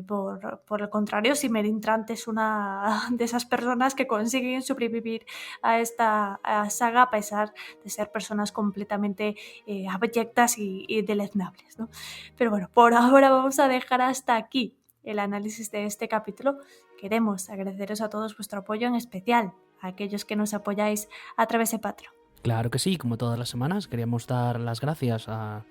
[SPEAKER 2] por el contrario, si Meryn Trant es una de esas personas que consiguen sobrevivir a esta saga a pesar de ser personas completamente abyectas y deleznables, ¿no? Pero bueno, por ahora vamos a dejar hasta aquí el análisis de este capítulo. Queremos agradeceros a todos vuestro apoyo, en especial a aquellos que nos apoyáis a través de Patreon.
[SPEAKER 5] Claro que sí, como todas las semanas, queríamos dar las gracias a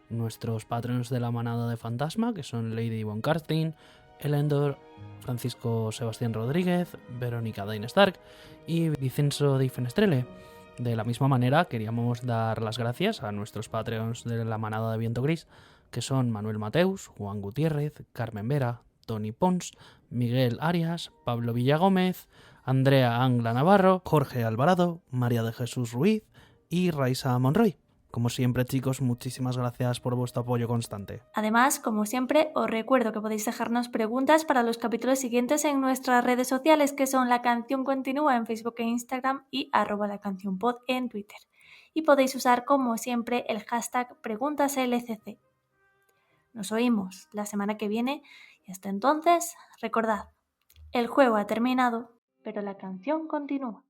[SPEAKER 5] nuestros patronos de la manada de Fantasma, que son Lady Von Karstein, Elendor, Francisco Sebastián Rodríguez, Verónica Dain Stark y Vicenzo Di Fenestrelle. De la misma manera, queríamos dar las gracias a nuestros Patreons de la manada de Viento Gris, que son Manuel Mateus, Juan Gutiérrez, Carmen Vera, Tony Pons, Miguel Arias, Pablo Villagómez, Andrea Angla Navarro, Jorge Alvarado, María de Jesús Ruiz y Raisa Monroy. Como siempre, chicos, muchísimas gracias por vuestro apoyo constante.
[SPEAKER 2] Además, como siempre, os recuerdo que podéis dejarnos preguntas para los capítulos siguientes en nuestras redes sociales, que son La Canción Continúa en Facebook e Instagram y @lacancionpod en Twitter. Y podéis usar, como siempre, el hashtag PreguntasLCC. Nos oímos la semana que viene y hasta entonces, recordad, el juego ha terminado, pero la canción continúa.